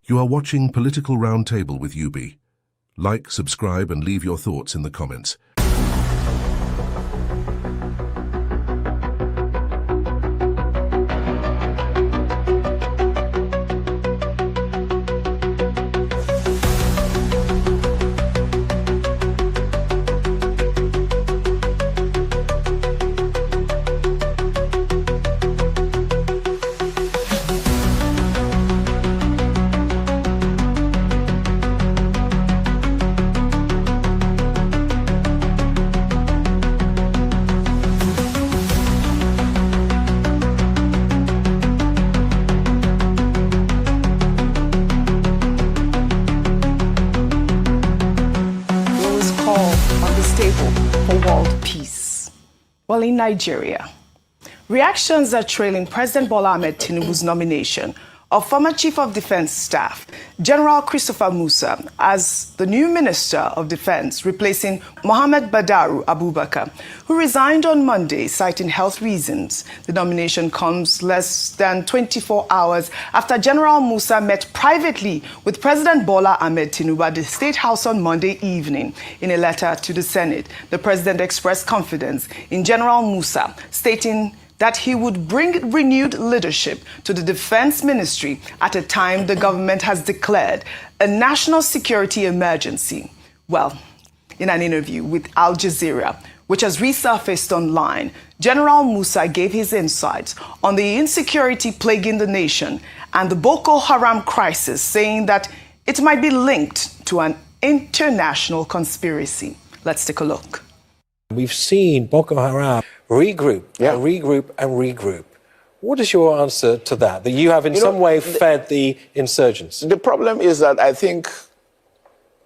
You are watching Political Roundtable with UB. Like, subscribe and leave your thoughts in the comments. For world peace. Well, in Nigeria, reactions are trailing President Bola Ahmed Tinubu's nomination of former Chief of Defense Staff, General Christopher Musa, as the new Minister of Defense, replacing Mohammed Badaru Abubakar, who resigned on Monday, citing health reasons. The nomination comes less than 24 hours after General Musa met privately with President Bola Ahmed Tinubu at the State House on Monday evening. In a letter to the Senate, the president expressed confidence in General Musa, stating that he would bring renewed leadership to the Defense Ministry at a time the government has declared a national security emergency. Well, in an interview with Al Jazeera, which has resurfaced online, General Musa gave his insights on the insecurity plaguing the nation and the Boko Haram crisis, saying that it might be linked to an international conspiracy. Let's take a look. We've seen Boko Haram regroup, and regroup and regroup. What is your answer to that? That you have in some way fed the insurgents? The problem is that I think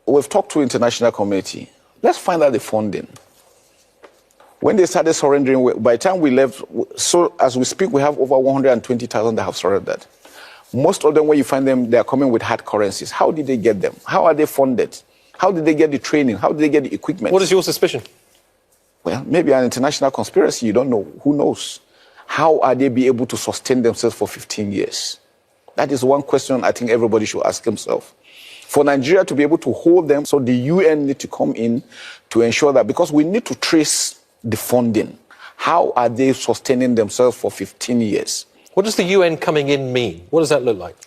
we've talked to the international community. Let's find out the funding. When they started surrendering, by the time we left, so as we speak, we have over 120,000 that have surrendered. Most of them, when you find them, they are coming with hard currencies. How did they get them? How are they funded? How did they get the training? How did they get the equipment? What is your suspicion? Well, maybe an international conspiracy, you don't know. Who knows? How are they be able to sustain themselves for 15 years? That is one question I think everybody should ask himself. For Nigeria to be able to hold them, so the UN need to come in to ensure that, because we need to trace the funding. How are they sustaining themselves for 15 years? What does the UN coming in mean? What does that look like?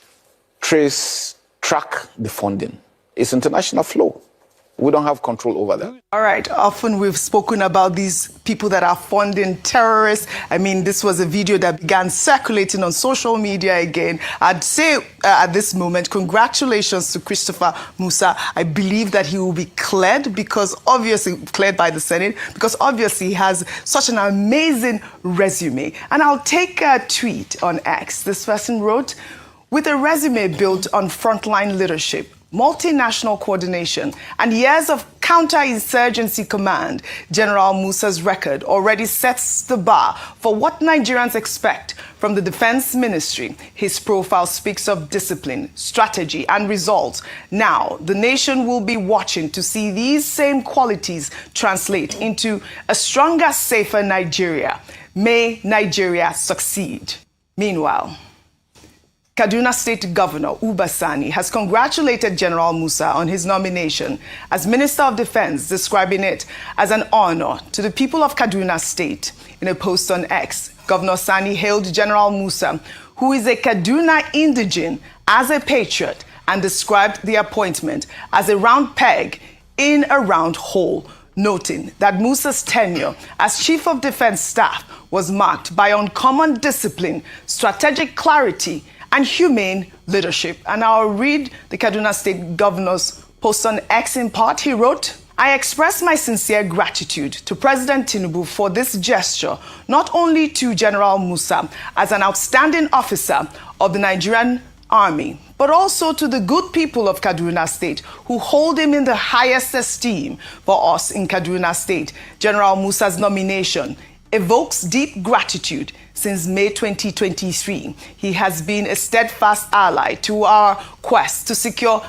Track the funding. It's international flow. We don't have control over that. All right. Often we've spoken about these people that are funding terrorists. I mean, this was a video that began circulating on social media again. I'd say at this moment, congratulations to Christopher Musa. I believe that he will be cleared because obviously cleared by the Senate, because obviously he has such an amazing resume. And I'll take a tweet on X. This person wrote, with a resume built on frontline leadership, multinational coordination, and years of counterinsurgency command, General Musa's record already sets the bar for what Nigerians expect from the Defense Ministry. His profile speaks of discipline, strategy, and results. Now, the nation will be watching to see these same qualities translate into a stronger, safer Nigeria. May Nigeria succeed. Meanwhile, Kaduna State Governor Uba Sani has congratulated General Musa on his nomination as Minister of Defense, describing it as an honor to the people of Kaduna State. In a post on X, Governor Sani hailed General Musa, who is a Kaduna indigene, as a patriot and described the appointment as a round peg in a round hole, noting that Musa's tenure as Chief of Defense Staff was marked by uncommon discipline, strategic clarity, and humane leadership. And I'll read the Kaduna State Governor's post on X in part. He wrote, I express my sincere gratitude to President Tinubu for this gesture, not only to General Musa as an outstanding officer of the Nigerian Army, but also to the good people of Kaduna State who hold him in the highest esteem. For us in Kaduna State, General Musa's nomination evokes deep gratitude. Since May 2023, he has been a steadfast ally to our quest to secure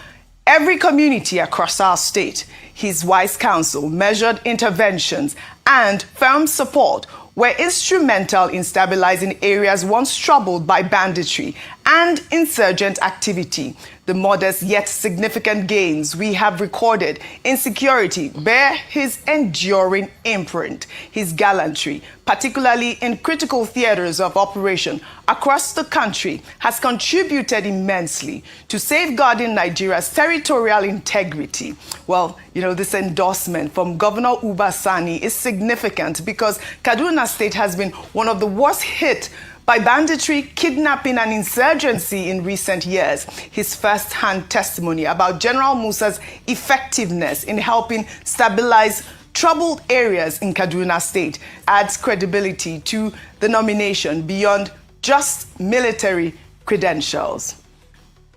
every community across our state. His wise counsel, measured interventions, and firm support were instrumental in stabilizing areas once troubled by banditry and insurgent activity. The modest yet significant gains we have recorded in security bear his enduring imprint. His gallantry, particularly in critical theaters of operation across the country, has contributed immensely to safeguarding Nigeria's territorial integrity. Well, you know, this endorsement from Governor Uba Sani is significant because Kaduna State has been one of the worst hit by banditry, kidnapping and insurgency in recent years. His first-hand testimony about General Musa's effectiveness in helping stabilize troubled areas in Kaduna State adds credibility to the nomination beyond just military credentials.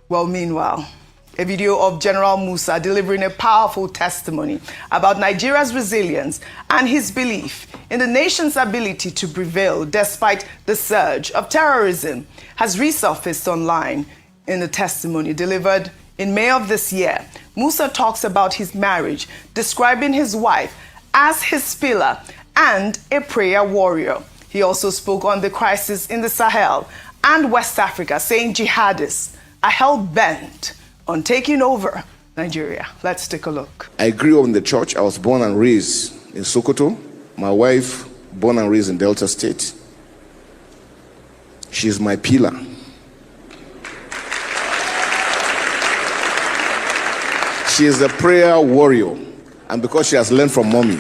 Well, meanwhile, a video of General Musa delivering a powerful testimony about Nigeria's resilience and his belief in the nation's ability to prevail despite the surge of terrorism has resurfaced online. In the testimony delivered in May of this year, Musa talks about his marriage, describing his wife as his pillar and a prayer warrior. He also spoke on the crisis in the Sahel and West Africa, saying jihadists are hell-bent on taking over Nigeria. Let's take a look. I grew up in the church. I was born and raised in Sokoto. My wife, born and raised in Delta State. She's my pillar. She is a prayer warrior, and because she has learned from mommy.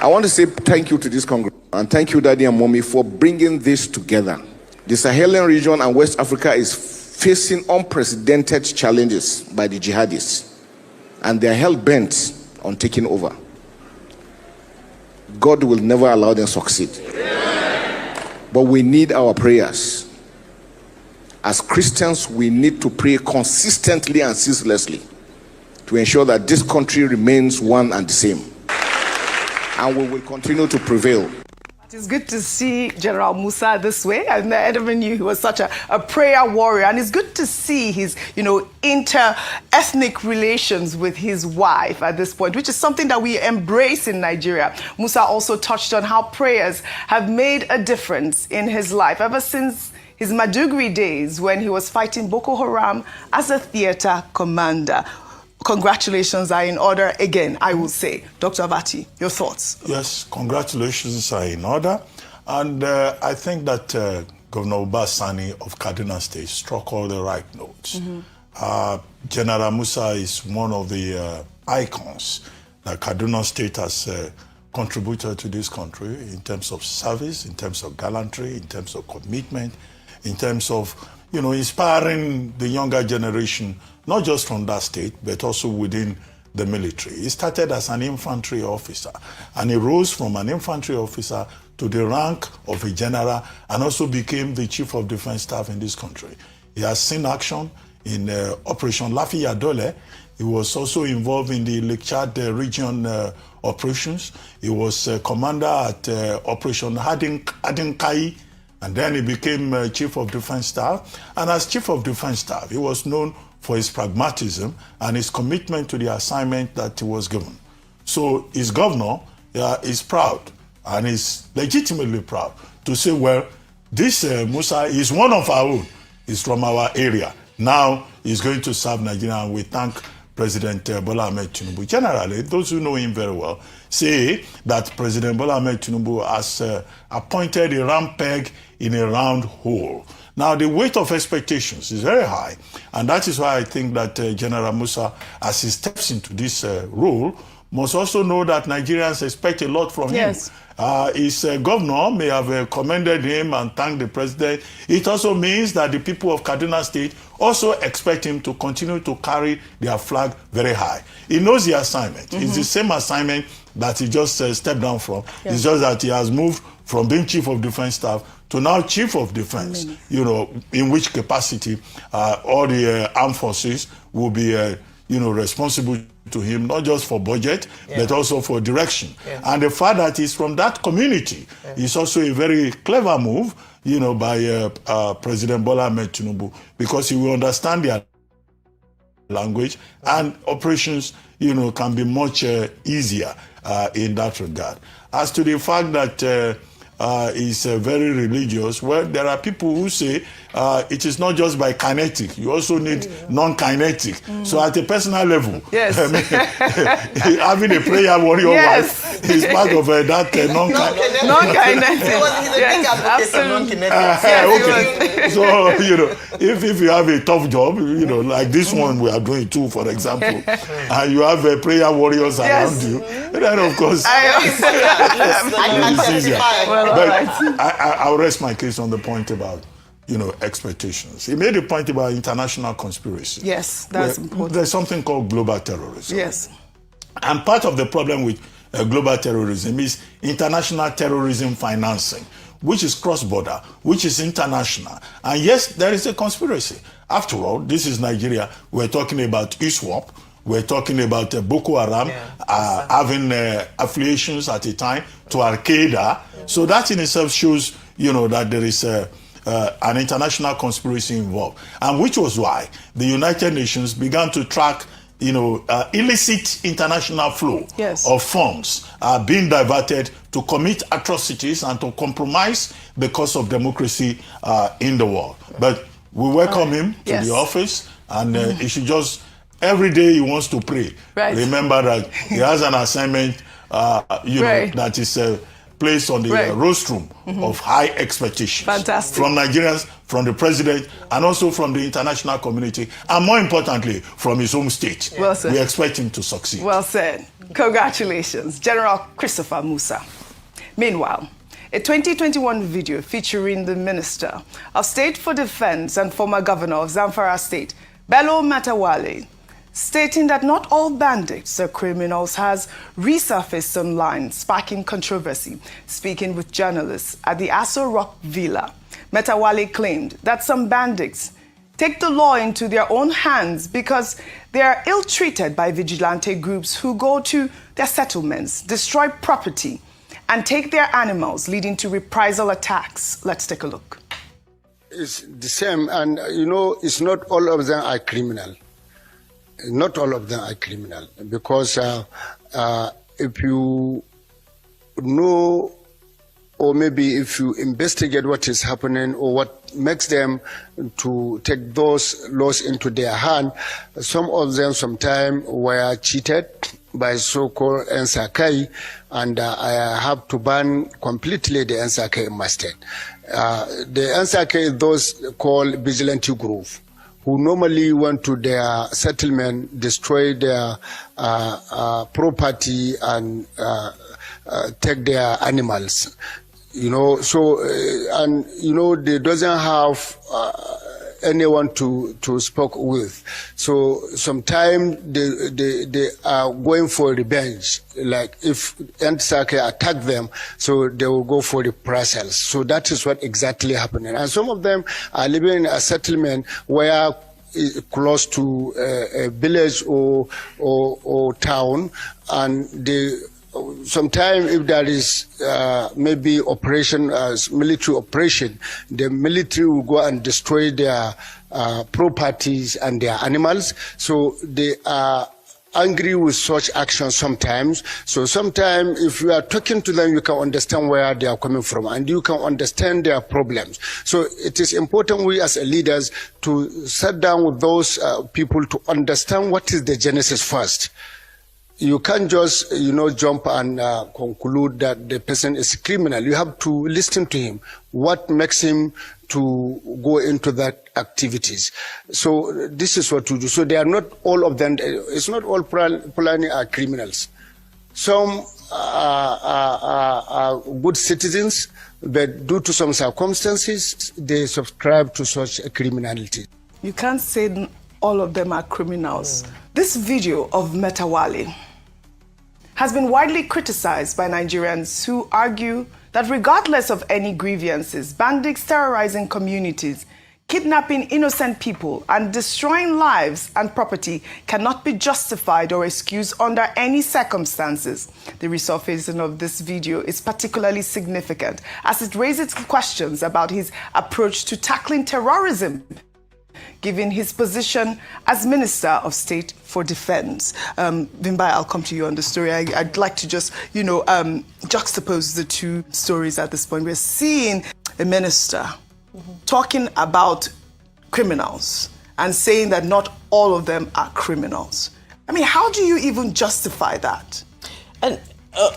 I want to say thank you to this Congress, and thank you, Daddy and Mommy, for bringing this together. The Sahelian region and West Africa is facing unprecedented challenges by the jihadists, and they are hell-bent on taking over. God will never allow them to succeed. But we need our prayers. As Christians, we need to pray consistently and ceaselessly to ensure that this country remains one and the same. And we will continue to prevail. It's good to see General Musa this way. I never knew he was such a prayer warrior. And it's good to see his, inter-ethnic relations with his wife at this point, which is something that we embrace in Nigeria. Musa also touched on how prayers have made a difference in his life ever since his Maduguri days when he was fighting Boko Haram as a theater commander. Congratulations are in order again, I will say. Dr. Abati, your thoughts? Yes, congratulations are in order. And I think that Governor Uba Sani of Kaduna State struck all the right notes. General Musa is one of the icons that Kaduna State has contributed to this country in terms of service, in terms of gallantry, in terms of commitment, in terms of, inspiring the younger generation, not just from that state, but also within the military. He started as an infantry officer, and he rose from an infantry officer to the rank of a general, and also became the chief of defense staff in this country. He has seen action in Operation Lafayette. He was also involved in the Lake Chad region operations. He was commander at Operation Hadinkai, and then he became chief of defense staff. And as chief of defense staff, he was known for his pragmatism and his commitment to the assignment that he was given. So his governor is proud, and is legitimately proud to say, well, this Musa is one of our own. He's from our area. Now he's going to serve Nigeria, and we thank President Bola Ahmed Tinubu. Generally, those who know him very well say that President Bola Ahmed Tinubu has appointed a round peg in a round hole. Now, the weight of expectations is very high, and that is why I think that General Musa, as he steps into this role, must also know that Nigerians expect a lot from him. His governor may have commended him and thanked the president. It also means that the people of Kaduna State also expect him to continue to carry their flag very high. He knows the assignment. It's the same assignment that he just stepped down from. It's just that he has moved from being chief of defense staff to now chief of defense, in which capacity all the armed forces will be, responsible to him, not just for budget, but also for direction. And the fact that he's from that community is also a very clever move, by President Bola Ahmed Tinubu, because he will understand their language, and operations, can be much easier in that regard. As to the fact that is very religious. Well, there are people who say it is not just by kinetic, you also need non-kinetic. So at a personal level, yes. Having a prayer warrior wife is part of that non-kinetic. Yes, absolutely. Okay. So, if you have a tough job, like this one we are doing too, for example, and you have prayer warriors around you, then of course, it's easier. But I'll rest my case on the point about, expectations. He made a point about international conspiracy. Yes, that's important. There's something called global terrorism. Yes. And part of the problem with global terrorism is international terrorism financing, which is cross-border, which is international. And yes, there is a conspiracy. After all, this is Nigeria. We're talking about ISWAP. We're talking about Boko Haram having affiliations at a time to Al-Qaeda. Yeah. So that in itself shows, that there is an international conspiracy involved. And which was why the United Nations began to track, illicit international flow of funds being diverted to commit atrocities and to compromise the cause of democracy in the world. But we welcome him to the office, and he should just, every day he wants to pray. Right. Remember that he has an assignment, that is placed on the rostrum of high expectations. Fantastic. From Nigerians, from the president, and also from the international community, and more importantly, from his home state. Well said. We expect him to succeed. Well said. Congratulations, General Christopher Musa. Meanwhile, a 2021 video featuring the Minister of State for Defense and former Governor of Zamfara State, Bello Matawalle, stating that not all bandits are criminals, has resurfaced online, sparking controversy. Speaking with journalists at the Aso Rock Villa, Matawalle claimed that some bandits take the law into their own hands because they are ill-treated by vigilante groups who go to their settlements, destroy property, and take their animals, leading to reprisal attacks. Let's take a look. It's the same, and it's not all of them are criminal. Not all of them are criminal, because if you know, or maybe if you investigate what is happening or what makes them to take those laws into their hand, some of them sometimes were cheated by so-called Nsakai, and I have to ban completely the Nsakai in my state. The Nsakai, those called vigilante group, who normally went to their settlement, destroy their property and take their animals. So, they doesn't have anyone to speak with. So sometimes they are going for revenge. Like if Ntsake attack them, so they will go for reprisals. So that is what exactly happening. And some of them are living in a settlement where close to a village or town, and they sometimes if there is maybe operation, military operation, the military will go and destroy their properties and their animals. So they are angry with such actions sometimes. So sometimes if you are talking to them, you can understand where they are coming from and you can understand their problems. So it is important we as leaders to sit down with those people to understand what is the genesis first. You can't just, jump and conclude that the person is a criminal. You have to listen to him. What makes him to go into that activities? So this is what to do. So they are not all of them. It's not all Fulani are criminals. Some are good citizens, but due to some circumstances, they subscribe to such a criminality. You can't say all of them are criminals. This video of Matawalle has been widely criticized by Nigerians who argue that regardless of any grievances, bandits terrorizing communities, kidnapping innocent people, and destroying lives and property cannot be justified or excused under any circumstances. The resurfacing of this video is particularly significant as it raises questions about his approach to tackling terrorism, given his position as Minister of State for Defense. Vimbai, I'll come to you on the story. I'd like to just, juxtapose the two stories at this point. We're seeing a minister talking about criminals and saying that not all of them are criminals. I mean, how do you even justify that? And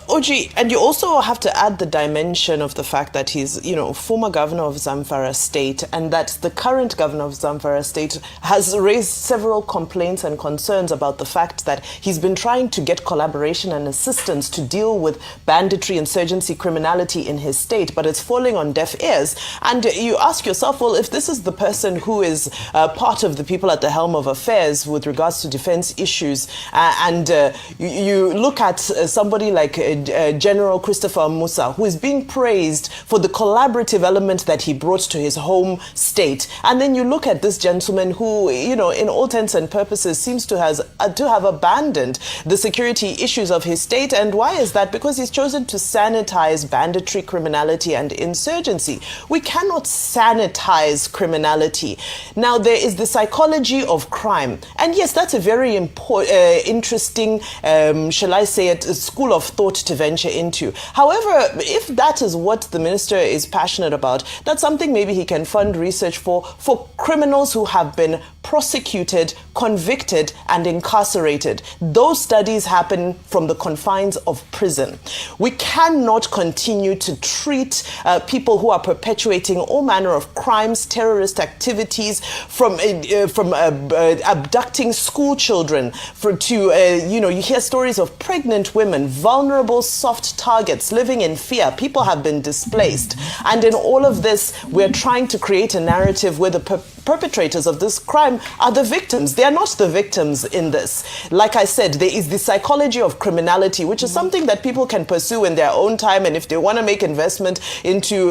Oji, and you also have to add the dimension of the fact that he's, former governor of Zamfara State, and that the current governor of Zamfara State has raised several complaints and concerns about the fact that he's been trying to get collaboration and assistance to deal with banditry, insurgency, criminality in his state, but it's falling on deaf ears. And you ask yourself, well, if this is the person who is part of the people at the helm of affairs with regards to defense issues, and you look at somebody like General Christopher Musa, who is being praised for the collaborative element that he brought to his home state. And then you look at this gentleman who, in all intents and purposes, seems to have abandoned the security issues of his state. And why is that? Because he's chosen to sanitize banditry, criminality, and insurgency. We cannot sanitize criminality. Now, there is the psychology of crime. And yes, that's a very interesting, shall I say it, school of thought to venture into. However, if that is what the minister is passionate about, that's something maybe he can fund research for criminals who have been prosecuted, convicted, and incarcerated. Those studies happen from the confines of prison. We cannot continue to treat people who are perpetuating all manner of crimes, terrorist activities, from abducting school children, you hear stories of pregnant women, vulnerable, soft targets living in fear. People have been displaced. And in all of this, we're trying to create a narrative where the perpetrators of this crime are the victims. They are not the victims in this. Like I said, there is the psychology of criminality, which is something that people can pursue in their own time. And if they want to make investment into,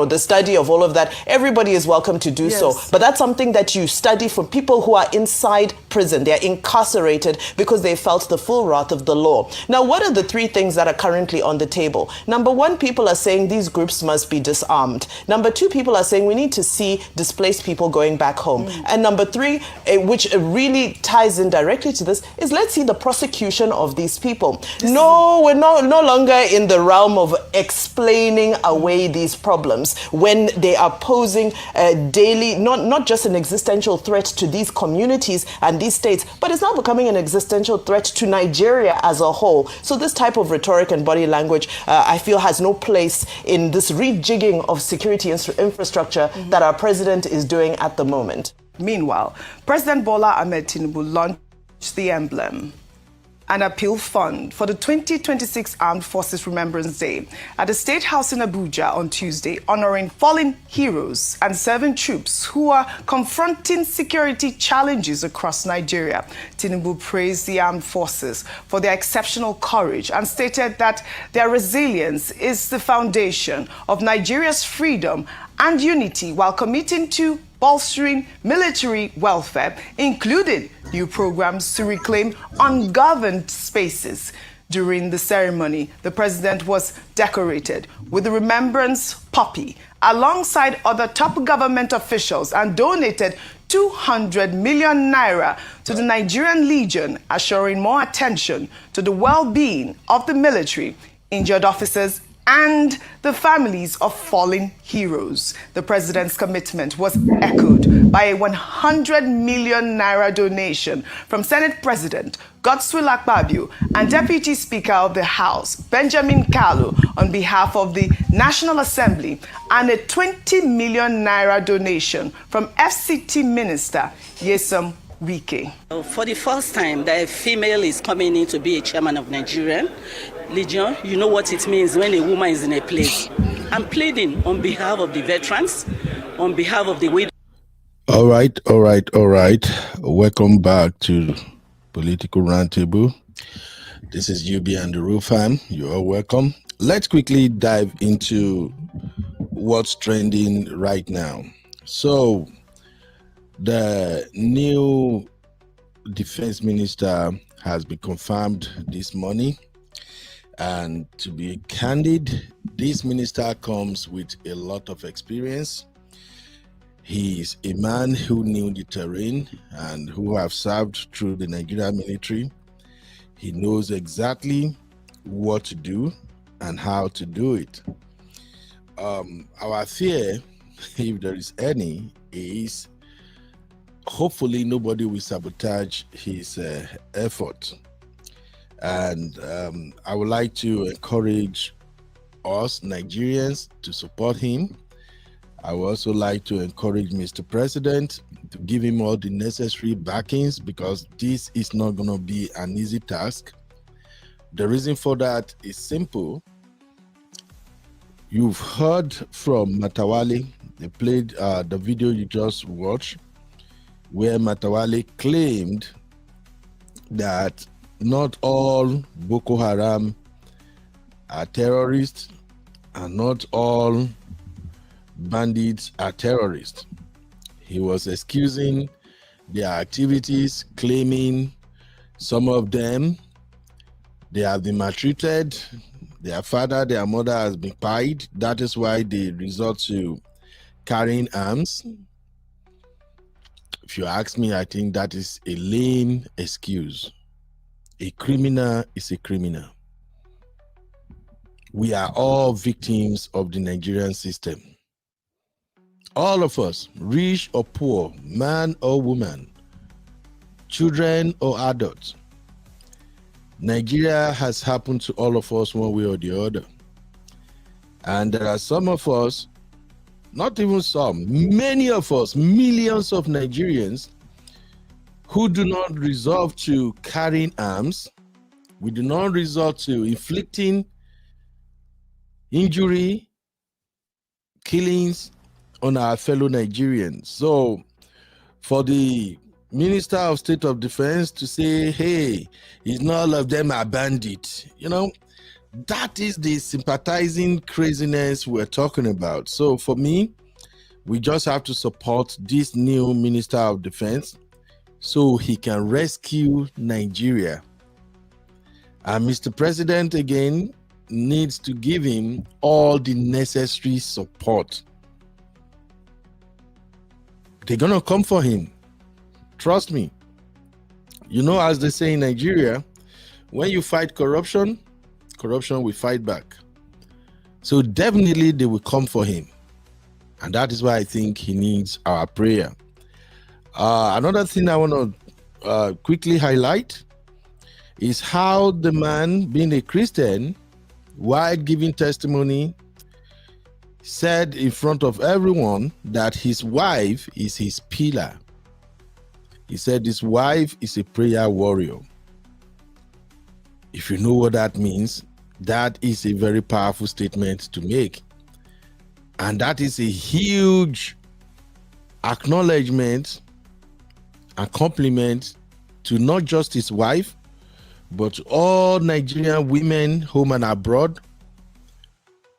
the study of all of that, everybody is welcome to do so. But that's something that you study for people who are inside prison. They're incarcerated because they felt the full wrath of the law. Now, what are the three things that are currently on the table? Number one, people are saying these groups must be disarmed. Number two, people are saying we need to see displaced people going back home. And number three, which really ties in directly to this, is let's see the prosecution of these people. No, we're no longer in the realm of explaining away these problems when they are posing daily, not just an existential threat to these communities and these states, but it's now becoming an existential threat to Nigeria as a whole. So this type of rhetoric and body language, I feel, has no place in this rejigging of security infrastructure that our president is doing at the moment. Meanwhile, President Bola Ahmed Tinubu launched the emblem, an appeal fund for the 2026 Armed Forces Remembrance Day at the State House in Abuja on Tuesday, honoring fallen heroes and serving troops who are confronting security challenges across Nigeria. Tinubu praised the armed forces for their exceptional courage and stated that their resilience is the foundation of Nigeria's freedom and unity, while committing to bolstering military welfare, including new programs to reclaim ungoverned spaces. During the ceremony, the president was decorated with the Remembrance Poppy alongside other top government officials and donated 200 million naira to the Nigerian Legion, assuring more attention to the well-being of the military, injured officers, and the families of fallen heroes. The president's commitment was echoed by a 100 million naira donation from Senate President Godswill Akpabio and Deputy Speaker of the House, Benjamin Kalu, on behalf of the National Assembly, and a 20 million naira donation from FCT Minister Nyesom Wike. For the first time that a female is coming in to be a chairman of Nigerian Legion, you know what it means when a woman is in a place. I'm pleading on behalf of the veterans, on behalf of the widows. All right. Welcome back to Political Roundtable. This is UB and the Roof Fam. You're all welcome. Let's quickly dive into what's trending right now. So, the new defense minister has been confirmed this morning. And to be candid, this minister comes with a lot of experience. He's a man who knew the terrain and who have served through the Nigerian military. He knows exactly what to do and how to do it. Our fear, if there is any, is hopefully nobody will sabotage his effort. And I would like to encourage us Nigerians to support him. I would also like to encourage Mr. President to give him all the necessary backings, because this is not going to be an easy task. The reason for that is simple. You've heard from Matawale. They played the video you just watched, where Matawale claimed that not all Boko Haram are terrorists and not all bandits are terrorists. He was excusing their activities, claiming some of them, they have been maltreated, their father, their mother has been pied. That is why they resort to carrying arms. If you ask me, I think that is a lame excuse. A criminal is a criminal. We are all victims of the Nigerian system. All of us, rich or poor, man or woman, children or adults. Nigeria has happened to all of us one way or the other. And there are some of us, not even some, many of us, millions of Nigerians who do not resort to carrying arms. We do not resort to inflicting injury, killings on our fellow Nigerians. So for the Minister of State of Defense to say, hey, it's not all of them are bandits, that is the sympathizing craziness we're talking about. So for me, we just have to support this new Minister of Defense so he can rescue Nigeria. And Mr. President, again, needs to give him all the necessary support. They're going to come for him. Trust me. As they say in Nigeria, when you fight corruption, corruption will fight back. So definitely they will come for him. And that is why I think he needs our prayer. Another thing I want to quickly highlight is how the man, being a Christian, while giving testimony, said in front of everyone that his wife is his pillar. He said his wife is a prayer warrior. If you know what that means, that is a very powerful statement to make. And that is a huge acknowledgement and compliment to not just his wife, but all Nigerian women, home and abroad,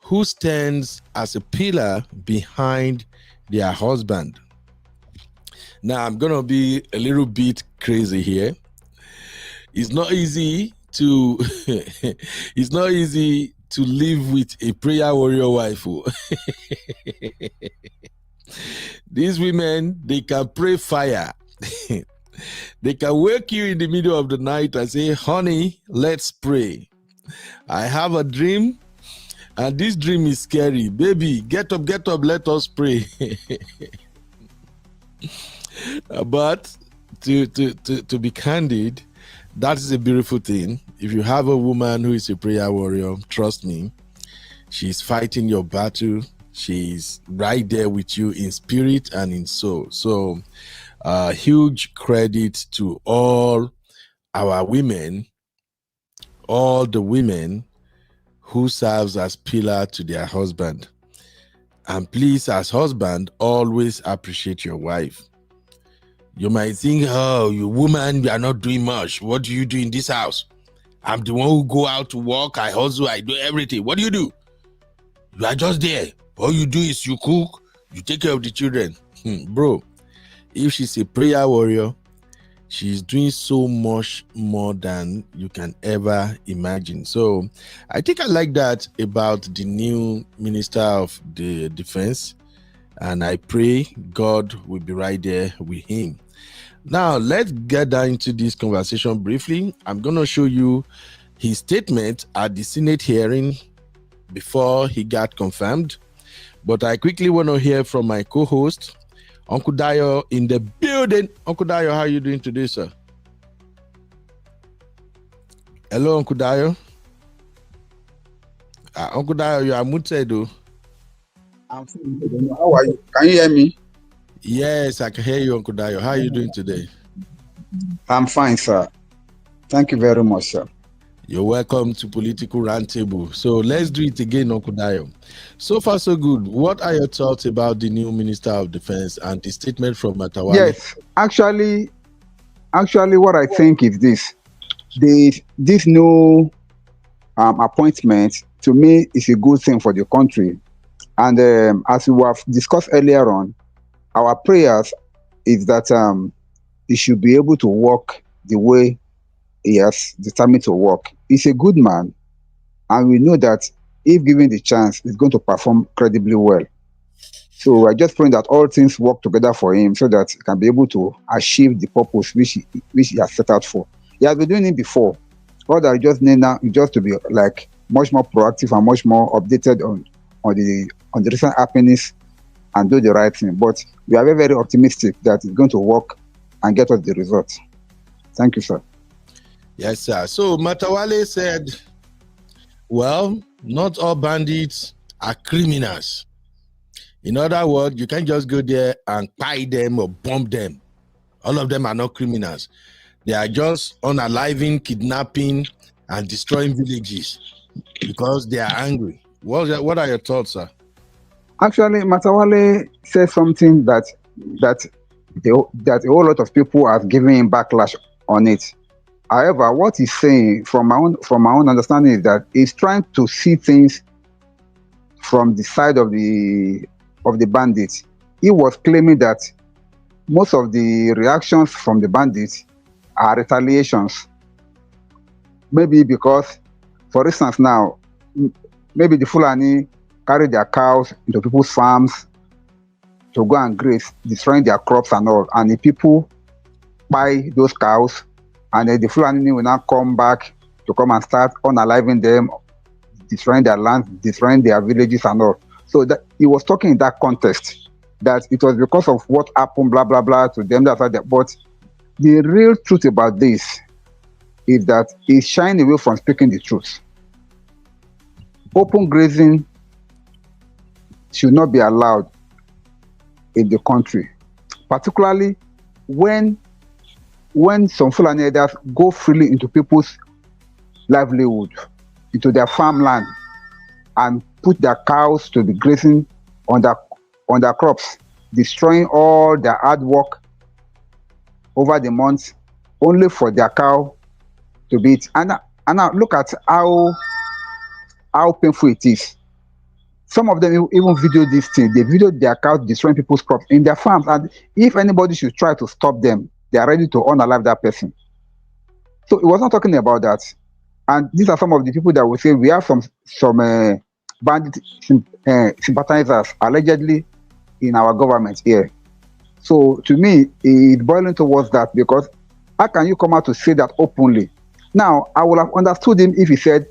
who stands as a pillar behind their husband. Now, I'm going to be a little bit crazy here. It's not easy to it's not easy to live with a prayer warrior wife. These women, they can pray fire. They can wake you in the middle of the night and say, honey, let's pray. I have a dream. And this dream is scary. Baby, get up, let us pray. But to be candid, that is a beautiful thing. If you have a woman who is a prayer warrior, trust me, she's fighting your battle. She's right there with you in spirit and in soul. So huge credit to all our women, all the women who serves as pillar to their husband. And please, as husband, always appreciate your wife. You might think, oh, you woman, you are not doing much. What do you do in this house? I'm the one who go out to work, I hustle, I do everything. What do? You are just there. All you do is you cook, you take care of the children. Bro, if she's a prayer warrior, she's doing so much more than you can ever imagine. So I think I like that about the new Minister of the Defense. And I pray God will be right there with him. Now, let's get down into this conversation briefly. I'm going to show you his statement at the Senate hearing before he got confirmed. But I quickly want to hear from my co-host, Uncle Dayo in the building. Uncle Dayo, how are you doing today, sir? Hello, Uncle Dayo. Uncle Dayo, you are muted, though. I'm fine. How are you? Can you hear me? Yes, I can hear you, Uncle Dayo. How are you doing today? I'm fine, sir. Thank you very much, sir. You're welcome to Political Roundtable. So let's do it again, Uncle Dayo. So far, so good. What are your thoughts about the new Minister of Defense and the statement from Matawale? Yes, actually, what I think is this: this new appointment to me is a good thing for the country. And as we have discussed earlier on, our prayers is that he should be able to work the way he has determined to work. He's a good man, and we know that if given the chance, he's going to perform credibly well. So I just pray that all things work together for him so that he can be able to achieve the purpose which he has set out for. He has been doing it before. All that I just need now is just to be like much more proactive and much more updated on the recent happenings and do the right thing. But we are very, very optimistic that it's going to work and get us the result. Thank you, sir. Yes, sir. So Matawale said, well, not all bandits are criminals. In other words, you can't just go there and buy them or bomb them. All of them are not criminals. They are just unaliving, kidnapping, and destroying villages because they are angry. What are your thoughts, sir? Actually, Matawale said something that a whole lot of people are giving him backlash on it. However, what he's saying from my own understanding is that he's trying to see things from the side of the bandits. He was claiming that most of the reactions from the bandits are retaliations. Maybe because, for instance, now, maybe the Fulani carry their cows into people's farms to go and graze, destroying their crops and all. And the people buy those cows, and then the Fulani will now come back to come and start unaliving them, destroying their lands, destroying their villages and all. So that he was talking in that context, that it was because of what happened, blah, blah, blah, to them. That's that. But the real truth about this is that he's shying away from speaking the truth. Open grazing should not be allowed in the country, particularly when some Fulani herders go freely into people's livelihood, into their farmland, and put their cows to be grazing on their crops, destroying all their hard work over the months, only for their cow to be it. And now look at how painful it is. Some of them even videoed this thing. They videoed their cows destroying people's crops in their farms. And if anybody should try to stop them, they are ready to unalive that person. So he was not talking about that. And these are some of the people that will say we have some bandit sympathizers allegedly in our government here. So to me, it's boiling towards that, because how can you come out to say that openly? Now, I would have understood him if he said,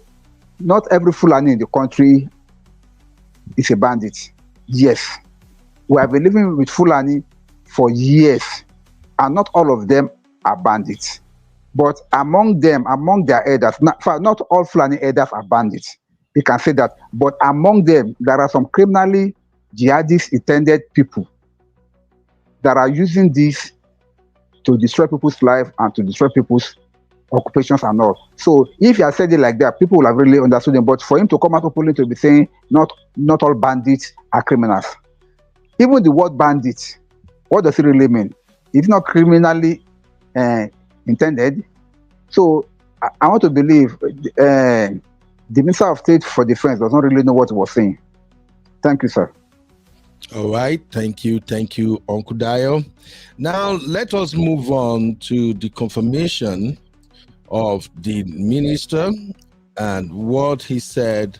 not every Fulani in the country is a bandit. Yes, we have been living with Fulani for years, and not all of them are bandits. But among them, among their elders, not all Fulani elders are bandits. You can say that. But among them, there are some criminally jihadist-intended people that are using this to destroy people's life and to destroy people's occupations and all. So if he had said it like that, people will have really understood him. But for him to come out openly to be saying not all bandits are criminals. Even the word bandit, what does it really mean? It's not criminally intended. So I want to believe the Minister of State for Defense does not really know what he was saying. Thank you, sir. All right. Thank you, Uncle Dayo. Now, let us move on to the confirmation of the minister and what he said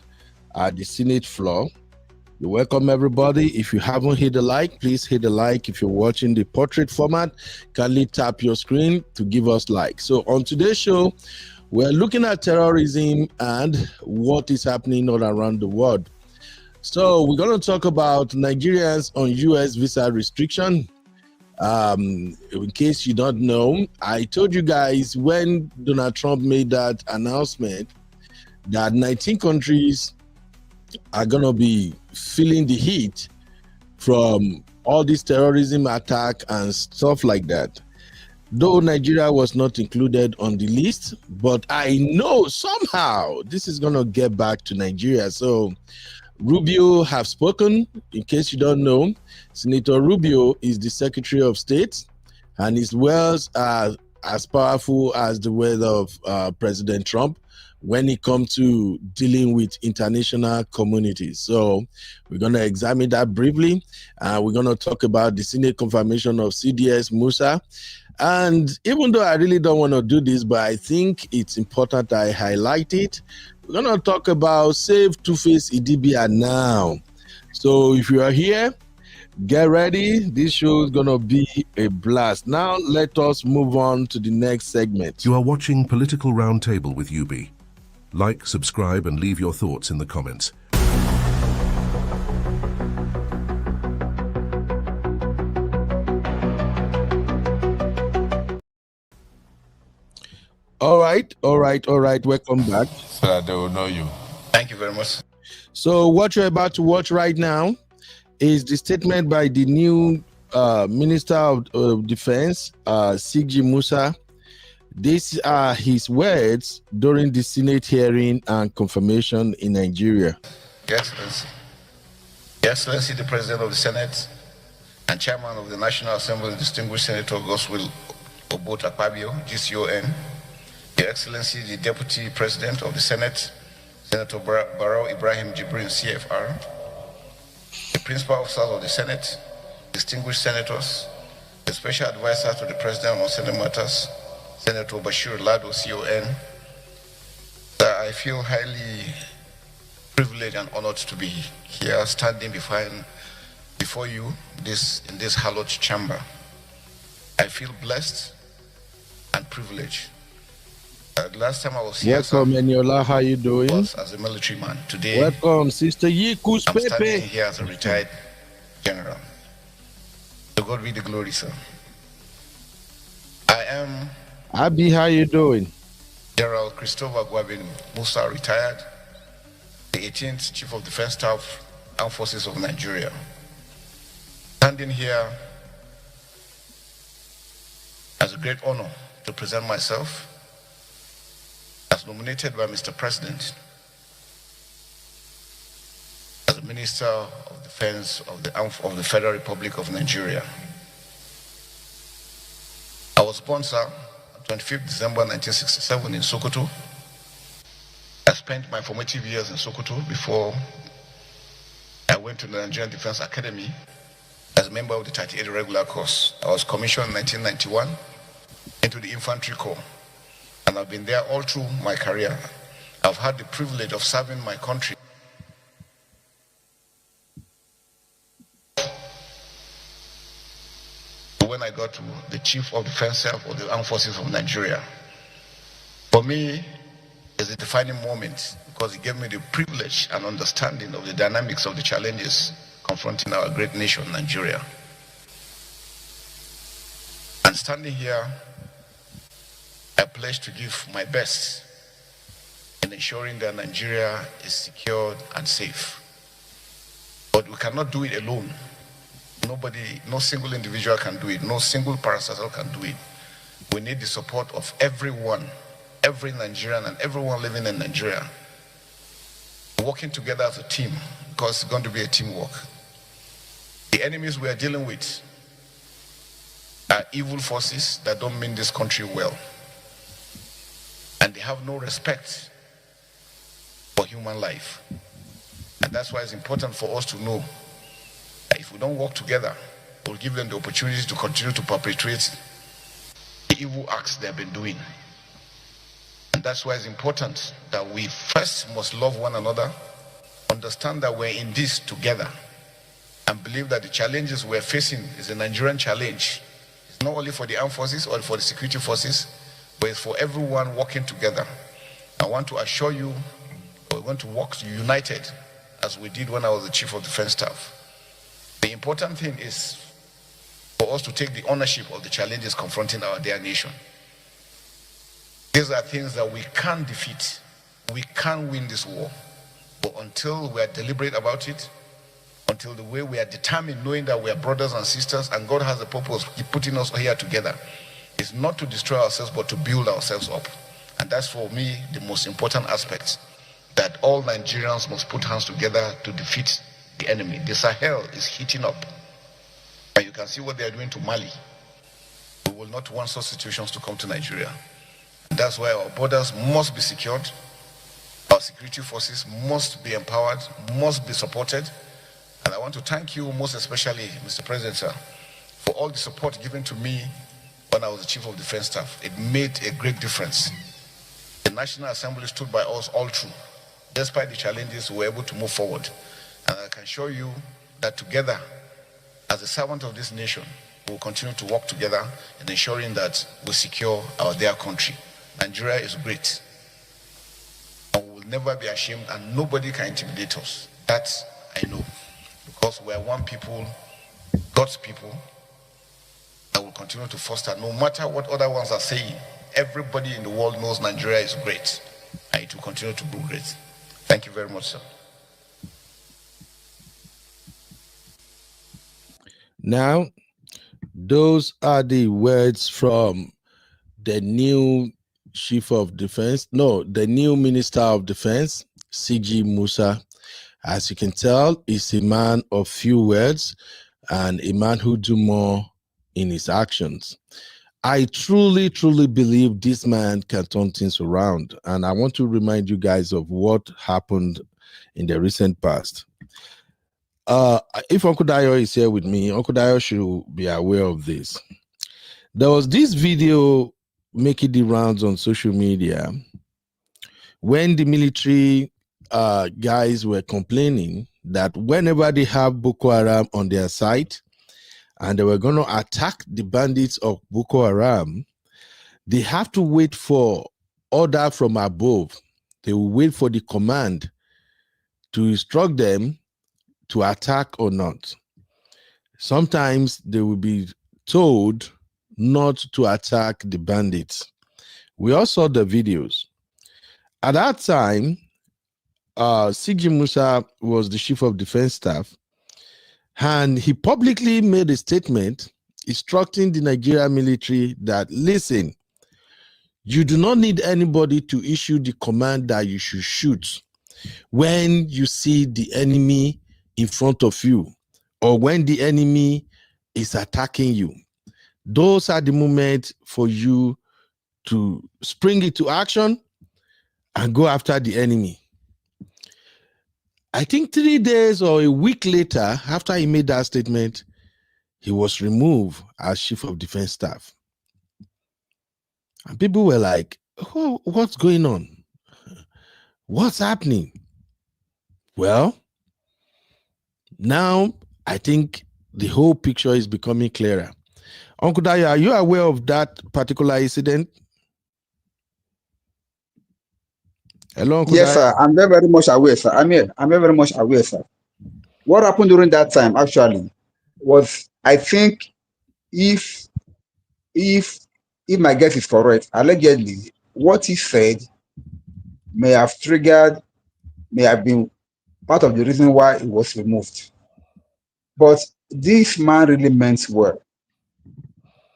at the Senate floor. You're welcome, everybody. If you haven't hit the like, please hit the like. If you're watching the portrait format, kindly tap your screen to give us like. So on today's show, we're looking at terrorism and what is happening all around the world. So we're going to talk about Nigerians on U.S. visa restriction. In case you don't know, I told you guys when Donald Trump made that announcement that 19 countries are going to be feeling the heat from all this terrorism attack and stuff like that. Though Nigeria was not included on the list, but I know somehow this is going to get back to Nigeria. So Rubio have spoken. In case you don't know, Senator Rubio is the Secretary of State, and his words are as powerful as the words of President Trump when it comes to dealing with international communities. So we're going to examine that briefly. We're going to talk about the Senate confirmation of CDS Musa. And even though I really don't want to do this, but I think it's important I highlight it, we're going to talk about Save Tuface Idibia now. So if you are here, get ready. This show is going to be a blast. Now let us move on to the next segment. You are watching Political Roundtable with UB. Like, subscribe, and leave your thoughts in the comments. All right. Welcome back. So that they will know you. Thank you very much. So what you're about to watch right now is the statement by the new Minister of Defense, Sigji Musa. These are his words during the Senate hearing and confirmation in Nigeria. Your Excellency, the President of the Senate and Chairman of the National Assembly, distinguished Senator Goswill Obota Akpabio, GCON. Your Excellency, the Deputy President of the Senate, Senator Barrow Ibrahim Jibrin, CFR. The Principal Officers of the Senate, distinguished Senators, the Special Advisor to the President on Senate Matters, Senator Bashir Lado, CON. I feel highly privileged and honored to be here standing before you in this hallowed chamber. I feel blessed and privileged. The last time I was here, welcome, Eniola. How you doing? was as a military man. Today, welcome, Sister Yikus I'm standing Pepe. here as a retired general. To God be the glory, sir. I am Abi, how you doing? General Christopher Gwabin Musa, retired, the 18th Chief of Defense Staff, Armed Forces of Nigeria. Standing here as a great honor to present myself as nominated by Mr. President as the Minister of Defense of the Federal Republic of Nigeria. I was born, sir, 25th December 1967 in Sokoto. I spent my formative years in Sokoto before I went to the Nigerian Defense Academy as a member of the 38 regular course. I was commissioned in 1991 into the Infantry Corps, and I've been there all through my career. I've had the privilege of serving my country. When I got to the Chief of Defense Staff of the Armed Forces of Nigeria, for me, it's a defining moment because it gave me the privilege and understanding of the dynamics of the challenges confronting our great nation, Nigeria. And standing here, I pledge to give my best in ensuring that Nigeria is secured and safe. But we cannot do it alone. Nobody, no single individual can do it. No single parastatal can do it. We need the support of everyone, every Nigerian and everyone living in Nigeria, working together as a team, because it's going to be a teamwork. The enemies we are dealing with are evil forces that don't mean this country well. And they have no respect for human life. And that's why it's important for us to know that if we don't work together, we'll give them the opportunity to continue to perpetrate the evil acts they've been doing. And that's why it's important that we first must love one another understand that we're in this together, and believe that the challenges we're facing is a Nigerian challenge. It's not only for the armed forces or for the security forces, but it's for everyone working together. I want to assure you we're going to work united as we did when I was the Chief of Defense Staff. The important thing is for us to take the ownership of the challenges confronting our dear nation. These are things that we can't defeat. We can't win this war. But until we are deliberate about it, until the way we are determined, knowing that we are brothers and sisters and God has a purpose, He putting us here together, is not to destroy ourselves but to build ourselves up. And that's for me the most important aspect, that all Nigerians must put hands together to defeat the enemy. The Sahel is heating up, and you can see what they are doing to Mali. We will not want such situations to come to Nigeria. And that's why our borders must be secured, our security forces must be empowered, must be supported. And I want to thank you most especially, Mr. President, sir, for all the support given to me when I was the Chief of Defense Staff. It made a great difference. The National Assembly stood by us all through. Despite the challenges, we were able to move forward. And I can assure you that together, as a servant of this nation, we will continue to work together in ensuring that we secure our dear country. Nigeria is great. And we will never be ashamed, and nobody can intimidate us. That I know. Because we are one people, God's people, that will continue to foster, no matter what other ones are saying. Everybody in the world knows Nigeria is great, and it will continue to be great. Thank you very much, sir. Now, those are the words from the new the new Minister of Defense, CG Musa. As you can tell, he's a man of few words and a man who do more in his actions. I truly believe this man can turn things around. And I want to remind you guys of what happened in the recent past. If Uncle Dayo is here with me, Uncle Dayo should be aware of this. There was this video making the rounds on social media when the military guys were complaining that whenever they have Boko Haram on their site and they were going to attack the bandits of Boko Haram, they have to wait for order from above. They will wait for the command to instruct them to attack or not. Sometimes they will be told not to attack the bandits. We all saw the videos. At that time, CG Musa was the Chief of Defense Staff, and he publicly made a statement instructing the Nigerian military that, listen, you do not need anybody to issue the command that you should shoot when you see the enemy in front of you or when the enemy is attacking you. Those are the moments for you to spring into action and go after the enemy. I think 3 days or a week later, after he made that statement, he was removed as Chief of Defense Staff. And people were like, oh, what's going on? What's happening? Well, now I think the whole picture is becoming clearer. Uncle Daya, are you aware of that particular incident? Hello, Uncle Yes, Daya? sir. I'm very much aware, sir. I'm very much aware, sir. What happened during that time, actually, was, I think, if my guess is correct, allegedly, what he said may have been part of the reason why it was removed. But this man really meant well.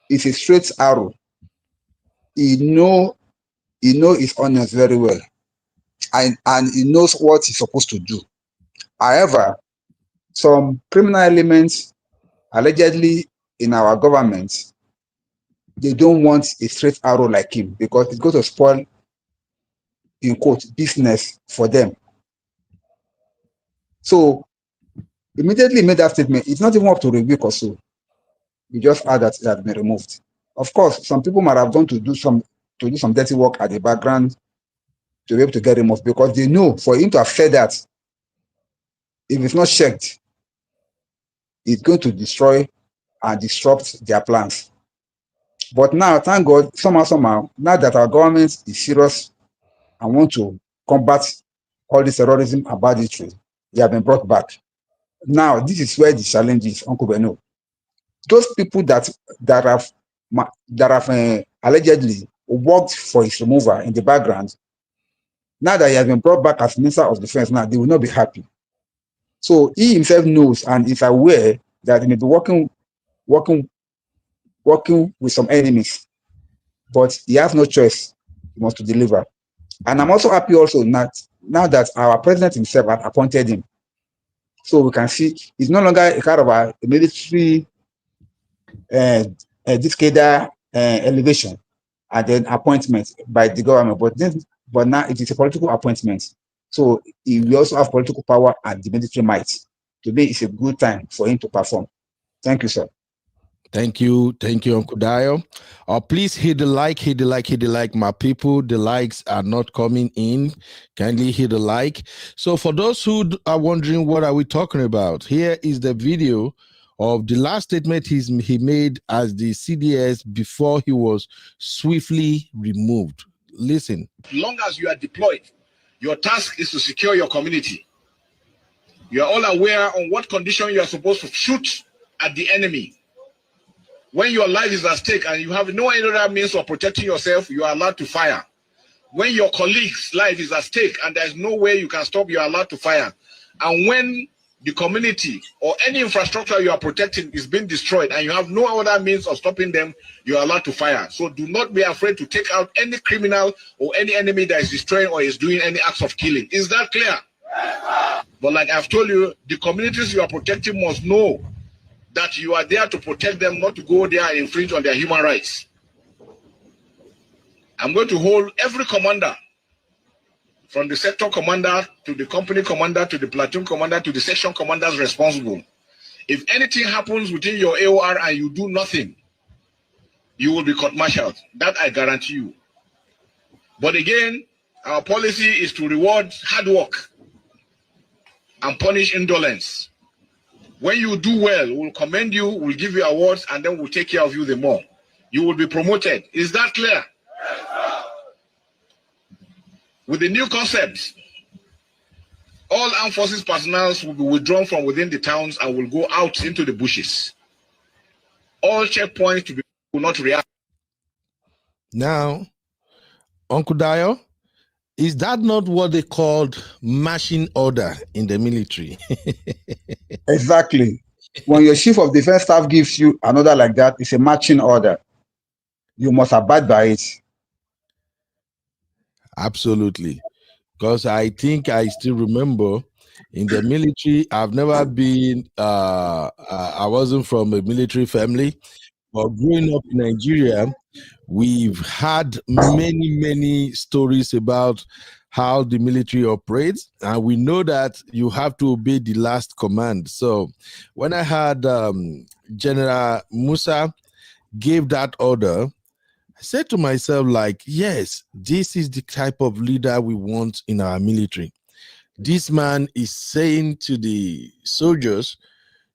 It's a straight arrow. He know his onions very well. And he knows what he's supposed to do. However, some criminal elements, allegedly in our government, they don't want a straight arrow like him because it's going to spoil, in quote, business for them. So, immediately made that statement. It's not even up to a week or so. We just heard that it had been removed. Of course, some people might have gone to do some dirty work at the background to be able to get removed because they know for him to have said that, if it's not checked, it's going to destroy and disrupt their plans. But now, thank God, somehow, now that our government is serious and want to combat all this terrorism and banditry, they have been brought back. Now, this is where the challenge is, Uncle Beno. Those people that have allegedly worked for his removal in the background, now that he has been brought back as Minister of Defense, now they will not be happy. So he himself knows and is aware that he may be working with some enemies, but he has no choice. He wants to deliver. And I'm also happy also now that our president himself had appointed him. So we can see he's no longer a kind of a military this cadre elevation and then appointment by the government, but now it is a political appointment. So he will also have political power and the military might. Today is a good time for him to perform. Thank you, sir. Thank you, Uncle Dio. Please hit the like, my people. The likes are not coming in. Kindly hit the like. So for those who are wondering what are we talking about, here is the video of the last statement he made as the CDS before he was swiftly removed. Listen. As long as you are deployed, your task is to secure your community. You are all aware on what condition you are supposed to shoot at the enemy. When your life is at stake and you have no other means of protecting yourself, you are allowed to fire. When your colleague's life is at stake and there's no way you can stop, you are allowed to fire. And when the community or any infrastructure you are protecting is being destroyed and you have no other means of stopping them, you are allowed to fire. So do not be afraid to take out any criminal or any enemy that is destroying or is doing any acts of killing. Is that clear? Yes, but like I've told you, the communities you are protecting must know that you are there to protect them, not to go there and infringe on their human rights. I'm going to hold every commander, from the sector commander to the company commander to the platoon commander to the section commanders responsible. If anything happens within your AOR and you do nothing, you will be court-martialed. That I guarantee you. But again, our policy is to reward hard work and punish indolence. When you do well, we'll commend you, we'll give you awards, and then we'll take care of you the more. You will be promoted. Is that clear? Yes, with the new concept, all armed forces personnel will be withdrawn from within the towns and will go out into the bushes. All checkpoints will not react. Now, Uncle Dio, is that not what they called marching order in the military? Exactly. When your chief of defense staff gives you an order like that, it's a marching order. You must abide by it. Absolutely. Because I think I still remember in the military, I've never been, I wasn't from a military family, but growing up in Nigeria, we've had many stories about how the military operates, and we know that you have to obey the last command. So when I had General Musa gave that order, I said to myself, like, yes, this is the type of leader we want in our military. This man is saying to the soldiers,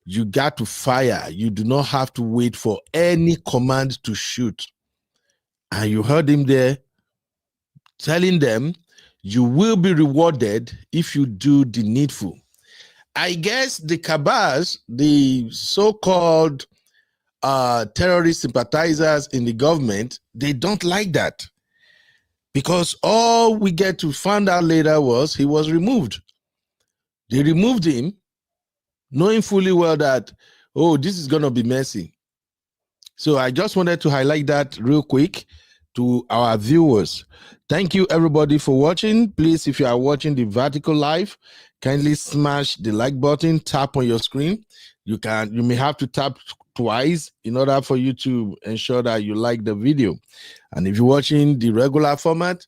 you got to fire. You do not have to wait for any command to shoot. And you heard him there telling them, you will be rewarded if you do the needful. I guess the cabals, the so-called terrorist sympathizers in the government, they don't like that. Because all we get to find out later was he was removed. They removed him, knowing fully well that, oh, this is going to be messy. So I just wanted to highlight that real quick to our viewers. Thank you, everybody, for watching. Please, if you are watching the vertical live, kindly smash the like button, tap on your screen. You may have to tap twice in order for you to ensure that you like the video. And if you're watching the regular format,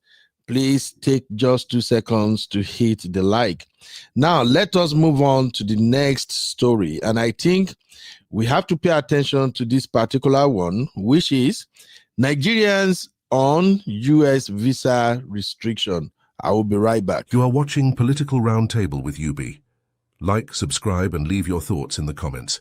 please take just 2 seconds to hit the like. Now, let us move on to the next story. And I think we have to pay attention to this particular one, which is Nigerians on U.S. visa restriction. I will be right back. You are watching Political Roundtable with UB. Like, subscribe, and leave your thoughts in the comments.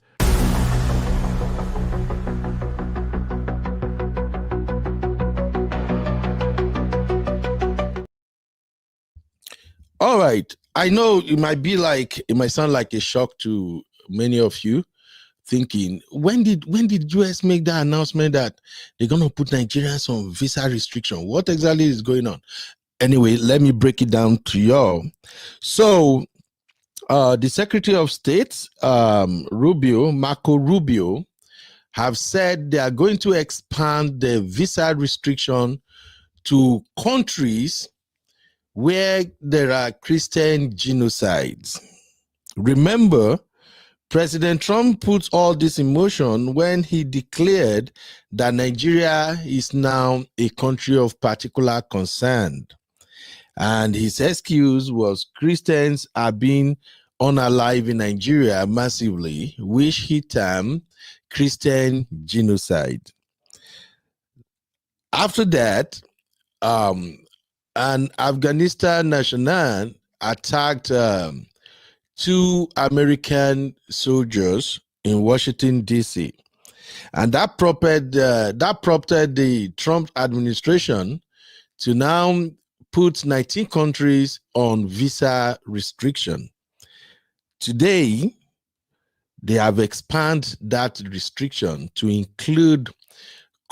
All right. I know it might sound like a shock to many of you, thinking, when did US make that announcement that they're gonna put Nigerians on visa restriction? What exactly is going on? Anyway, let me break it down to y'all. So the Secretary of State, Marco Rubio, have said they are going to expand the visa restriction to countries where there are Christian genocides. Remember, President Trump put all this in motion when he declared that Nigeria is now a country of particular concern. And his excuse was Christians are being unalive in Nigeria massively, which he termed Christian genocide. After that, an Afghanistan national attacked 2 American soldiers in Washington, D.C. And that prompted the Trump administration to now put 19 countries on visa restriction. Today, they have expanded that restriction to include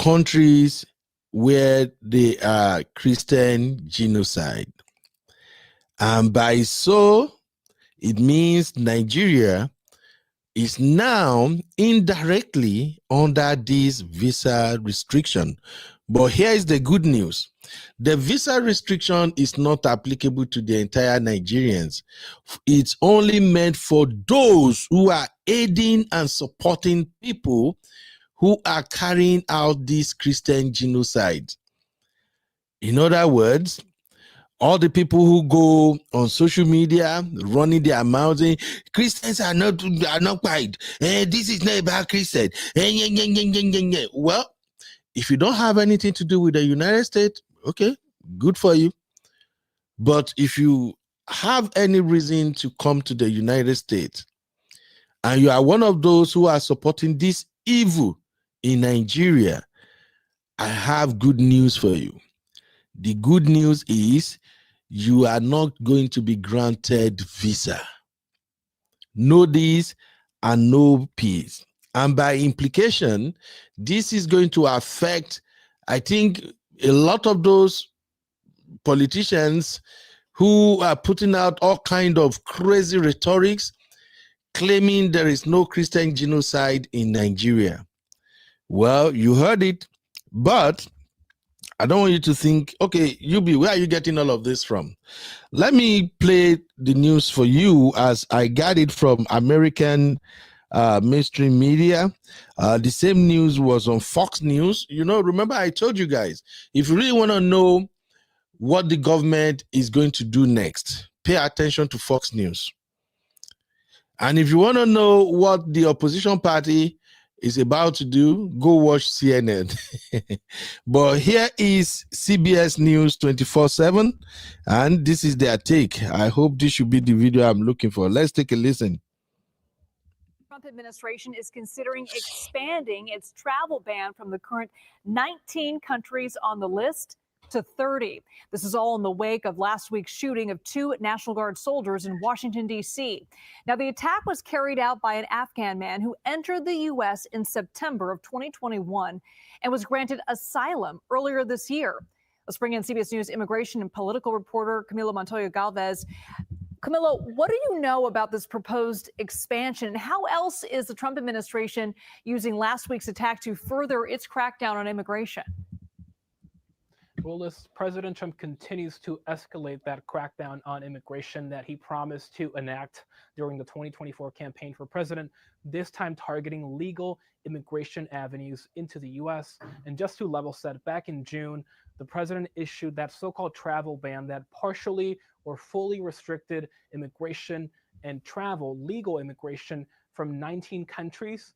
countries where they are Christian genocide. And by so, it means Nigeria is now indirectly under this visa restriction. But here is the good news. The visa restriction is not applicable to the entire Nigerians. It's only meant for those who are aiding and supporting people who are carrying out this Christian genocide. In other words, all the people who go on social media running their mouths saying Christians are not white. This is not about Christians. Well, if you don't have anything to do with the United States, okay, good for you. But if you have any reason to come to the United States and you are one of those who are supporting this evil in Nigeria, I have good news for you. The good news is you are not going to be granted visa. No this and no peace. And by implication, this is going to affect, I think, a lot of those politicians who are putting out all kind of crazy rhetorics, claiming there is no Christian genocide in Nigeria. Well, you heard it, but I don't want you to think, okay, Yubi, where are you getting all of this from? Let me play the news for you as I got it from American mainstream media. The same news was on Fox News. You know, remember I told you guys, if you really want to know what the government is going to do next, pay attention to Fox News. And if you want to know what the opposition party is about to do, go watch CNN. But here is CBS News 24/7, and this is their take. I hope this should be the video I'm looking for. Let's take a listen. Trump administration is considering expanding its travel ban from the current 19 countries on the list to 30. This is all in the wake of last week's shooting of 2 National Guard soldiers in Washington, D.C. Now, the attack was carried out by an Afghan man who entered the U.S. in September of 2021 and was granted asylum earlier this year. Let's bring in CBS News immigration and political reporter Camilo Montoya Galvez. Camilo, what do you know about this proposed expansion? How else is the Trump administration using last week's attack to further its crackdown on immigration? Well, President Trump continues to escalate that crackdown on immigration that he promised to enact during the 2024 campaign for president, this time targeting legal immigration avenues into the U.S. And just to level set, back in June, the president issued that so-called travel ban that partially or fully restricted immigration and travel, legal immigration, from 19 countries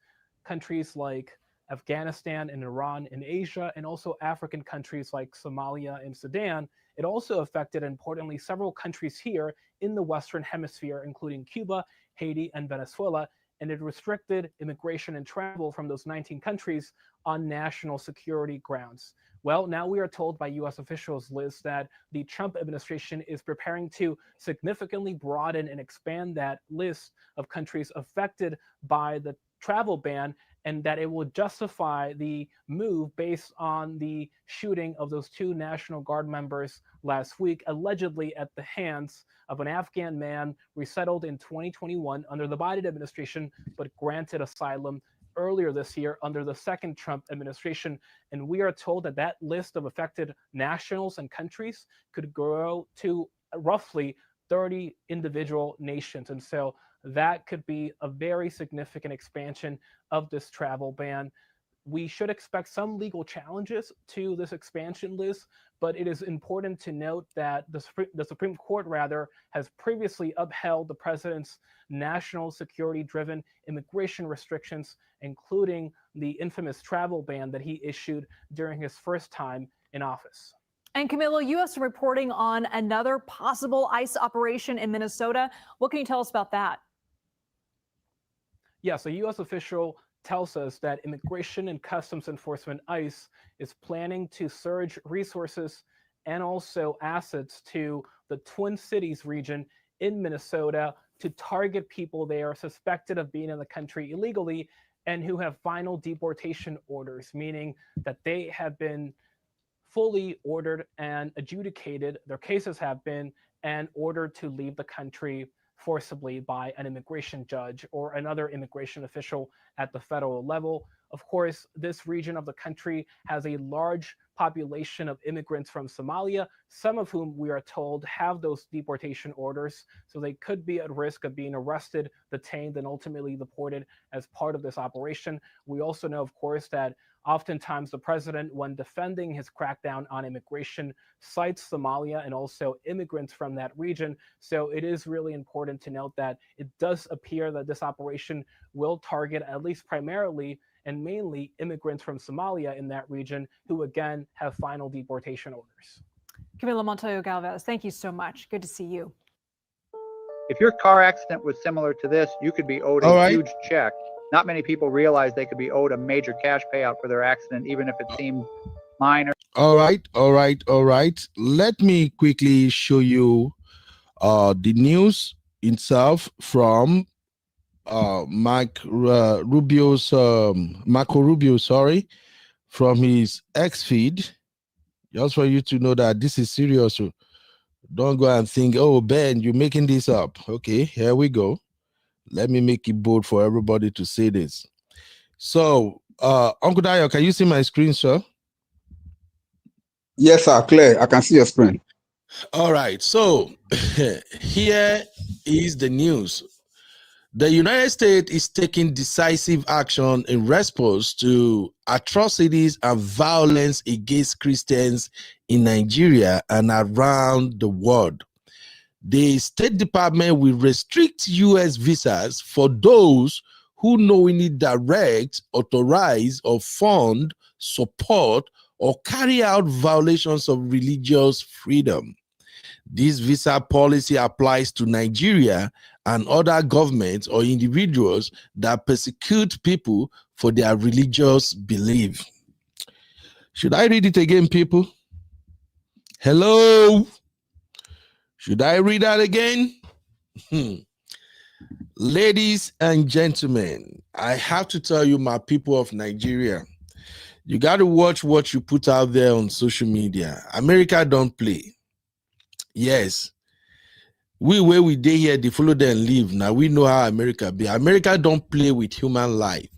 like Afghanistan and Iran in Asia, and also African countries like Somalia and Sudan. It also affected, importantly, several countries here in the Western Hemisphere, including Cuba, Haiti, and Venezuela, and it restricted immigration and travel from those 19 countries on national security grounds. Well, now we are told by U.S. officials, Liz, that the Trump administration is preparing to significantly broaden and expand that list of countries affected by the travel ban, and that it will justify the move based on the shooting of those 2 National Guard members last week, allegedly at the hands of an Afghan man resettled in 2021 under the Biden administration, but granted asylum earlier this year under the second Trump administration. And we are told that that list of affected nationals and countries could grow to roughly 30 individual nations. And so that could be a very significant expansion of this travel ban. We should expect some legal challenges to this expansion list, but it is important to note that the Supreme Court has previously upheld the president's national security-driven immigration restrictions, including the infamous travel ban that he issued during his first time in office. And Camilo, U.S. reporting on another possible ICE operation in Minnesota. What can you tell us about that? Yeah, so a U.S. official tells us that Immigration and Customs Enforcement, ICE, is planning to surge resources and also assets to the Twin Cities region in Minnesota to target people they are suspected of being in the country illegally and who have final deportation orders, meaning that they have been fully ordered and adjudicated, their cases have been, and ordered to leave the country forcibly by an immigration judge or another immigration official at the federal level. Of course, this region of the country has a large population of immigrants from Somalia, some of whom we are told have those deportation orders, so they could be at risk of being arrested, detained, and ultimately deported as part of this operation. We also know, of course, that oftentimes the president, when defending his crackdown on immigration, cites Somalia and also immigrants from that region. So it is really important to note that it does appear that this operation will target, at least primarily and mainly, immigrants from Somalia in that region who, again, have final deportation orders. Camilo Montoyo Galvez, thank you so much. Good to see you. If your car accident was similar to this, you could be owed a huge check. Not many people realize they could be owed a major cash payout for their accident, even if it seemed minor. All right. Let me quickly show you the news itself from Marco Rubio, from his X feed, just for you to know that this is serious. So don't go and think, oh, Ben, you're making this up. Okay, here we go. Let me make it bold for everybody to see this. So, Uncle Dayo, can you see my screen, sir? Yes, sir, clear. I can see your screen. All right, so here is the news. The United States is taking decisive action in response to atrocities and violence against Christians in Nigeria and around the world. The State Department will restrict U.S. visas for those who knowingly direct, authorize, or fund, support, or carry out violations of religious freedom. This visa policy applies to Nigeria and other governments or individuals that persecute people for their religious belief. Should I read it again, people? Hello? Should I read that again? Ladies and gentlemen, I have to tell you, my people of Nigeria, you got to watch what you put out there on social media. America don't play. Yes, where we day here, they follow them and leave. Now we know how America be. America don't play with human life.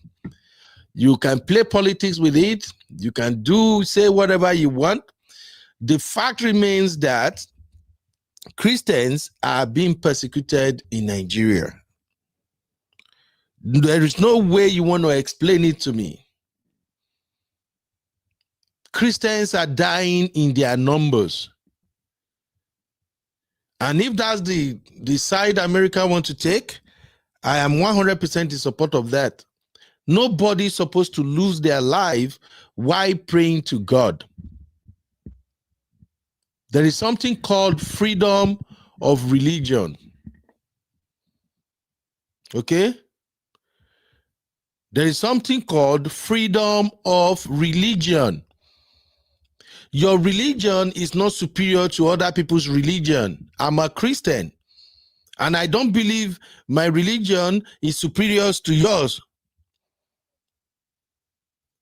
You can play politics with it. You can say whatever you want. The fact remains that Christians are being persecuted in Nigeria. There is no way you want to explain it to me. Christians are dying in their numbers. And if that's the side America wants to take, I am 100% in support of that. Nobody is supposed to lose their life while praying to God. There is something called freedom of religion. Okay? There is something called freedom of religion. Your religion is not superior to other people's religion. I'm a Christian, and I don't believe my religion is superior to yours.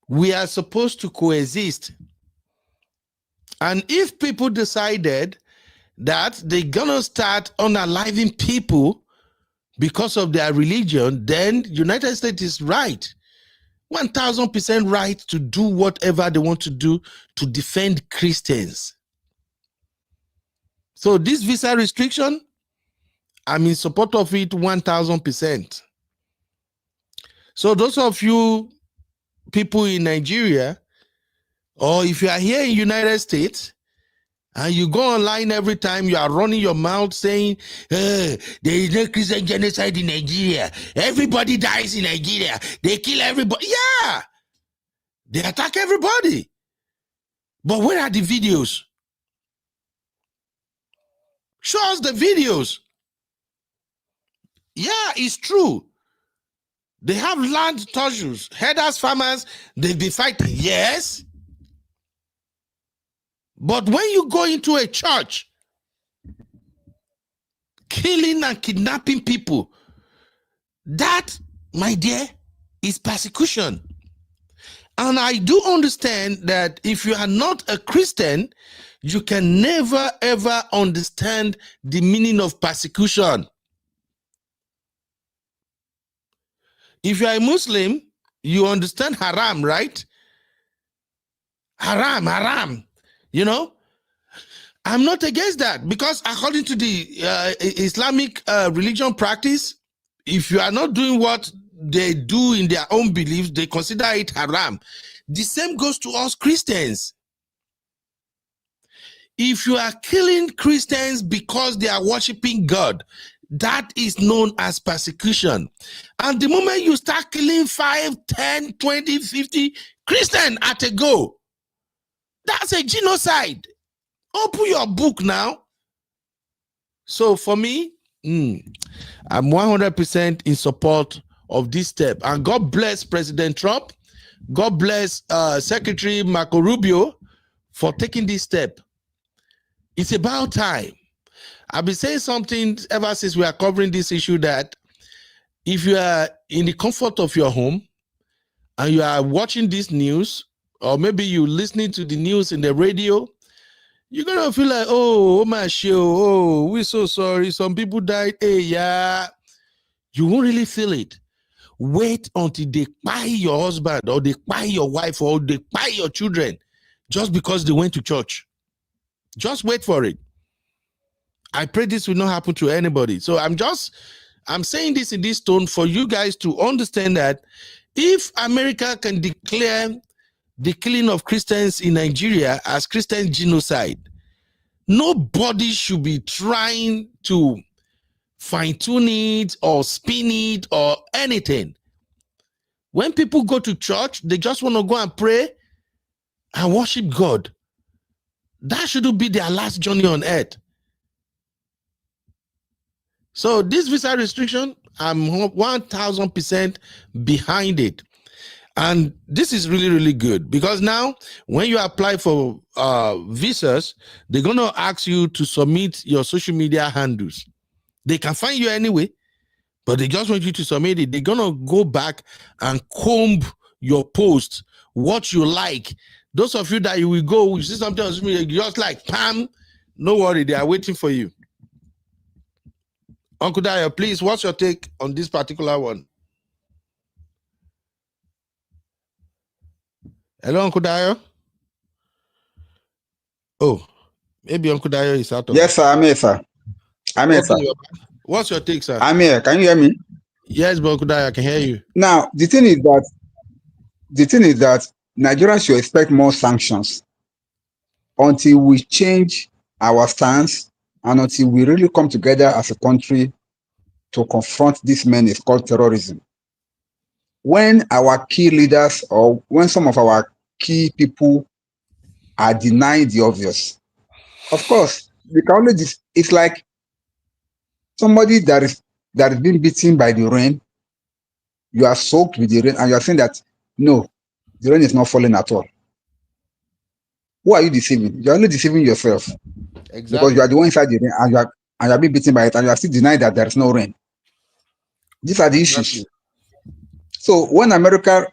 We are supposed to coexist. And if people decided that they're gonna start unaliving people because of their religion, then United States is right. 1000% right to do whatever they want to do to defend Christians. So this visa restriction, I'm in support of it 1000%. So those of you people in Nigeria, or if you are here in United States, and you go online every time, you are running your mouth saying, there is no Christian genocide in Nigeria. Everybody dies in Nigeria. They kill everybody. Yeah, they attack everybody. But where are the videos? Show us the videos. Yeah, it's true. They have land touches, headers, farmers, they be fighting. Yes. But when you go into a church, killing and kidnapping people, that, my dear, is persecution. And I do understand that if you are not a Christian, you can never ever understand the meaning of persecution. If you are a Muslim, you understand haram, right? Haram, haram. You know, I'm not against that, because according to the Islamic religion practice, if you are not doing what they do in their own beliefs, they consider it haram. The same goes to us Christians. If you are killing Christians because they are worshiping God, that is known as persecution. And the moment you start killing 5, 10, 20, 50 Christians at a go, that's a genocide. Open your book now. So for me, I'm 100% in support of this step. And God bless President Trump. God bless Secretary Marco Rubio for taking this step. It's about time. I've been saying something ever since we are covering this issue, that if you are in the comfort of your home and you are watching this news, or maybe you're listening to the news in the radio, you're going to feel like, oh my shit, oh, we're so sorry. Some people died. Hey, yeah. You won't really feel it. Wait until they buy your husband, or they buy your wife, or they buy your children just because they went to church. Just wait for it. I pray this will not happen to anybody. So I'm saying this in this tone for you guys to understand that if America can declare the killing of Christians in Nigeria as Christian genocide, nobody should be trying to fine-tune it or spin it or anything. When people go to church, they just want to go and pray and worship God. That shouldn't be their last journey on earth. So this visa restriction, I'm 1000% behind it. And this is really, really good, because now when you apply for visas, they're going to ask you to submit your social media handles. They can find you anyway, but they just want you to submit it. They're going to go back and comb your posts, what you like. Those of you that you will go, you see something on social media, just like, Pam, no worry, they are waiting for you. Uncle Dayo, please, what's your take on this particular one? Hello, Uncle Dayo? Oh, maybe Uncle Dayo is out of Yes, sir, I'm here, sir. I'm here, sir. What's your take, sir? I'm here. Can you hear me? Yes, but Uncle Dayo, I can hear you. Now, the thing is that Nigerians should expect more sanctions until we change our stance and until we really come together as a country to confront this menace called terrorism. When our key leaders, or when some of our key people are denying the obvious, of course, the college it's like somebody that is that is being beaten by the rain, you are soaked with the rain, and you are saying that, no, the rain is not falling at all. Who are you deceiving? You're only deceiving yourself. Exactly. Because you are the one inside the rain, and you are being beaten by it, and you are still denying that there is no rain. These are the issues. So when America,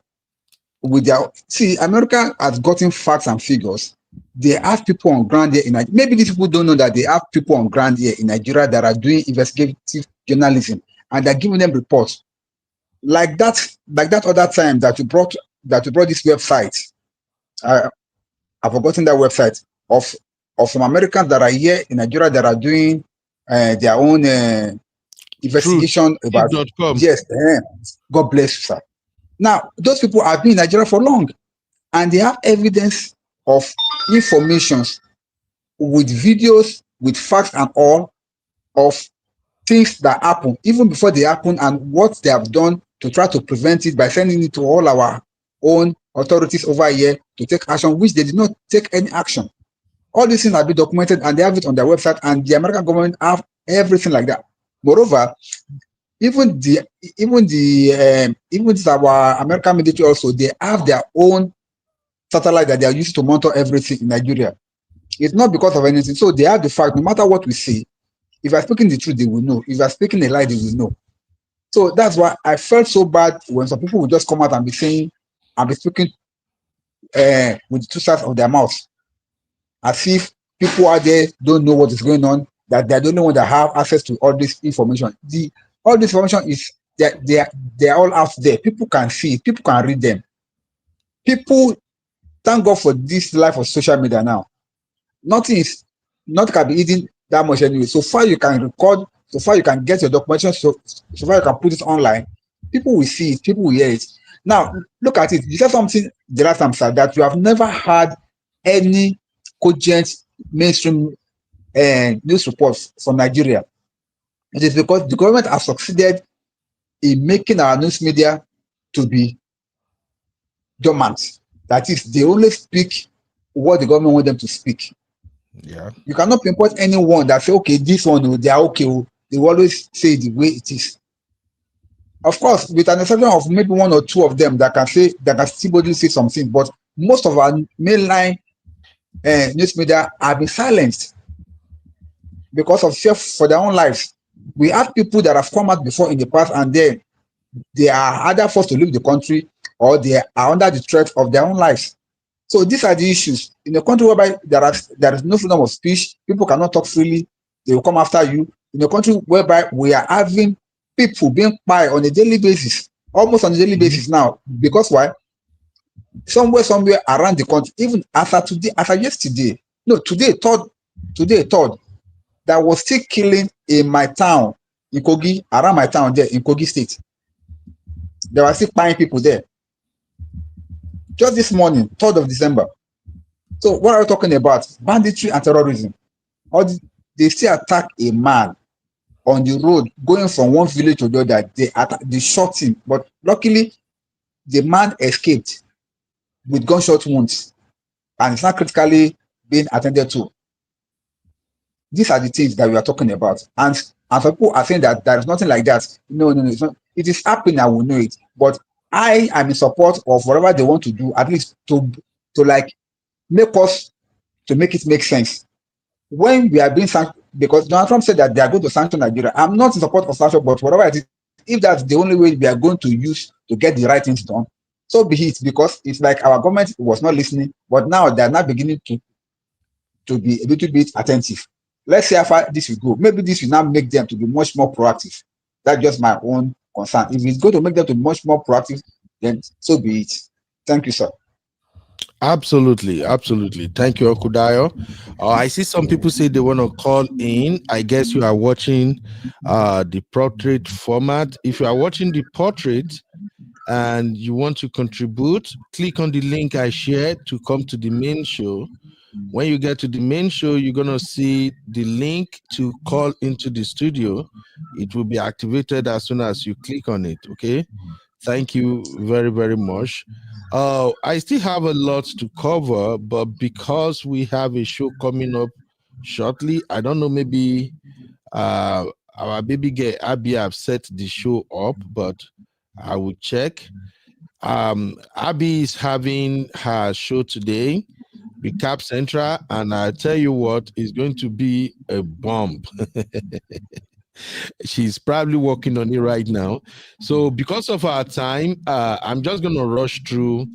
America has gotten facts and figures. They have people on ground here in Nigeria. Maybe these people don't know that they have people on ground here in Nigeria that are doing investigative journalism, and they're giving them reports. Like that other time that you brought this website. I've forgotten that website of some Americans that are here in Nigeria that are doing their own investigation about. Yes, God bless you, sir. Now, those people have been in Nigeria for long, and they have evidence of informations with videos, with facts and all of things that happen, even before they happen, and what they have done to try to prevent it by sending it to all our own authorities over here to take action, which they did not take any action. All these things have been documented, and they have it on their website, and the American government have everything like that. Moreover, even our American military also, they have their own satellite that they are used to monitor everything in Nigeria. It's not because of anything. So they have the fact, no matter what we say, if you are speaking the truth, they will know. If you are speaking a lie, they will know. So that's why I felt so bad when some people would just come out and be saying, and be speaking with two sides of their mouths, as if people out there don't know what is going on, that they're the only ones that have access to all this information. All this information is that they are all out there. People can see it. People can read them. People, thank God for this life of social media now. Nothing can be hidden that much anyway. So far you can record, so far you can get your documentation, so far you can put it online. People will see it, people will hear it. Now, look at it. You said something the last time, sir, that you have never had any cogent mainstream news reports from Nigeria. It is because the government has succeeded in making our news media to be dormant. That is, they only speak what the government wants them to speak. Yeah. You cannot pinpoint anyone that say, okay, this one, they are okay. They will always say the way it is. Of course, with an exception of maybe one or two of them that can still say something, but most of our mainline news media have been silenced because of fear for their own lives. We have people that have come out before in the past, and then they are either forced to leave the country or they are under the threat of their own lives. So these are the issues. In a country whereby there is no freedom of speech, people cannot talk freely, they will come after you. In a country whereby we are having people being fired on a daily basis, almost on a daily basis now, because why? Somewhere around the country, even yesterday, that was still killing in my town, in Kogi, around my town there, in Kogi State. There were still firing people there. Just this morning, 3rd of December. So what are we talking about? Banditry and terrorism. They still attack a man on the road going from one village to the other. They shot him, but luckily the man escaped with gunshot wounds and it's not critically being attended to. These are the things that we are talking about. And some people are saying that there is nothing like that. No, it's not. It is happening, I will know it. But I am in support of whatever they want to do, at least to like make it make sense. When we are being sanctioned, because Donald Trump said that they are going to sanction Nigeria. I'm not in support of sanction, but whatever it is, if that's the only way we are going to use to get the right things done, so be it, because it's like our government was not listening, but now they are not beginning to be a little bit attentive. Let's see how far this will go. Maybe this will now make them to be much more proactive. That's just my own concern. If it's going to make them to be much more proactive, then so be it. Thank you, sir. Absolutely. Thank you, Okudayo. I see some people say they want to call in. I guess you are watching the portrait format. If you are watching the portrait and you want to contribute, click on the link I shared to come to the main show. When you get to the main show, you're going to see the link to call into the studio. It will be activated as soon as you click on it, okay? Thank you very, very much. I still have a lot to cover, but because we have a show coming up shortly, I don't know, maybe our baby girl Abby have set the show up, but I will check. Abby is having her show today, Recap Central, and I tell you what, it's going to be a bomb. She's probably working on it right now. So because of our time, I'm just going to rush through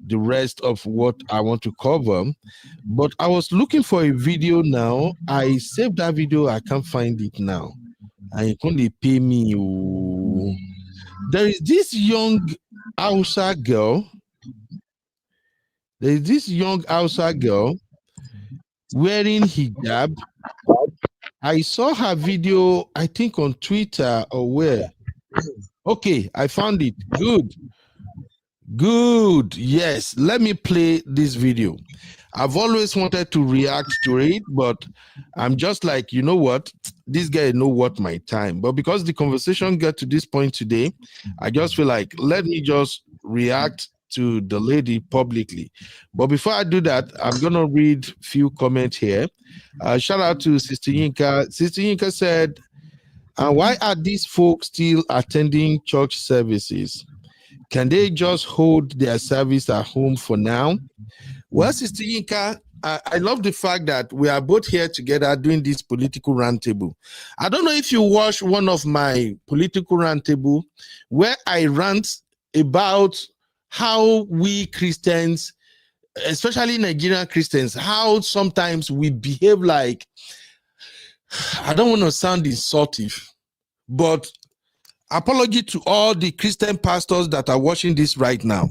the rest of what I want to cover. But I was looking for a video now. I saved that video. I can't find it now. I can't pay me. Oh. There is this young Hausa girl. There is this young Hausa girl wearing hijab. I saw her video, I think on Twitter or where. Okay, I found it. Good. Good. Yes. Let me play this video. I've always wanted to react to it, but I'm just like, you know what? This guy know what my time. But because the conversation got to this point today, I just feel like, let me just react to the lady publicly. But before I do that, I'm going to read a few comments here. Shout out to Sister Yinka. Sister Yinka said, and why are these folks still attending church services? Can they just hold their service at home for now? Well, Sister Yinka, I love the fact that we are both here together doing this political roundtable. I don't know if you watched one of my political roundtable where I rant about how we Christians, especially Nigerian Christians, how sometimes we behave like, I don't want to sound insultive, but apology to all the Christian pastors that are watching this right now.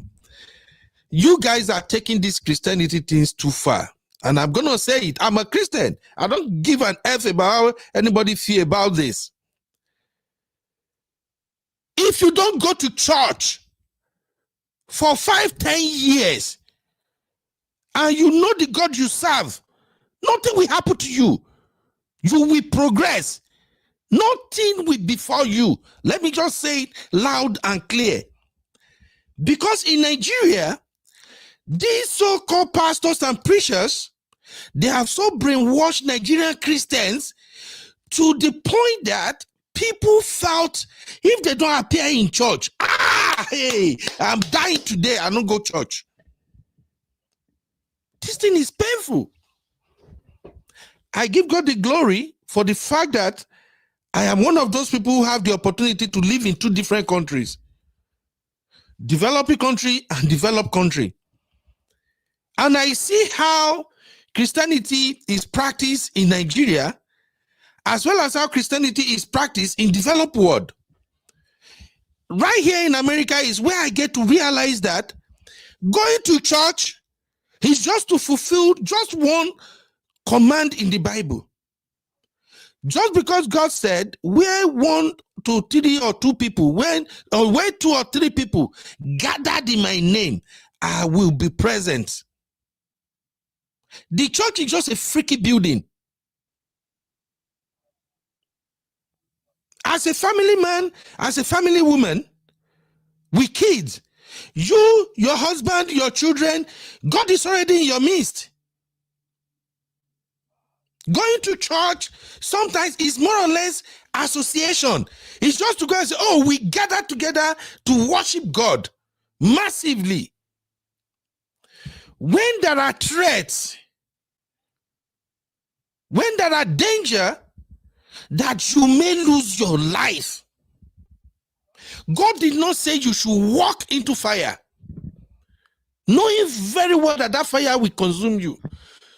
You guys are taking this Christianity things too far. And I'm going to say it. I'm a Christian. I don't give an F about how anybody feel about this. If you don't go to church for 5-10 years and you know the God you serve, nothing will happen to you. You will progress. Nothing will befall you. Let me just say it loud and clear. Because in Nigeria, these so-called pastors and preachers, they have so brainwashed Nigerian Christians to the point that people felt if they don't appear in church, hey, I'm dying today, I don't go church. This thing is painful. I give God the glory for the fact that I am one of those people who have the opportunity to live in 2 different countries. Developing country and developed country. And I see how Christianity is practiced in Nigeria, as well as how Christianity is practiced in developed world. Right here in America is where I get to realize that going to church is just to fulfill just one command in the Bible. Just because God said, where 1 to 3 or 2 people, where 2 or 3 people gathered in my name, I will be present. The church is just a freaky building. As a family man, as a family woman, with kids, you, your husband, your children, God is already in your midst. Going to church sometimes is more or less association. It's just to go and say, oh, we gather together to worship God massively. When there are threats, when there are danger that you may lose your life, God did not say you should walk into fire, knowing very well that that fire will consume you.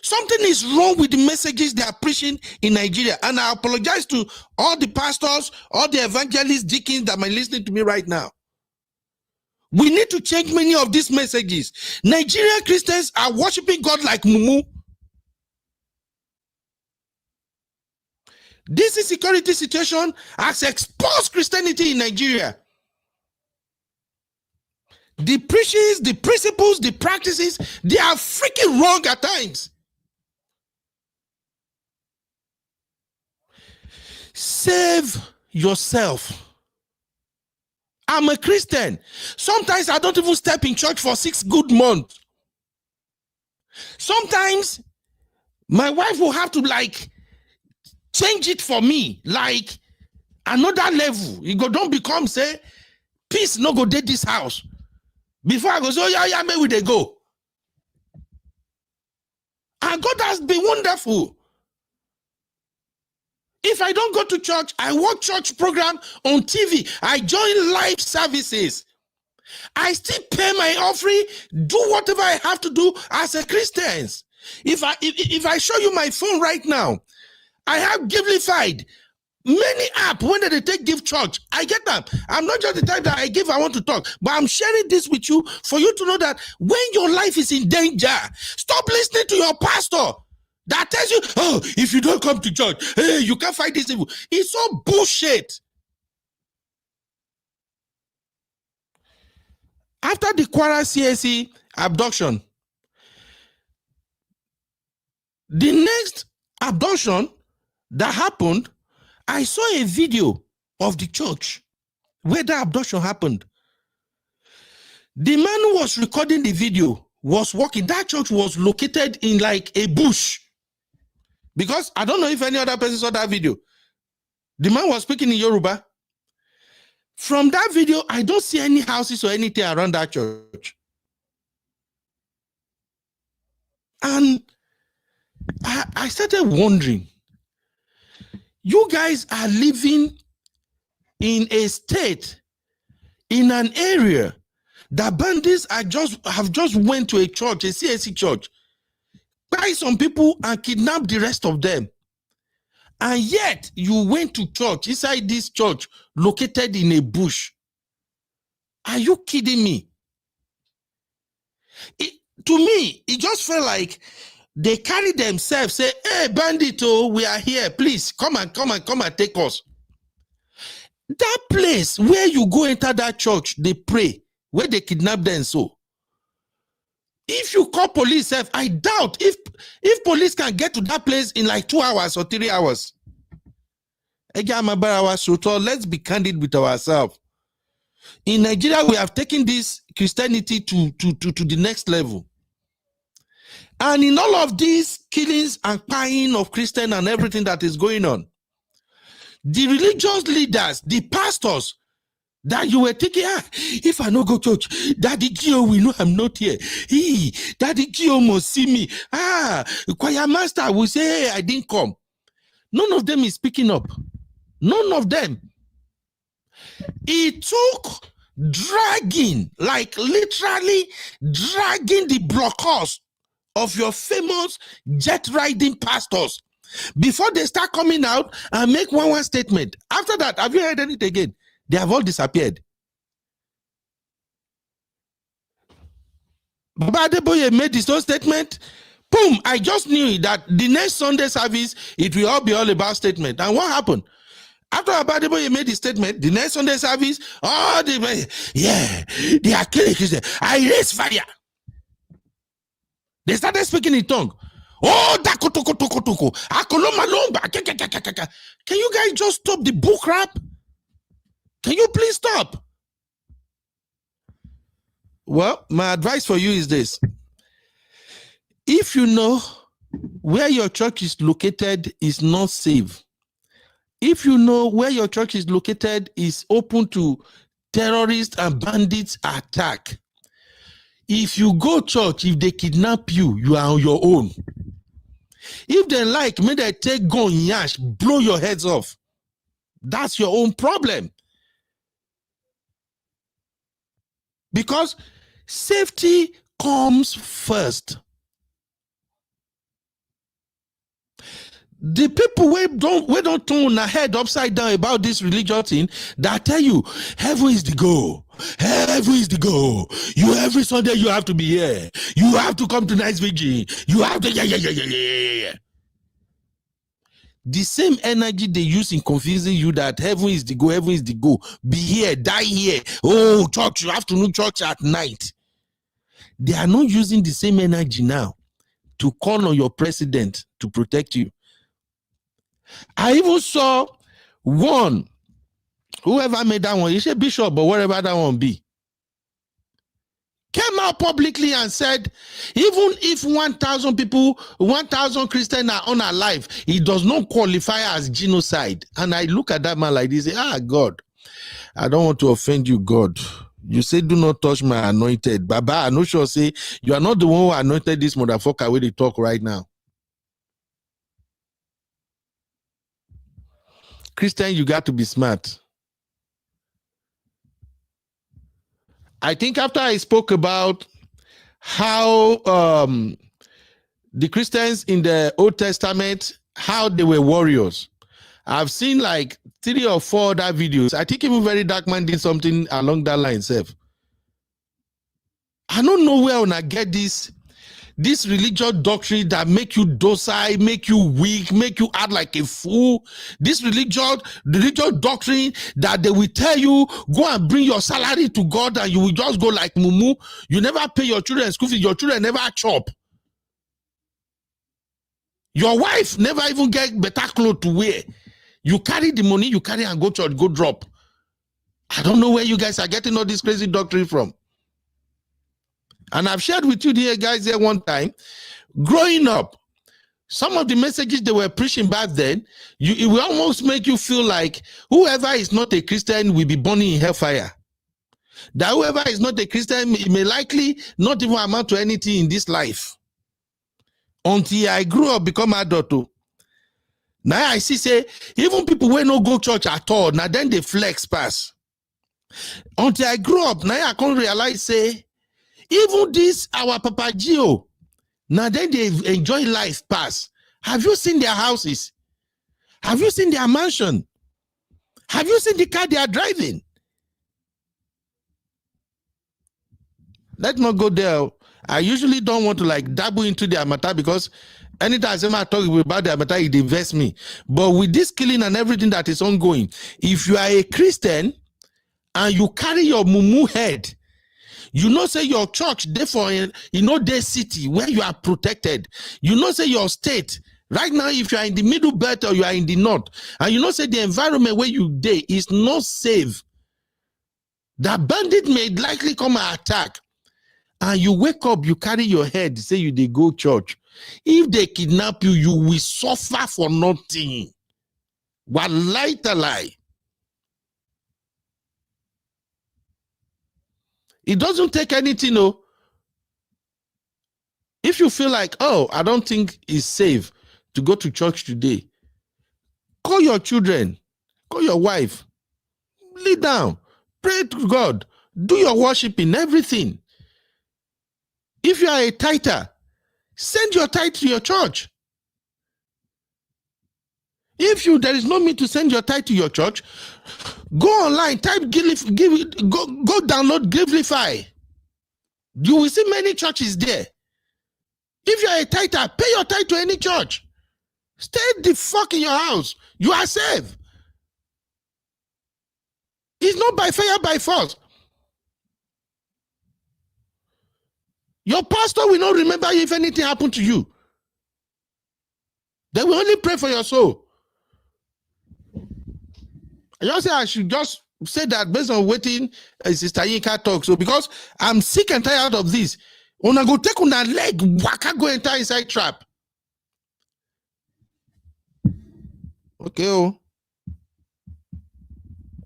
Something is wrong with the messages they are preaching in Nigeria. And I apologize to all the pastors, all the evangelists, deacons that are listening to me right now. We need to change many of these messages. Nigerian Christians are worshiping God like mumu. This insecurity situation has exposed Christianity in Nigeria. The preachings, the principles, the practices, they are freaking wrong at times. Save yourself. I'm a Christian. Sometimes I don't even step in church for 6 good months. Sometimes my wife will have to like change it for me. Like, another level. You go don't become say peace no go date this house. Before I go say, oh yeah, maybe they go. And God has been wonderful. If I don't go to church, I watch church program on TV. I join live services. I still pay my offering, do whatever I have to do as a Christian. If I show you my phone right now, I have Giveify. Many apps, when they take give church, I get them. I'm not just the type that I give, I want to talk, but I'm sharing this with you for you to know that when your life is in danger, stop listening to your pastor that tells you, oh, if you don't come to church, hey, you can't fight this evil. It's all bullshit. After the Kwara CSE abduction, the next abduction that happened, I saw a video of the church where the abduction happened. The man who was recording the video was walking. That church was located in like a bush. Because I don't know if any other person saw that video. The man was speaking in Yoruba. From that video, I don't see any houses or anything around that church. And I started wondering, you guys are living in a state, in an area that bandits have just went to a church, a CSE church, buy some people and kidnap the rest of them. And yet you went to church, inside this church, located in a bush. Are you kidding me? To me, it just felt like they carry themselves, say, hey, bandit, oh, we are here. Please, come and take us. That place where you go enter that church, they pray, where they kidnap them. So, if you call police, I doubt if police can get to that place in like 2 hours or 3 hours. Let's be candid with ourselves. In Nigeria, we have taken this Christianity to the next level. And in all of these killings and prying of Christians and everything that is going on, the religious leaders, the pastors that you were thinking, if I no go church, Daddy Gio will know I'm not here. Daddy Gio must see me. Choir master will say, hey, I didn't come. None of them is speaking up. None of them. It took dragging, like literally dragging the blockers of your famous jet riding pastors before they start coming out and make one statement. After that, have you heard anything again? They have all disappeared. Baba Adeboye made his own statement. Boom, I just knew that the next Sunday service, it will all be all about statement. And what happened? After Baba Adeboye made his statement, the next Sunday service, they are killing Christians. I raise fire. They started speaking in tongue. Oh, can you guys just stop the book rap? Can you please stop? Well, my advice for you is this. If you know where your church is located is not safe, if you know where your church is located is open to terrorists and bandits attack, if you go church, if they kidnap you, you are on your own. If they like, may they take gun, yash, blow your heads off. That's your own problem. Because safety comes first. The people we don't turn their head upside down about this religious thing, that tell you heaven is the goal. Heaven is the goal. You every Sunday you have to be here. You have to come to nice vigil. You have to yeah. The same energy they use in confusing you that heaven is the goal, heaven is the goal. Be here, die here. Oh, church, you have to know church at night. They are not using the same energy now to call on your president to protect you. I even saw one, whoever made that one, you say bishop, but whatever that one be. came out publicly and said, even if 1,000 people, 1,000 Christians are unalive, it does not qualify as genocide. And I look at that man like this, God, I don't want to offend you, God. You say, do not touch my anointed. Baba, I'm not sure, say, you are not the one who anointed this motherfucker where they talk right now. Christian, you got to be smart. I think after I spoke about how the Christians in the Old Testament, how they were warriors, I've seen like 3 or 4 other videos. I think even Very Dark Man did something along that line itself. I don't know where I get this religious doctrine that make you docile, make you weak, make you act like a fool. This religious doctrine that they will tell you, go and bring your salary to God and you will just go like mumu. You never pay your children school fees. Your children never chop. Your wife never even get better clothes to wear. You carry the money, you carry and go church, go drop. I don't know where you guys are getting all this crazy doctrine from. And I've shared with you here, guys, there one time, growing up, some of the messages they were preaching back then, it will almost make you feel like whoever is not a Christian will be burning in hellfire. That whoever is not a Christian may likely not even amount to anything in this life. Until I grew up, become adult too. Now I see, say, even people who no go church at all, now then they flex pass. Until I grew up, now I can't realize, say, even this, our Papa Gio, now then they enjoy life pass. Have you seen their houses? Have you seen their mansion? Have you seen the car they are driving? Let's not go there. I usually don't want to like dabble into their matter because anytime I talk about their matter, it invests me. But with this killing and everything that is ongoing, if you are a Christian and you carry your mumu head, you know, say your church, therefore, you know, their city where you are protected. You know, say your state. Right now, if you are in the middle belt or you are in the north, and you know, say the environment where you day is not safe, the bandit may likely come and attack. And you wake up, you carry your head, say you they go church. If they kidnap you, you will suffer for nothing. What lie to lie. It doesn't take anything, no. If you feel like, oh, I don't think it's safe to go to church today, call your children, call your wife, lay down, pray to God, do your worshiping, everything. If you are a tither, send your tithe to your church. If there is no need to send your tithe to your church, go online, type go download Givelify. You will see many churches there. If you are a tither, pay your tithe to any church. Stay the fuck in your house. You are safe. It's not by fire, by force. Your pastor will not remember you if anything happened to you. They will only pray for your soul. I just say I should just say that based on waiting Sister Yinka talk. So because I'm sick and tired of this. Una go take una leg, waka go enter inside trap. Okay. Oh.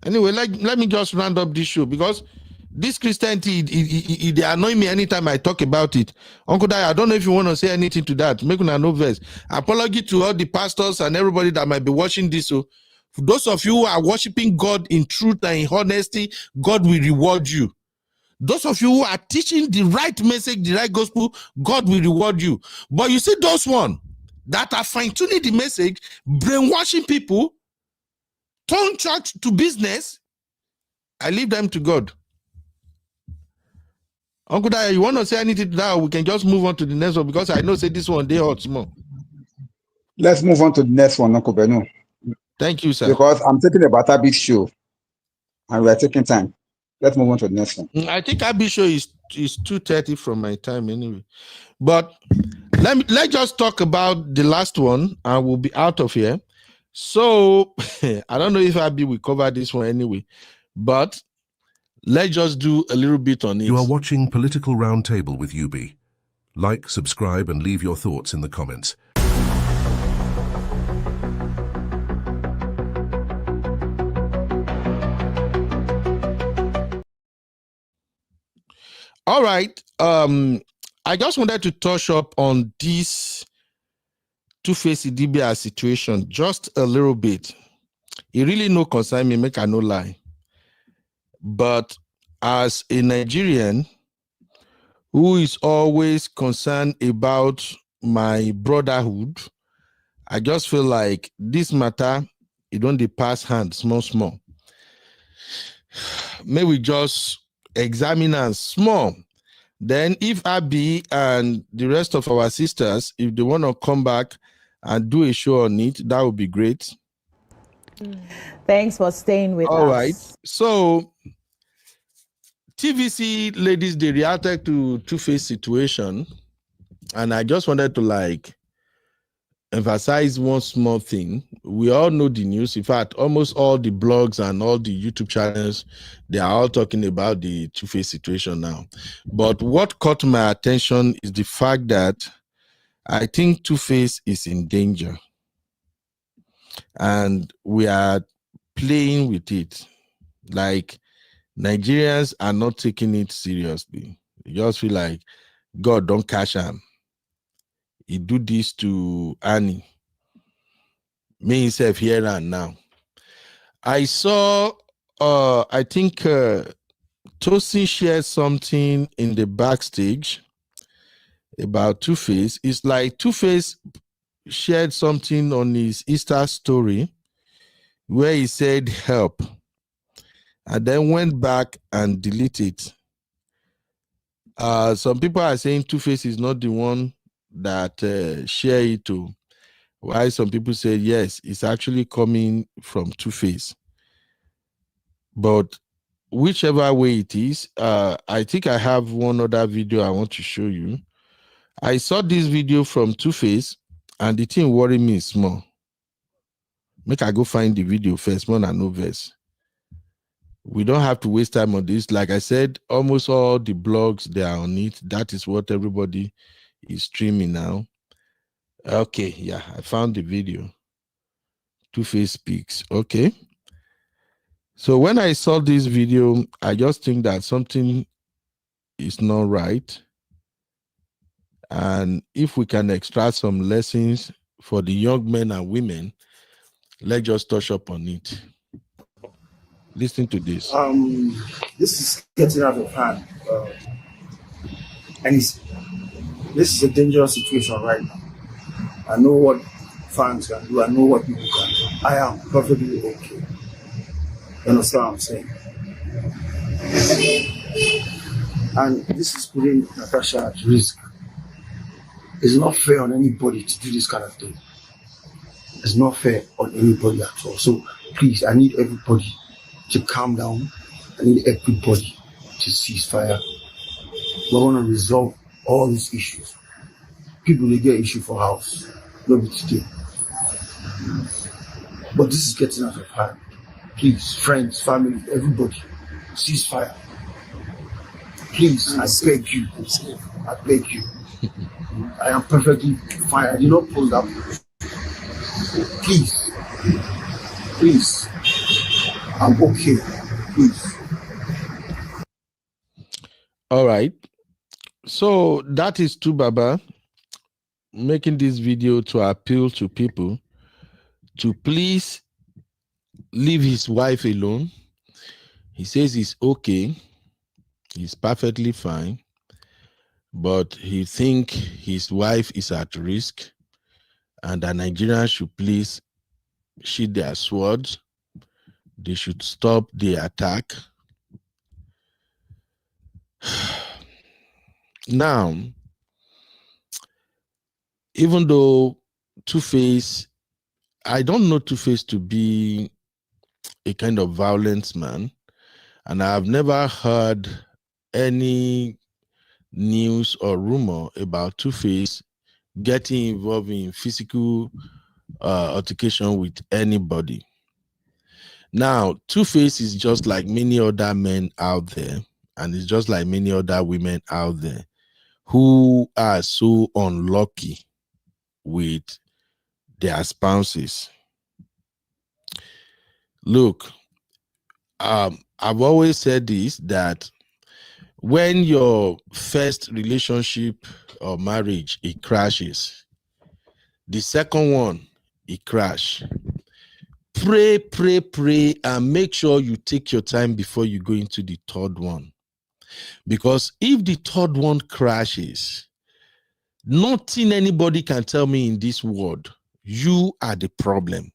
Anyway, let me just round up this show because this Christianity, they annoy me anytime I talk about it. Uncle Dai, I don't know if you want to say anything to that. Make una no verse. Apology to all the pastors and everybody that might be watching this. So, for those of you who are worshiping God in truth and in honesty, God will reward you. Those of you who are teaching the right message, the right gospel, God will reward you. But you see those one that are fine-tuning the message, brainwashing people, turn church to business, I leave them to God. Uncle Daya, you want to say anything to that, or we can just move on to the next one because I know say this one they hot small. Let's move on to the next one, Uncle Benu. Thank you, sir. Because I'm taking a Bata show and we're taking time. Let's move on to the next one. I think Abi show is 2:30 from my time anyway. But let's just talk about the last one and we'll be out of here. So I don't know if Abi will cover this one anyway, but let's just do a little bit on it. You are watching Political Roundtable with UB. Like, subscribe, and leave your thoughts in the comments. All right. I just wanted to touch up on this Tuface Idibia situation just a little bit. It really no concern me, make I no lie. But as a Nigerian who is always concerned about my brotherhood, I just feel like this matter, it don't dey pass hand small. May we just examine and small. Then if Abi and the rest of our sisters, if they want to come back and do a show on it, that would be great. Thanks for staying with us. All right. So TVC ladies, they reacted to Tuface situation. And I just wanted to emphasize one small thing. We all know the news. In fact, almost all the blogs and all the YouTube channels, they are all talking about the Tuface situation now. But what caught my attention is the fact that I think Tuface is in danger. And we are playing with it. Like, Nigerians are not taking it seriously. You just feel like, God, don't catch him. He do this to Annie. Me himself here and now. I saw, I think Tosin shared something in the backstage about Tuface. It's like Tuface shared something on his Easter story where he said help and then went back and deleted it. Some people are saying Tuface is not the one that share it to. Why some people say yes, it's actually coming from Tuface. But whichever way it is, I think I have one other video I want to show you. I saw this video from Tuface and the thing worried me small. Make I go find the video first, more than no verse. We don't have to waste time on this. Like I said, almost all the blogs, they are on it. That is what everybody is streaming now. Okay, yeah, I found the video. Tuface speaks. Okay. So when I saw this video, I just think that something is not right. And if we can extract some lessons for the young men and women, let's just touch up on it. Listen to this. This is getting out of hand. And this is a dangerous situation right now. I know what fans can do. I know what people can do. I am perfectly okay. You understand what I'm saying? And this is putting Natasha at risk. It's not fair on anybody to do this kind of thing. It's not fair on anybody at all. So please, I need everybody to calm down. I need everybody to cease fire. We want to resolve all these issues. People, they get issue for house. Nobody today. But this is getting out of hand. Please, friends, family, everybody, cease fire. Please, I beg you. I beg you. I am perfectly fine. I did not pull that. Please. Please. I'm okay. Please. All right. So that is Tubaba making this video to appeal to people to please leave his wife alone. He says he's okay. He's perfectly fine. But he thinks his wife is at risk and the Nigerians should please sheath their swords. They should stop the attack. Now, even though Tuface, I don't know Tuface to be a kind of violent man, and I've never heard any news or rumor about Tuface getting involved in physical altercation with anybody. Now, Tuface is just like many other men out there, and it's just like many other women out there who are so unlucky with their spouses. Look, I've always said this, that when your first relationship or marriage, it crashes, the second one, it crash. Pray, pray, pray, and make sure you take your time before you go into the third one. Because if the third one crashes, nothing anybody can tell me in this world, you are the problem.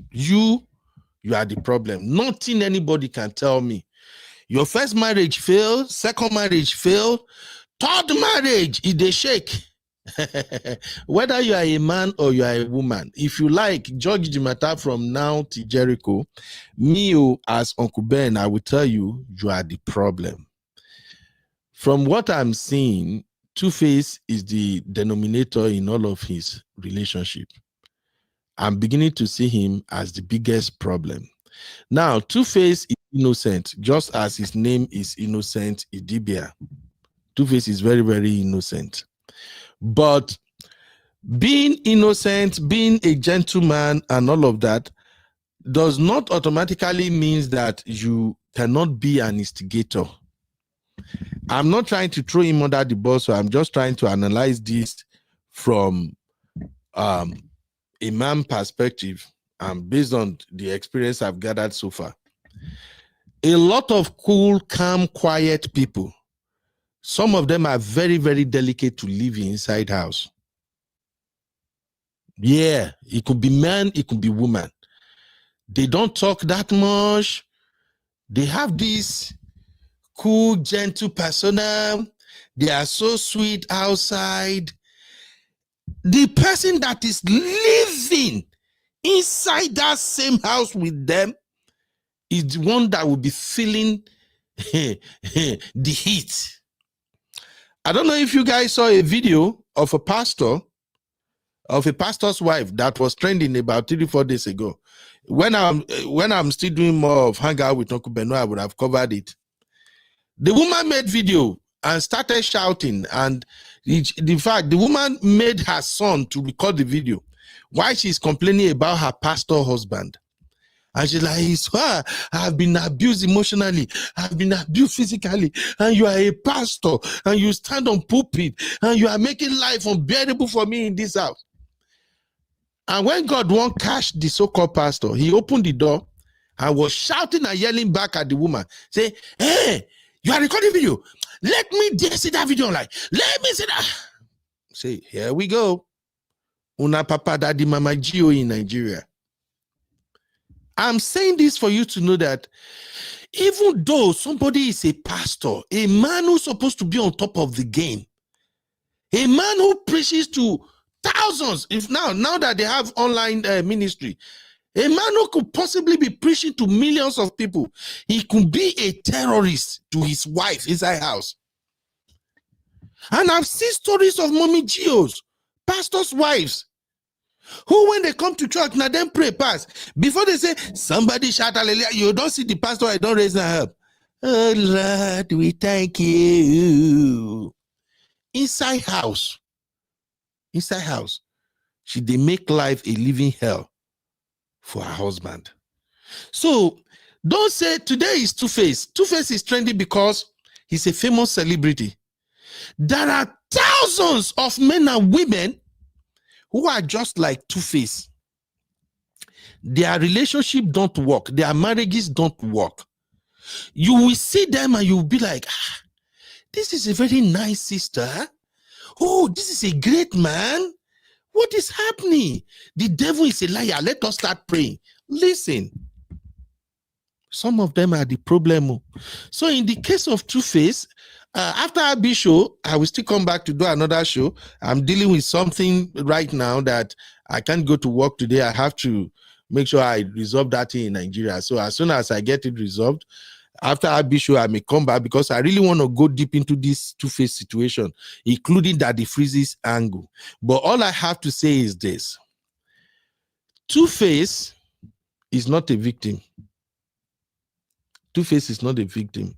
You are the problem. Nothing anybody can tell me. Your first marriage failed, second marriage failed, third marriage is a shake. Whether you are a man or you are a woman, if you like, judge the matter from now to Jericho. Me, as Uncle Ben, I will tell you, you are the problem. From what I'm seeing, Tuface is the denominator in all of his relationship. I'm beginning to see him as the biggest problem. Now, Tuface is innocent, just as his name is Innocent Idibia. Tuface is very, very innocent. But being innocent, being a gentleman and all of that does not automatically mean that you cannot be an instigator. I'm not trying to throw him under the bus, so I'm just trying to analyze this from a man perspective and based on the experience I've gathered so far. A lot of cool, calm, quiet people, some of them are very, very delicate to live inside house. Yeah, it could be man, it could be woman. They don't talk that much. They have this cool, gentle persona. They are so sweet outside. The person that is living inside that same house with them is the one that will be feeling the heat. I don't know if you guys saw a video of a pastor's wife that was trending about 3-4 days ago. When I'm still doing more of Hangout with Uncle Beno, I would have covered it. The woman made video and started shouting, and in fact, the woman made her son to record the video while she's complaining about her pastor husband. And she's like, I've been abused emotionally, I've been abused physically, and you are a pastor, and you stand on pulpit, and you are making life unbearable for me in this house. And when God won't catch the so-called pastor, he opened the door and was shouting and yelling back at the woman, say, hey, you are recording video. Let me see that video. Like, let me see that. Say, here we go. Una papa daddy mama Gio in Nigeria. I'm saying this for you to know that even though somebody is a pastor, a man who's supposed to be on top of the game, a man who preaches to thousands, if now that they have online ministry, a man who could possibly be preaching to millions of people, he could be a terrorist to his wife inside house. And I've seen stories of mommy Gios, pastors' wives, who when they come to church, now them pray pass. Before they say, somebody shout hallelujah, you don't see the pastor, I don't raise their help. Oh Lord, we thank you. Inside house, they make life a living hell for her husband. So don't say today is Tuface. Tuface is trending because he's a famous celebrity. There are thousands of men and women who are just like Tuface. Their relationship don't work. Their marriages don't work. You will see them and you will be like, this is a very nice sister. Oh, this is a great man. What is happening? The devil is a liar. Let us start praying. Listen. Some of them are the problem. So in the case of Tuface, after our big show, I will still come back to do another show. I'm dealing with something right now that I can't go to work today. I have to make sure I resolve that in Nigeria. So as soon as I get it resolved, after our big show, I may come back because I really want to go deep into this Tuface situation, including Daddy Freeze's angle. But all I have to say is this. Tuface is not a victim. Tuface is not a victim.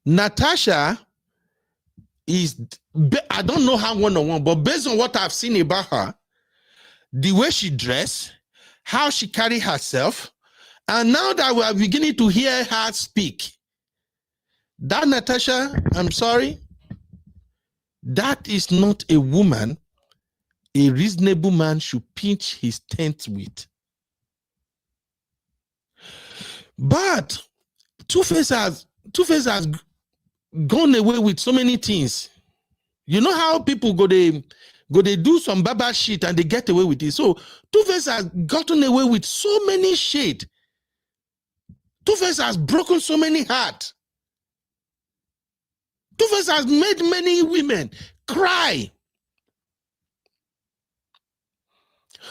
Natasha is, I don't know her one-on-one, but based on what I've seen about her, the way she dressed, how she carry herself, and now that we are beginning to hear her speak, that Natasha, I'm sorry, that is not a woman a reasonable man should pitch his tent with. But Tuface has gone away with so many things. You know how people go they do some baba shit and they get away with it. So Tuface has gotten away with so many shit. Tuface has broken so many hearts. Tuface has made many women cry.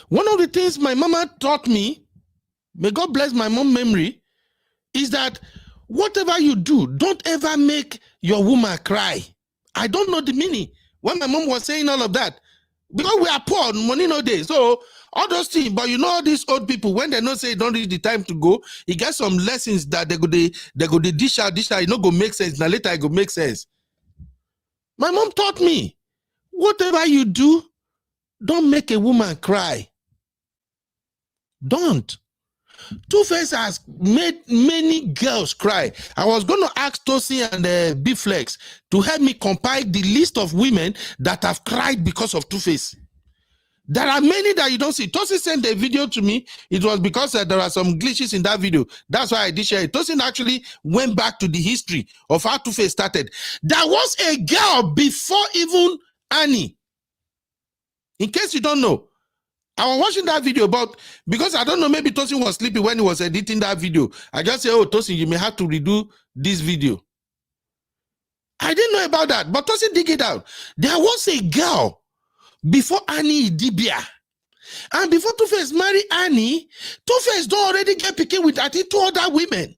One of the things my mama taught me, may God bless my mom's memory, is that whatever you do, don't ever make your woman cry. I don't know the meaning when my mom was saying all of that, because we are poor, money no day. So all those things, but you know, all these old people, when they don't say don't reach the time to go, he get some lessons that they go to dish out, it no go make sense. Now later it go make sense. My mom taught me, whatever you do, don't make a woman cry. Don't. Tuface has made many girls cry. I was going to ask Tosin and B-Flex to help me compile the list of women that have cried because of Tuface. There are many that you don't see. Tosin sent a video to me. It was because there are some glitches in that video. That's why I did share it. Tosin actually went back to the history of how Tuface started. There was a girl before even Annie. In case you don't know, I was watching that video, but because I don't know, maybe Tosin was sleeping when he was editing that video. I just say, oh, Tosin, you may have to redo this video. I didn't know about that, but Tosin dig it out. There was a girl before Annie Idibia. And before Tuface married Annie, Tuface don't already get picking with 2 other women.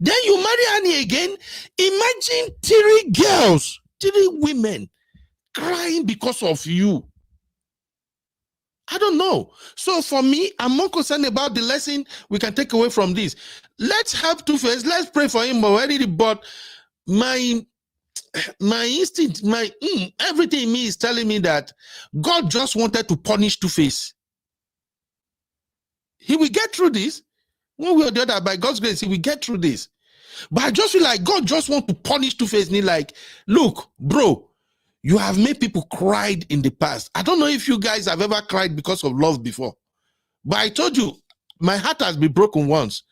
Then you marry Annie again. Imagine 3 girls, 3 women crying because of you. I don't know. So for me, I'm more concerned about the lesson we can take away from this. Let's help Tuface. Let's pray for him already. But my instinct, everything in me is telling me that God just wanted to punish Tuface. He will get through this. One way or the other, by God's grace, he will get through this. But I just feel like God just wants to punish Tuface. And he's like, look, bro, you have made people cried in the past. I don't know if you guys have ever cried because of love before. But I told you, my heart has been broken once.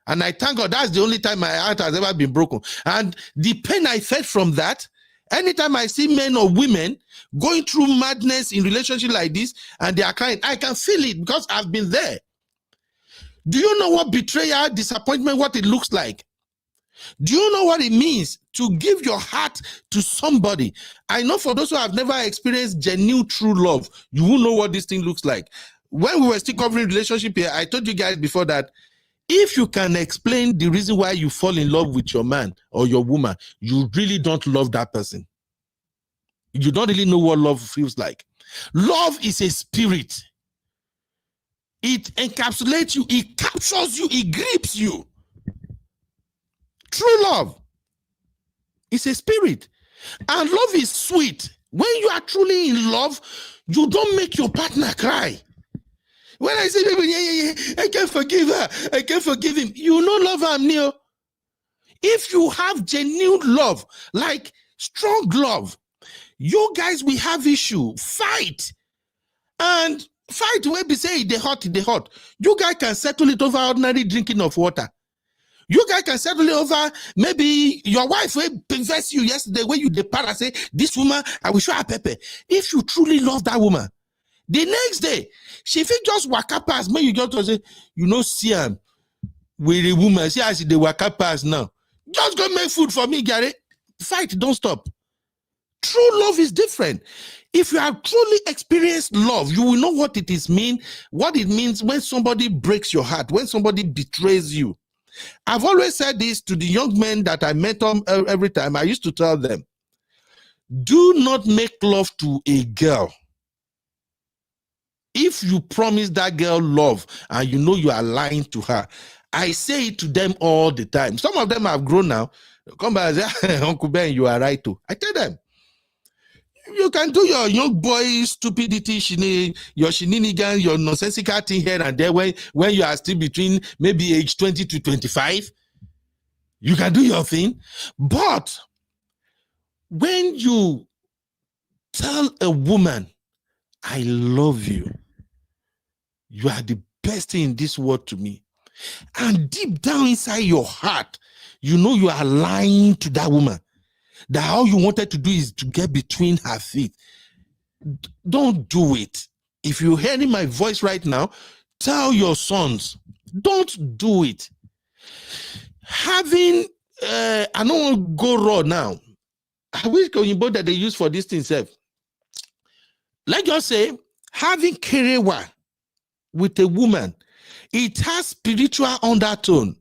And I thank God that's the only time my heart has ever been broken. And the pain I felt from that, anytime I see men or women going through madness in relationship like this, and they are crying, I can feel it because I've been there. Do you know what betrayal, disappointment, what it looks like? Do you know what it means to give your heart to somebody? I know for those who have never experienced genuine true love, you will know what this thing looks like. When we were still covering relationship here, I told you guys before that if you can explain the reason why you fall in love with your man or your woman, you really don't love that person. You don't really know what love feels like. Love is a spirit. It encapsulates you, it captures you, it grips you. True love is a spirit, and love is sweet. When you are truly in love, you don't make your partner cry. When I say, I can't forgive her, I can't forgive him, you know love am near. If you have genuine love, like strong love, you guys will have issue, fight, and fight where we say they hot. You guys can settle it over ordinary drinking of water. You guys can settle it over maybe your wife will possess you yesterday when you depart and say, this woman, I will show her pepper. If you truly love that woman, the next day, she fit just waka pass. When you just say, you know, see him with a woman, see how they waka pass now. Just go make food for me, Gary. Fight, don't stop. True love is different. If you have truly experienced love, you will know what it means when somebody breaks your heart, when somebody betrays you. I've always said this to the young men that I met every time. I used to tell them, do not make love to a girl if you promise that girl love and you know you are lying to her, I say it to them all the time. Some of them have grown now. Come back and say, Uncle Ben, you are right too. I tell them, you can do your young boy stupidity, your shenanigans, your nonsensical thing here and there when you are still between maybe age 20 to 25. You can do your thing. But when you tell a woman, I love you, you are the best thing in this world to me, and deep down inside your heart, you know you are lying to that woman, that all you wanted to do is to get between her feet, don't do it. If you're hearing my voice right now, tell your sons, don't do it. Having, I don't want to go raw now. I wish that they use for this thing, self. Like you say, having kerewa with a woman, it has spiritual undertone.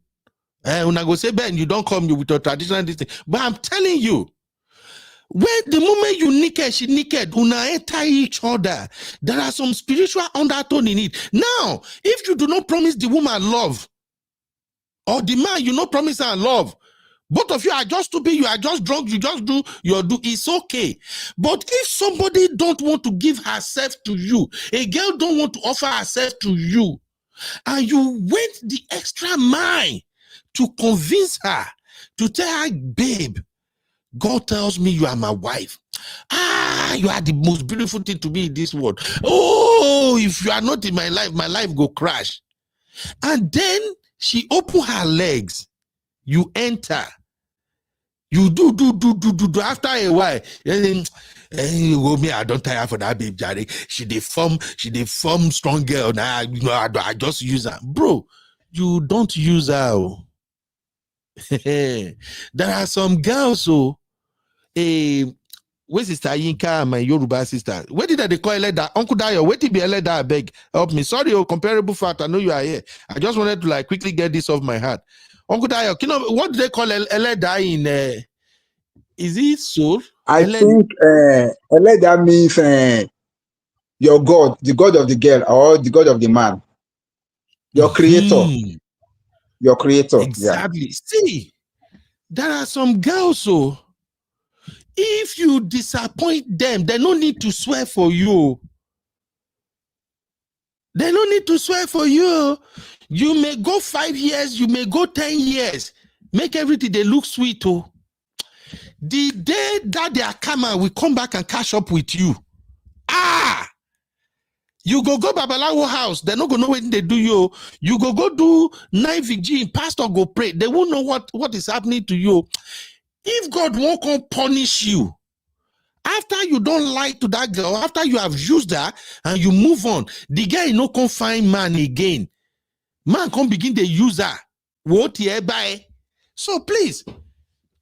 When I go say, Ben, you don't come with a traditional thing. But I'm telling you, when the moment you naked, she naked, una enter each other, there are some spiritual undertone in it. Now, if you do not promise the woman love, or the man, you not promise her love, both of you are just stupid, you are just drunk, you just do your do, it's okay. But if somebody don't want to give herself to you, a girl don't want to offer herself to you, and you went the extra mile to convince her, to tell her, babe, God tells me you are my wife. You are the most beautiful thing to me in this world. Oh, if you are not in my life go crash. And then she open her legs, you enter. You do. After a while, me, I don't tire for that babe, Jerry. She dey form strong girl. Now, I just use her. Bro, you don't use her. There are some girls who, where Sister Yinka and my Yoruba sister, where did they call it that? Uncle Dayo, where did be a letter? I beg, help me. Sorry, comparable fact. I know you are here. I just wanted to quickly get this off my heart. Uncle Dayo, you know what do they call Eleda in? Is it soul? I think Eleda means your God, the God of the girl, or the God of the man, your creator, your creator. Exactly. Yeah. See, there are some girls so if you disappoint them, they no need to swear for you. They don't need to swear for you. You may go 5 years, you may go 10 years. Make everything they look sweet. Oh. The day that they are coming, we come back and catch up with you. You go Babalawo house, they're not going to know when they do you. You go do night vigil, pastor go pray. They won't know what is happening to you. If God won't come punish you, after you don't lie to that girl, after you have used her and you move on, the guy no come find man again. Man come begin to use her. What hereby? So please,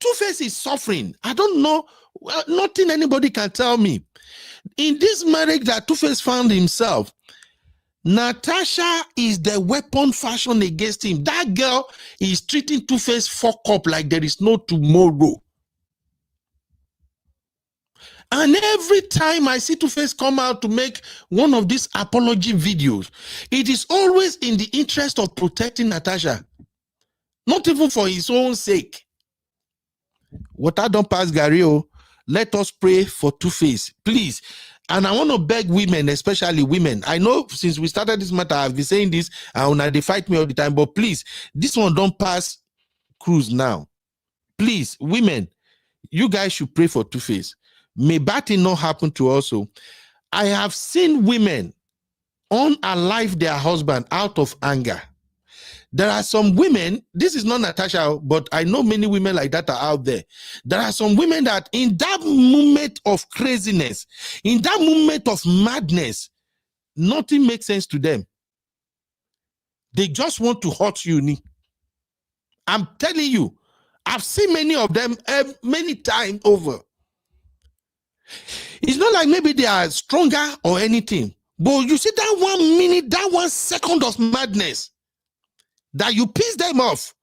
Tuface is suffering. I don't know. Nothing anybody can tell me. In this marriage that Tuface found himself, Natasha is the weapon fashioned against him. That girl is treating Tuface fuck up like there is no tomorrow. And every time I see Tuface come out to make one of these apology videos, it is always in the interest of protecting Natasha. Not even for his own sake. What I don't pass Gary, let us pray for Tuface, please. And I want to beg women, especially women. I know since we started this matter, I've been saying this, and they fight me all the time, but please, this one don't pass cruise now. Please, women, you guys should pray for Tuface. May bad thing not happen to us. I have seen women unalive their husband out of anger. There are some women, this is not Natasha, but I know many women like that are out there. There are some women that in that moment of craziness, in that moment of madness, nothing makes sense to them. They just want to hurt you. I'm telling you, I've seen many of them many times over. It's not like maybe they are stronger or anything, but you see that 1 minute, that 1 second of madness, that you piss them off,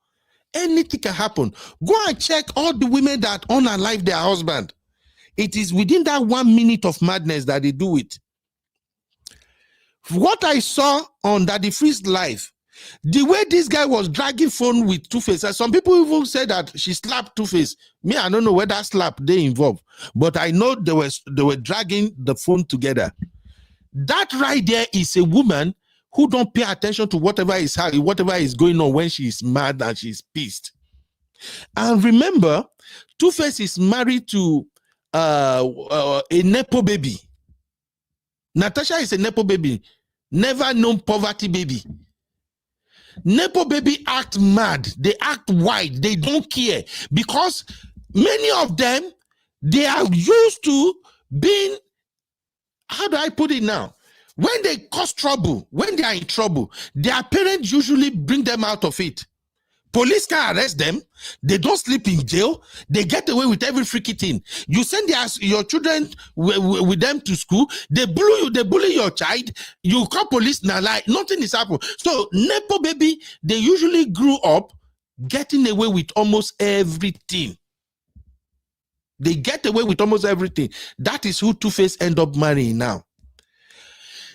anything can happen. Go and check all the women that unalive their husband. It is within that 1 minute of madness that they do it. What I saw on Daddy Free's live, the way this guy was dragging phone with Tuface, some people even said that she slapped Tuface. Me, I don't know whether slap they involved, but I know they were dragging the phone together. That right there is a woman who don't pay attention to whatever is going on when she is mad and she's pissed. And remember, Tuface is married to a Nepo baby. Natasha is a Nepo baby, never known poverty baby. Nepo baby act mad, they act white, they don't care because many of them, they are used to being, how do I put it now? When they cause trouble, when they are in trouble, their parents usually bring them out of it. Police can arrest them. They don't sleep in jail. They get away with every freaky thing. You send your children with them to school. They bully your child. You call police now, like nothing is happening. So Nepo baby, they usually grew up getting away with almost everything. They get away with almost everything. That is who Tuface end up marrying now.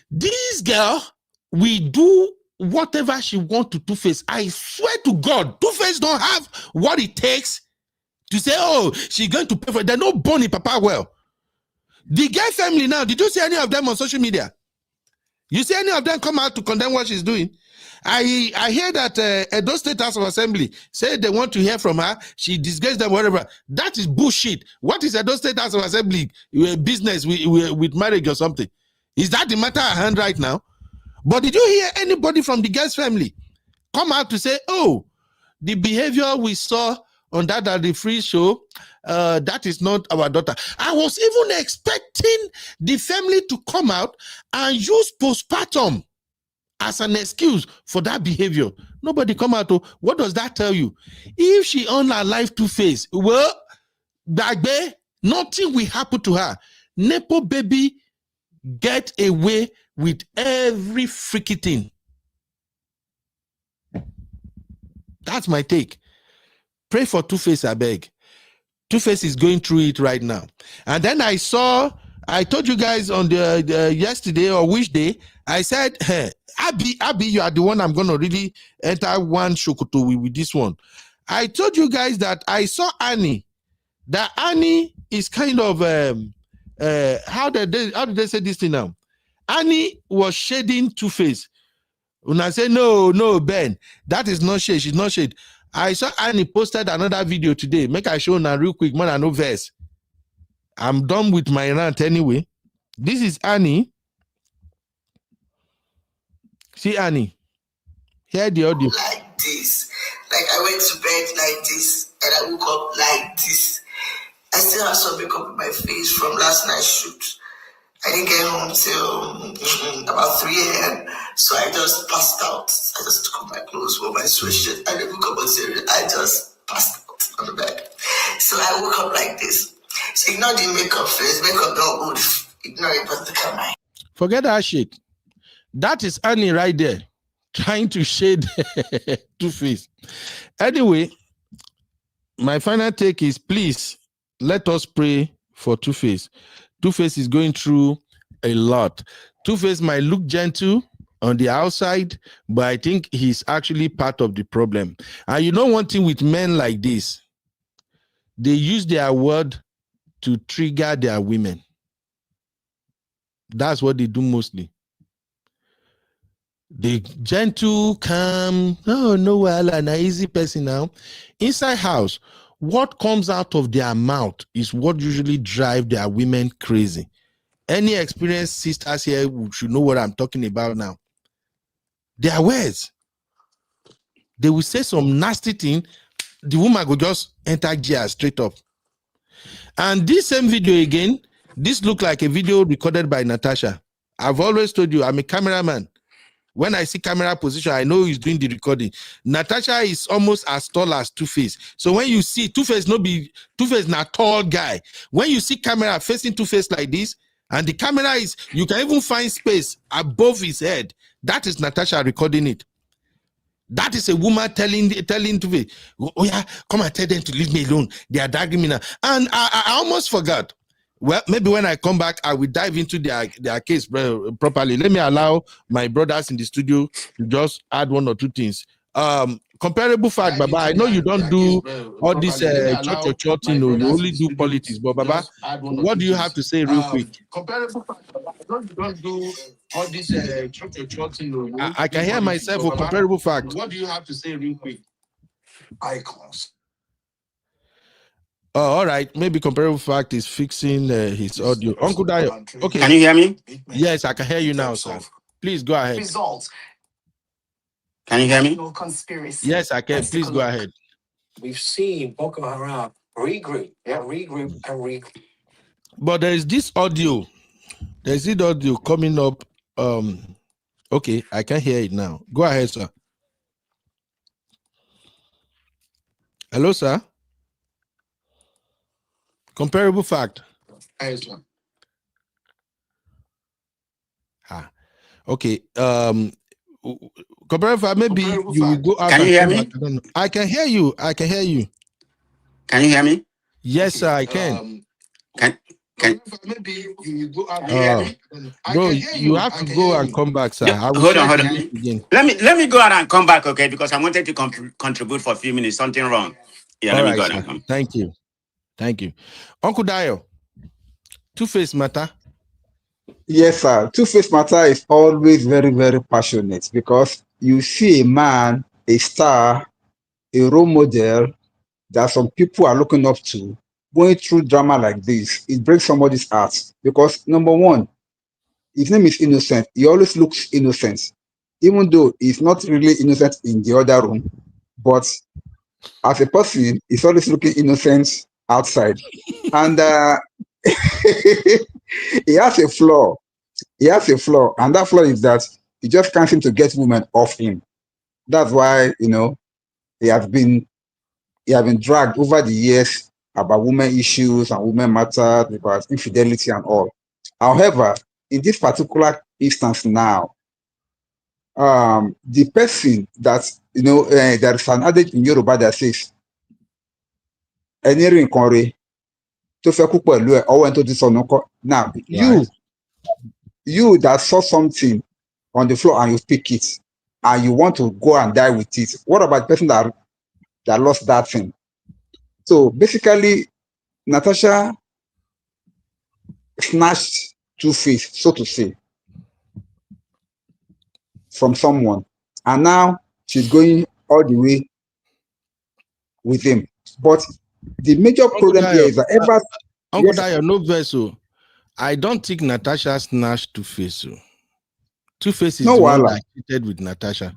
This girl, we do whatever she wants to Tuface. I swear to God, Tuface don't have what it takes to say, oh, she's going to pay for it. They're not born in Papa well. The girl family now, did you see any of them on social media? You see any of them come out to condemn what she's doing? I hear that Edo State House of Assembly said they want to hear from her. She disgraced them, whatever. That is bullshit. What is Edo State House of Assembly business with marriage or something? Is that the matter at hand right now? But did you hear anybody from the girl's family come out to say, oh, the behavior we saw on that free show, that is not our daughter? I was even expecting the family to come out and use postpartum as an excuse for that behavior. Nobody come out. What does that tell you? If she on her life Tuface, well, Bagbe, nothing will happen to her. Nepo baby get away with every freaky thing. That's my take. Pray for Tuface, I beg. Tuface is going through it right now. And then I told you guys on the yesterday or which day, I said, hey, Abby, you are the one I'm going to really enter one shokoto with this one. I told you guys that I saw Annie. That Annie is kind of, how did they say this thing now? Annie was shading Tuface. When I say, no, Ben, that is not shade. She's not shade. I saw Annie posted another video today. Make I show now real quick, man, I know verse. I'm done with my rant anyway. This is Annie. See Annie. Hear the audio. Like this. Like I went to bed like this and I woke up like this. I still have some makeup on my face from last night's shoot. I didn't get home till about 3 a.m. So I just passed out. I just took off my clothes, wore my sweatshirt. I didn't woke up until I just passed out on the bed. So I woke up like this. So ignore the makeup face. Makeup don't good. Ignore it, but look at my. Forget that shit. That is Annie right there, trying to shade Tuface. Anyway, my final take is, please, let us pray for Tuface. Tuface is going through a lot. Tuface might look gentle on the outside, but I think he's actually part of the problem. And you know one thing with men like this, they use their word to trigger their women. That's what they do mostly. The gentle, calm, no, well, an easy person now. Inside house, what comes out of their mouth is what usually drive their women crazy. Any experienced sisters here should know what I'm talking about now. Their words. They will say some nasty thing. The woman will just enter gear straight up. And this same video again, this look like a video recorded by Natasha. I've always told you, I'm a cameraman. When I see camera position, I know he's doing the recording. Natasha is almost as tall as Tuface. So when you see Tuface not tall guy. When you see camera facing Tuface like this, and the camera is, you can even find space above his head. That is Natasha recording it. That is a woman telling Tuface, oh yeah, come and tell them to leave me alone. They are dragging me now. And I almost forgot. Well, maybe when I come back, I will dive into their case properly. Let me allow my brothers in the studio to just add one or two things. Comparable fact, Baba, I know you don't do all this church, you know, you only do politics, but Baba, what do you have to say real quick? Comparable fact, Baba, I know you don't do all this church, you know. I can hear myself for comparable fact. What do you have to say real quick? Icons. Oh, all right. Maybe comparable fact is fixing his audio. Uncle Dio. Okay. Can you hear me? Yes, I can hear you now, sir. Please go ahead. Results. Can you hear me? Conspiracy. Yes, I can. Please go ahead. We've seen Boko Haram regroup, regroup, and regroup. But there is this audio. There's this audio coming up. Okay, I can hear it now. Go ahead, sir. Hello, sir. Comparable fact. Okay. Comparable fact. Maybe you will go out. Can you hear me? I don't know. I can hear you. I can hear you. Can you hear me? Yes, sir. I can. Maybe you will go out. Bro, you have to go and come back, sir. I will Hold on. again. Let me go out and come back, okay? Because I wanted to contribute for a few minutes. Something wrong. Yeah, all let me right, go out sir. and come. Thank you. Thank you. Uncle Dio, Tuface matter. Yes, sir. Two-Face matter is always very, very passionate because you see a man, a star, a role model that some people are looking up to, going through drama like this. It breaks somebody's heart because, number one, his name is Innocent. He always looks innocent, even though he's not really innocent in the other room. But as a person, he's always looking innocent outside. And he has a flaw. He has a flaw, and that flaw is that he just can't seem to get women off him. That's why, you know, he has been dragged over the years about women issues and women matters, about infidelity and all. However, in this particular instance now, the person that, you know, there is an adage in Yoruba that says, "Ẹni rí nǹkan rẹ̀ tó fẹ́ kú pẹ̀lú ẹ̀, ọwọ́ ẹni tó ti sọnù kọ́." Now, you that saw something on the floor and you pick it and you want to go and die with it, what about the person that lost that thing? So basically, Natasha snatched Two-Face, so to say, from someone, and now she's going all the way with him. But the major problem here is that Uncle Dio, no vessel. I don't think Natasha snatched Two-Face. Two-Face is the one that cheated with Natasha.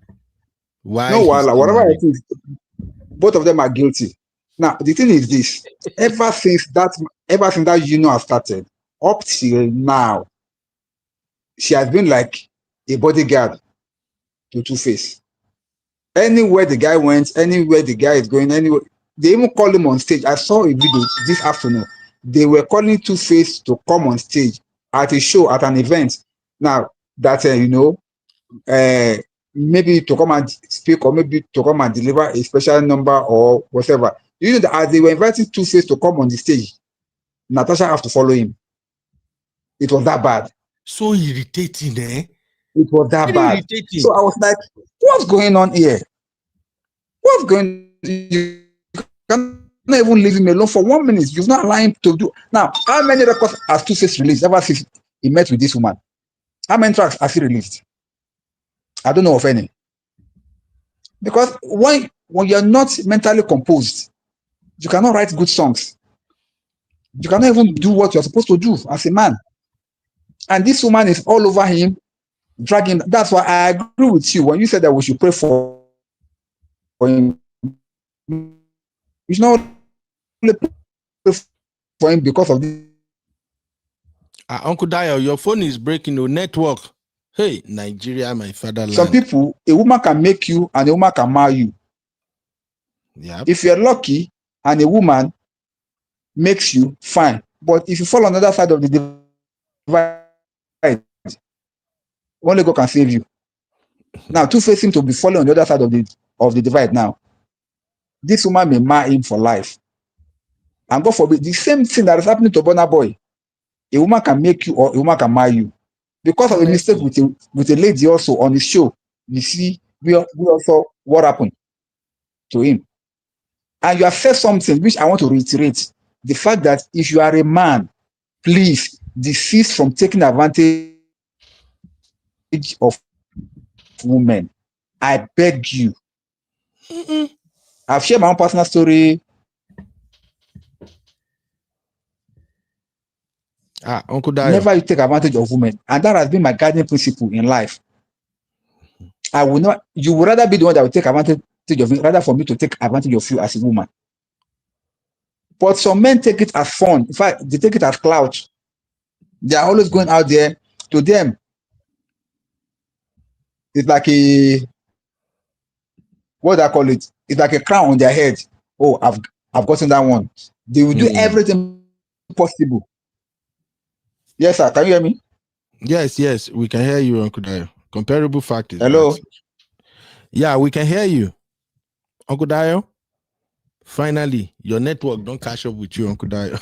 Why? No, whatever I think, both of them are guilty. Now, the thing is this: ever since that union has started, up till now, she has been like a bodyguard to Two-Face. Anywhere the guy went, anywhere the guy is going, anywhere, they even call him on stage. I saw a video this afternoon. They were calling Two-Face to come on stage at a show, at an event. Now, that, you know, maybe to come and speak or maybe to come and deliver a special number or whatever. You know that as they were inviting Two-Face to come on the stage, Natasha have to follow him. It was that bad. So irritating, eh? It was that Very bad. irritating. So I was like, what's going on here? What's going on? You cannot even leave him alone for 1 minute. You've not allowed him to do. Now, how many records has Two-Face released ever since he met with this woman? How many tracks has he released? I don't know of any. Because when you're not mentally composed, you cannot write good songs. You cannot even do what you're supposed to do as a man. And this woman is all over him, dragging. That's why I agree with you when you said that we should pray for him. We should not only pray for him because of this. Uncle Dio, your phone is breaking the network. Hey, Nigeria, my fatherland. Some people, a woman can make you and a woman can marry you. Yeah. If you're lucky and a woman makes you, fine. But if you fall on the other side of the divide, only God can save you. Now, Two-Face seem to be falling on the other side of the divide now. This woman may marry him for life. And God forbid, the same thing that is happening to Burna Boy. a woman can make you or a woman can marry you. Because of a mistake with a lady also on the show, you see, we also what happened to him. And you have said something which I want to reiterate. The fact that if you are a man, please desist from taking advantage of women. I beg you. I've shared my own personal story. Uncle Dayo. Never you take advantage of women. And that has been my guiding principle in life. I will not, you would rather be the one that will take advantage of me, rather for me to take advantage of you as a woman. But some men take it as fun. In fact, they take it as clout. They are always going out there. To them, it's like what do I call it? It's like a crown on their head. Oh, I've gotten that one. They will do everything possible. Yes, sir. Can you hear me? Yes, we can hear you, Uncle Dayo. Comparable fact is hello. That. Yeah, we can hear you, Uncle Dayo. Finally, your network don't catch up with you, Uncle Dayo.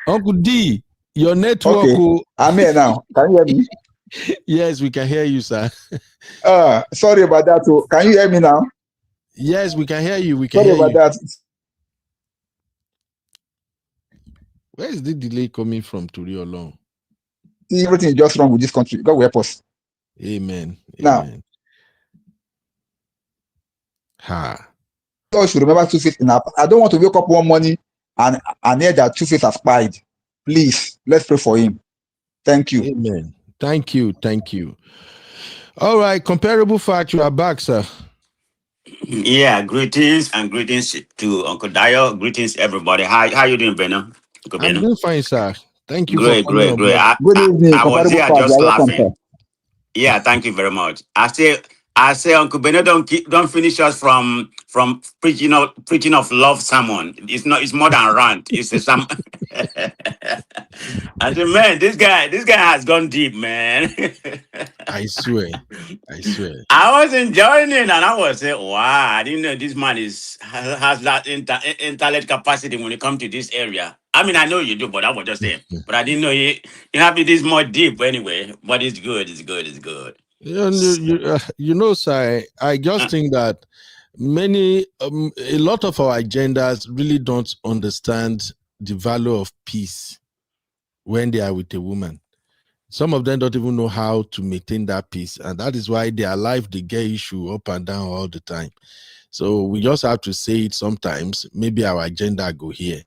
Uncle D, your network. Okay. I'm here now. Can you hear me? Yes, we can hear you, sir. Sorry about that. So, can you hear me now? Yes, we can hear you. We can Sorry hear about you. that. Where is the delay coming from to real long? Everything is just wrong with this country. God will help us. Amen. Now, Amen. Ha. I should remember Tuface enough. I don't want to wake up one morning and hear that Tuface has spied. Please, let's pray for him. Thank you. Amen. Thank you. All right, comparable fact, you are back, sir. Yeah, greetings to Uncle Dayo. Greetings, everybody. How you doing, Beno? I'm doing fine, sir. Thank you Great. Good evening. I was here Comparable just fact, laughing. Yeah, thank you very much. I say, Uncle Beno, don't finish us from preaching of love sermon. It's more than rant. It's a some. I said, man, this guy has gone deep, man. I swear. I was enjoying it, and I was saying, wow, I didn't know this man has that intellect capacity when it comes to this area. I mean, I know you do, but I was just saying. But I didn't know you have this more deep anyway. But it's good. You know, sir, I just think that a lot of our agendas really don't understand the value of peace when they are with a woman. Some of them don't even know how to maintain that peace, and that is why their life they get issue up and down all the time. So we just have to say it sometimes. Maybe our agenda go here.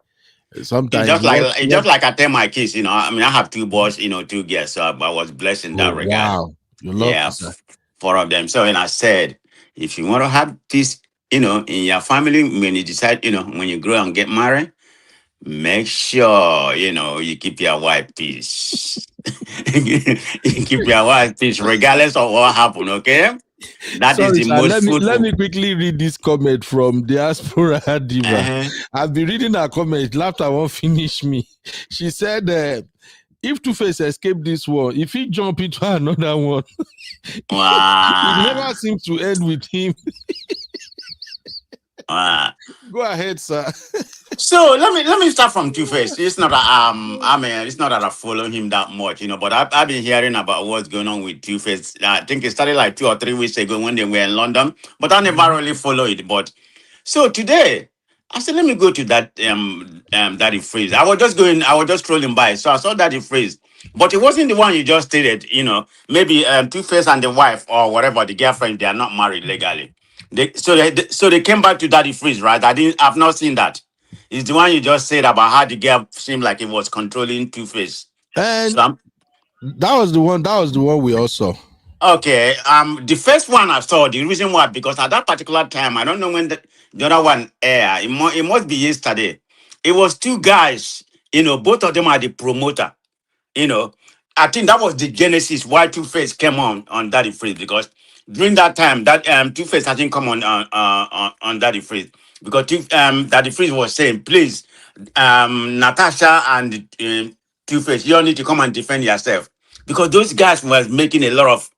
Sometimes it's just like I tell my kids, I mean, I have 2 boys, 2 girls, so I was blessed in that regard. Wow, you love 4 of them. So, and I said, if you want to have this, in your family, when you decide, when you grow and get married, make sure, you keep your wife peace. You keep your wife peace, regardless of what happened, okay? That is the most fruitful. Let me quickly read this comment from Diaspora Diva. I've been reading her comment. Laughter won't finish me. She said, if Tuface escaped this war, if he jump into another one, wow. It never seems to end with him. Go ahead, sir. So let me start from Tuface. It's not that it's not that I follow him that much, but I've been hearing about what's going on with Tuface. I think it started like 2 or 3 weeks ago when they were in London, but I never really follow it. But so today, I said, let me go to that Daddy Freeze. I was just scrolling by, so I saw Daddy Freeze, but it wasn't the one you just stated. Maybe Tuface and the wife or whatever, the girlfriend, they are not married legally. So they came back to Daddy Freeze, right? I've not seen that. It's the one you just said about how the girl seemed like it was controlling Tuface. And that was the one we all saw. Okay. The first one I saw, the reason why, because at that particular time, I don't know when the other one aired. It must be yesterday. It was 2 guys, both of them are the promoter. I think that was the genesis why Tuface came on Daddy Freeze, because during that time that Tuface hasn't come on Daddy Freeze, because Daddy Freeze was saying, please, Natasha and Tuface, you all need to come and defend yourself, because those guys was making a lot of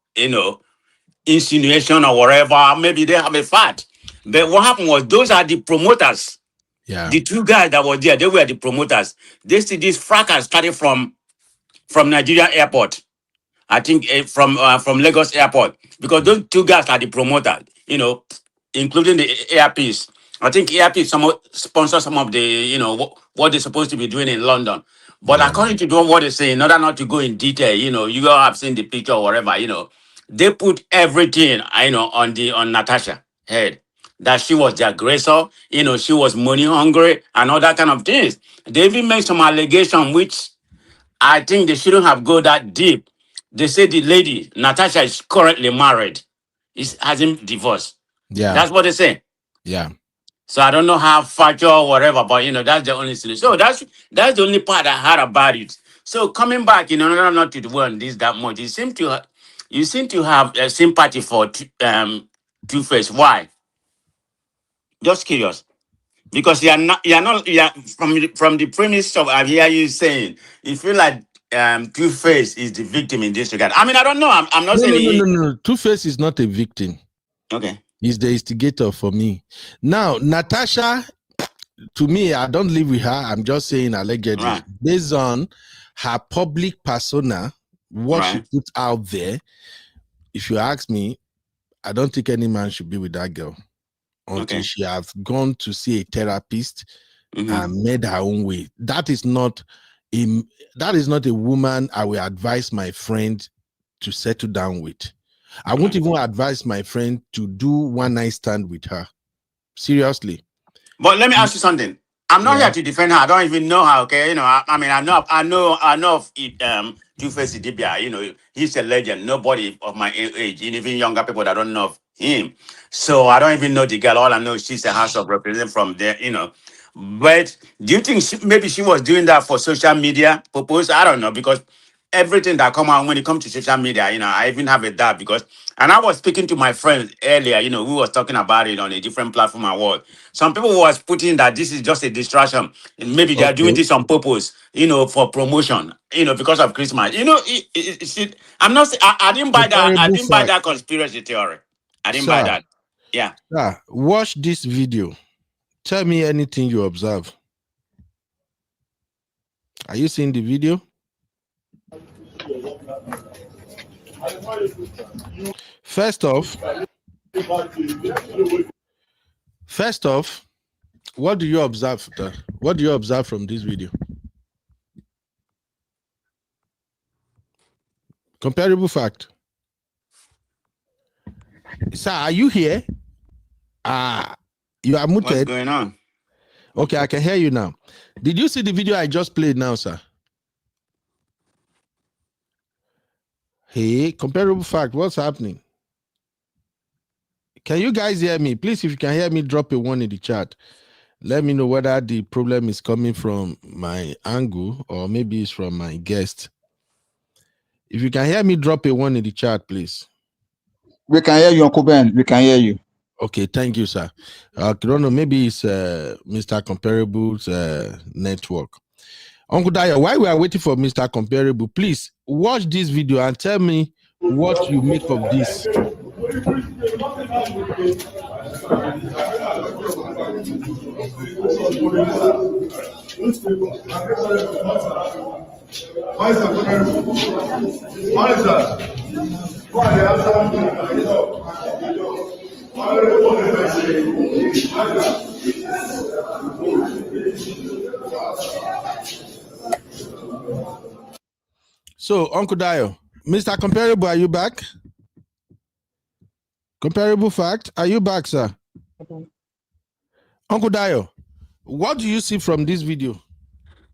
insinuation or whatever. Maybe they have a fight, but what happened was those are the promoters. Yeah. The two guys that were there, they were the promoters. They see this fracas started from Nigeria airport. I think from Lagos airport, because those two guys are the promoters, including the ARPs. I think ARP sponsor some of the, what they're supposed to be doing in London. But according to what they say, in order not to go in detail, you all have seen the picture or whatever, they put everything, on Natasha head. That she was the aggressor, she was money hungry and all that kind of things. They even made some allegation which I think they shouldn't have go that deep. They say the lady, Natasha, is currently married. Hasn't divorced. Yeah. That's what they say. Yeah. So I don't know how factual or whatever, but that's the only solution. So that's the only part I heard about it. So coming back, not to dwell on this that much. You seem to have a sympathy for Tuface. Why? Just curious. Because you are from the premise of I hear you saying you feel like Tuface is the victim in this regard. I mean, I don't know. I'm not saying No. Tuface is not a victim. Okay. He's the instigator for me. Now, Natasha, to me, I don't live with her. I'm just saying allegedly. Right. Based on her public persona, what she put out there, if you ask me, I don't think any man should be with that girl until she has gone to see a therapist and made her own way. That is not a woman I will advise my friend to settle down with. I won't even advise my friend to do one night stand with her. Seriously. But let me ask you something. I'm not here to defend her. I don't even know her. Okay, I mean, I know of it. Tuface Idibia. He's a legend. Nobody of my age, even younger people that don't know of him. So I don't even know the girl. All I know is she's a House of Representatives from there. But do you think maybe she was doing that for social media purpose? I don't know, because everything that come out when it comes to social media, I even have a doubt because, and I was speaking to my friends earlier, we was talking about it on a different platform at work. Some people was putting that this is just a distraction. Maybe they are doing this on purpose, for promotion, because of Christmas. I'm not, I didn't buy that. I didn't buy that conspiracy theory. I didn't buy that. Yeah. Watch this video. Tell me anything you observe. Are you seeing the video? First off, what do you observe? What do you observe from this video? Comparable fact. Sir, are you here? You are muted. What's going on? Okay, I can hear you now. Did you see the video I just played now, sir? Hey, comparable fact, what's happening? Can you guys hear me? Please, if you can hear me, drop a 1 in the chat. Let me know whether the problem is coming from my angle or maybe it's from my guest. If you can hear me, drop a 1 in the chat, please. We can hear you, Uncle Ben. We can hear you. Okay, thank you, sir. I don't know, maybe it's Mr. Comparable's network. Uncle Daya, while we are waiting for Mr. Comparable, please watch this video and tell me what you make of this. So, Uncle Dio, Mr. Comparable, are you back? Comparable fact, are you back, sir? Uncle Dio, what do you see from this video?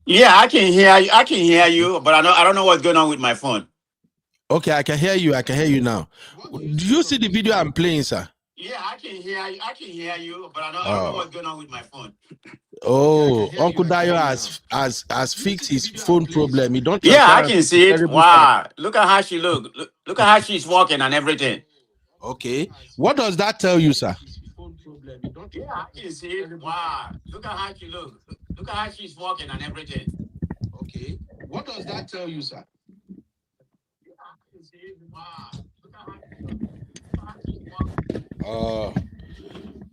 Yeah, I can hear you. I can hear you, but I don't know what's going on with my phone. Okay, I can hear you. I can hear you now. Do you see the video I'm playing, sir? Yeah, I can hear you. I can hear you, but I don't know what's going on with my phone. Oh, Uncle Dio has fixed his phone problem. He don't. Yeah, I can see it. Wow, look at how she look. Look at how she's walking and everything. Okay, what does that tell you, sir? Yeah, I can see it. Wow, look at how she look. Look at how she's walking and everything. Okay, what does that tell you, sir?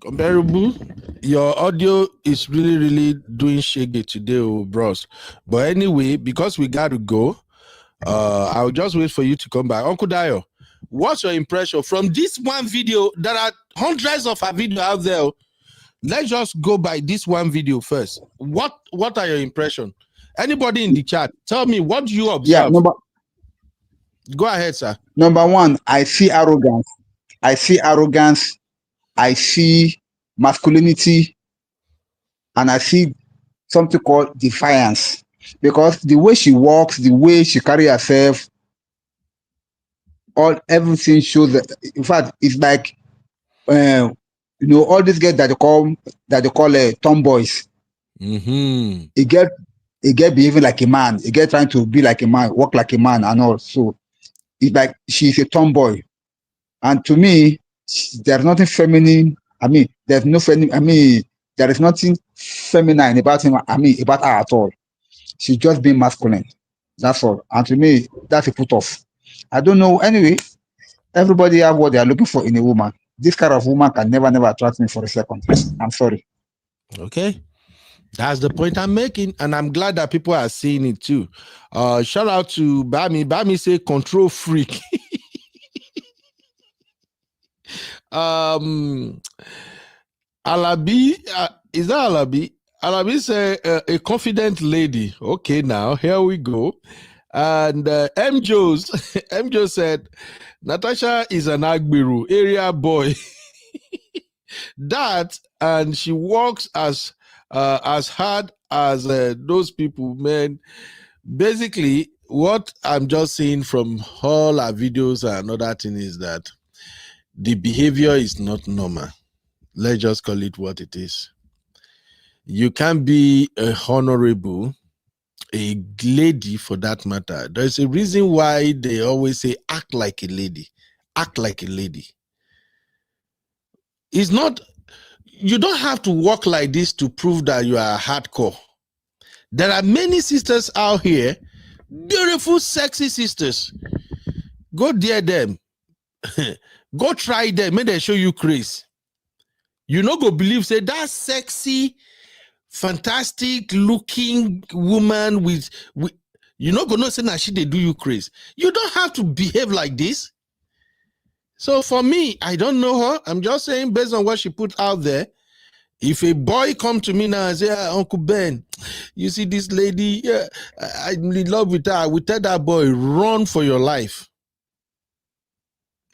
Comparable. Your audio is really doing shaggy today, oh, bros. But anyway, because we got to go, I'll just wait for you to come back. Uncle Dio, what's your impression from this one video? There are hundreds of videos out there. Let's just go by this one video first. What are your impressions? Anybody in the chat, tell me, what do you observe? Yeah, go ahead, sir. Number one, I see arrogance. I see masculinity, and I see something called defiance. Because the way she walks, the way she carries herself, everything shows that. In fact, it's like all these girls that they call tomboys. Mm-hmm. It get behaving like a man. It get trying to be like a man, walk like a man, and all. So it's like she's a tomboy. And to me, there's nothing feminine. There's no feminine. There is nothing feminine about him. About her at all. She's just being masculine. That's all. And to me, that's a put off. I don't know. Anyway, everybody have what they are looking for in a woman. This kind of woman can never attract me for a second. I'm sorry. Okay. That's the point I'm making, and I'm glad that people are seeing it too. Shout out to Bami. Bami say control freak. Alabi, is that Alabi? Alabi say a confident lady. Okay, now here we go. And Mjo said Natasha is an Agbiru area boy. That, and she works as hard as those people, man. Basically, what I'm just seeing from all our videos and other thing is that the behavior is not normal. Let's just call it what it is. You can't be a honorable, a lady for that matter. There's a reason why they always say act like a lady. Act like a lady. It's not, you don't have to walk like this to prove that you are hardcore. There are many sisters out here, beautiful, sexy sisters. Go dare them. Go try them. May they show you craze. You no go believe, say that sexy, fantastic looking woman with you no go know say that she they do you craze. You don't have to behave like this. So for me, I don't know her. I'm just saying based on what she put out there. If a boy come to me now and say, Uncle Ben, you see this lady, yeah, I'm in love with her. I will tell that boy, run for your life.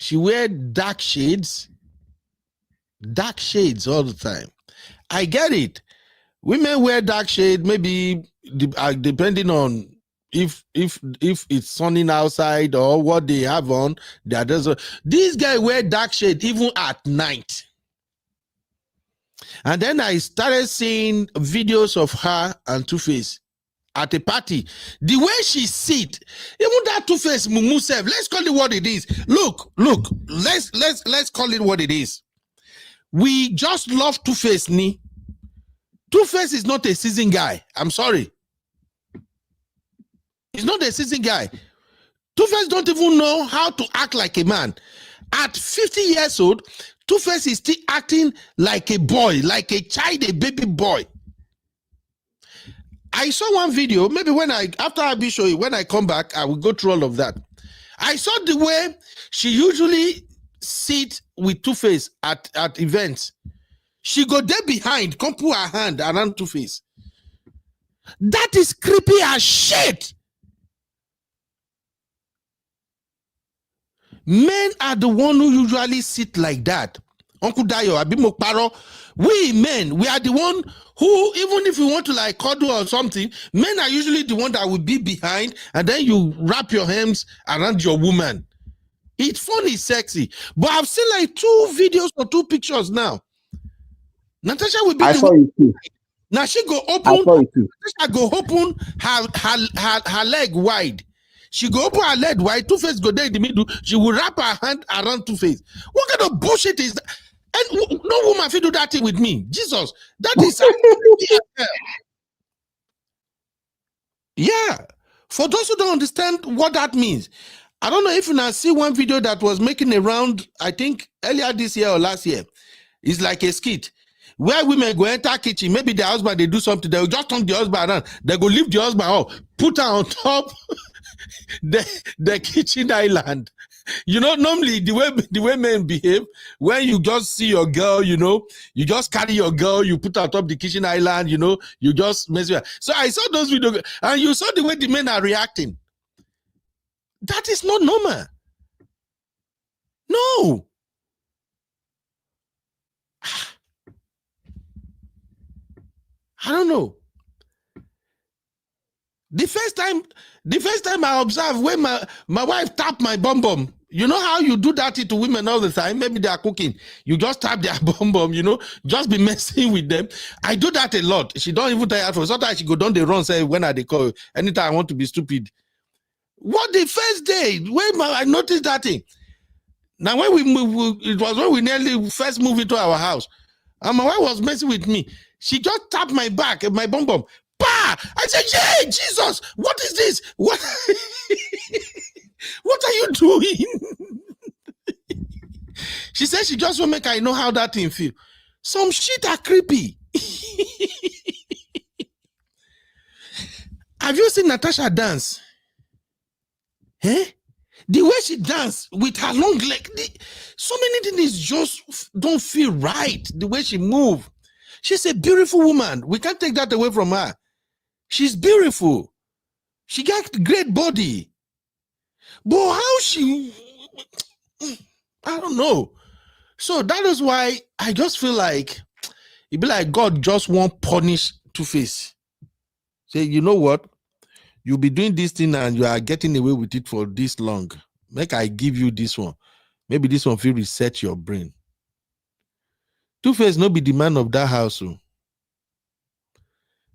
She wear dark shades all the time. I get it. Women wear dark shade, maybe depending on if it's sunning outside or what they have on. These guys wear dark shade even at night. And then I started seeing videos of her and Tuface at a party. The way she sit, even that Tuface Musa, let's call it what it is. Look, let's call it what it is. We just love Tuface ni. Tuface is not a seasoned guy. I'm sorry. He's not a seasoned guy. Tuface don't even know how to act like a man. At 50 years old, Tuface is still acting like a boy, like a child, a baby boy. I saw one video, maybe after I be show you, when I come back, I will go through all of that. I saw the way she usually sit with Tuface at events. She go there behind, come put her hand around Tuface. That is creepy as shit. Men are the one who usually sit like that. Uncle Dayo, Abimokparo, we men, we are the one who, even if we want to like cuddle or something, men are usually the one that will be behind and then you wrap your hands around your woman. It's funny, sexy. But I've seen like 2 videos or 2 pictures now. Natasha will be the one. Too. Now she go open. Natasha go open her leg wide. She go open her leg wide. Tuface go there in the middle. She will wrap her hand around Tuface. What kind of bullshit is that? And no woman will do that thing with me. Jesus, that is yeah. For those who don't understand what that means, I don't know if you now see one video that was making a round. I think earlier this year or last year. It's like a skit where women go enter kitchen, maybe the husband, they do something, they'll just turn the husband around, they go leave the husband up, put her on top the kitchen island. You know, normally the way men behave, when you just see your girl, you know, you just carry your girl, you put her on top the kitchen island, you know, you just mess with her. So I saw those videos, and you saw the way the men are reacting. That is not normal. No. I don't know. The first time I observed when my wife tapped my bum bum, you know how you do that to women all the time? Maybe they are cooking. You just tap their bum bum, you know, just be messing with them. I do that a lot. She don't even tire for. Sometimes she go down the run, say, when are they call? Anytime I want to be stupid. What the first day when I noticed that thing? Now when we moved, it was when we nearly first moved into our house, and my wife was messing with me. She just tapped my back, my bum bum. Bah! I said, "Yeah, Jesus, what is this? What? What are you doing?" She said she just want to make I know how that thing feel. Some shit are creepy. Have you seen Natasha dance? Eh? The way she danced with her long leg, so many things just don't feel right. The way she move. She's a beautiful woman. We can't take that away from her. She's beautiful. She got great body. But how she, I don't know. So that is why I just feel like it be like God just won't punish Tuface. Say, you know what? You'll be doing this thing and you are getting away with it for this long. Make I give you this one. Maybe this one will reset your brain. Tuface no be the man of that house.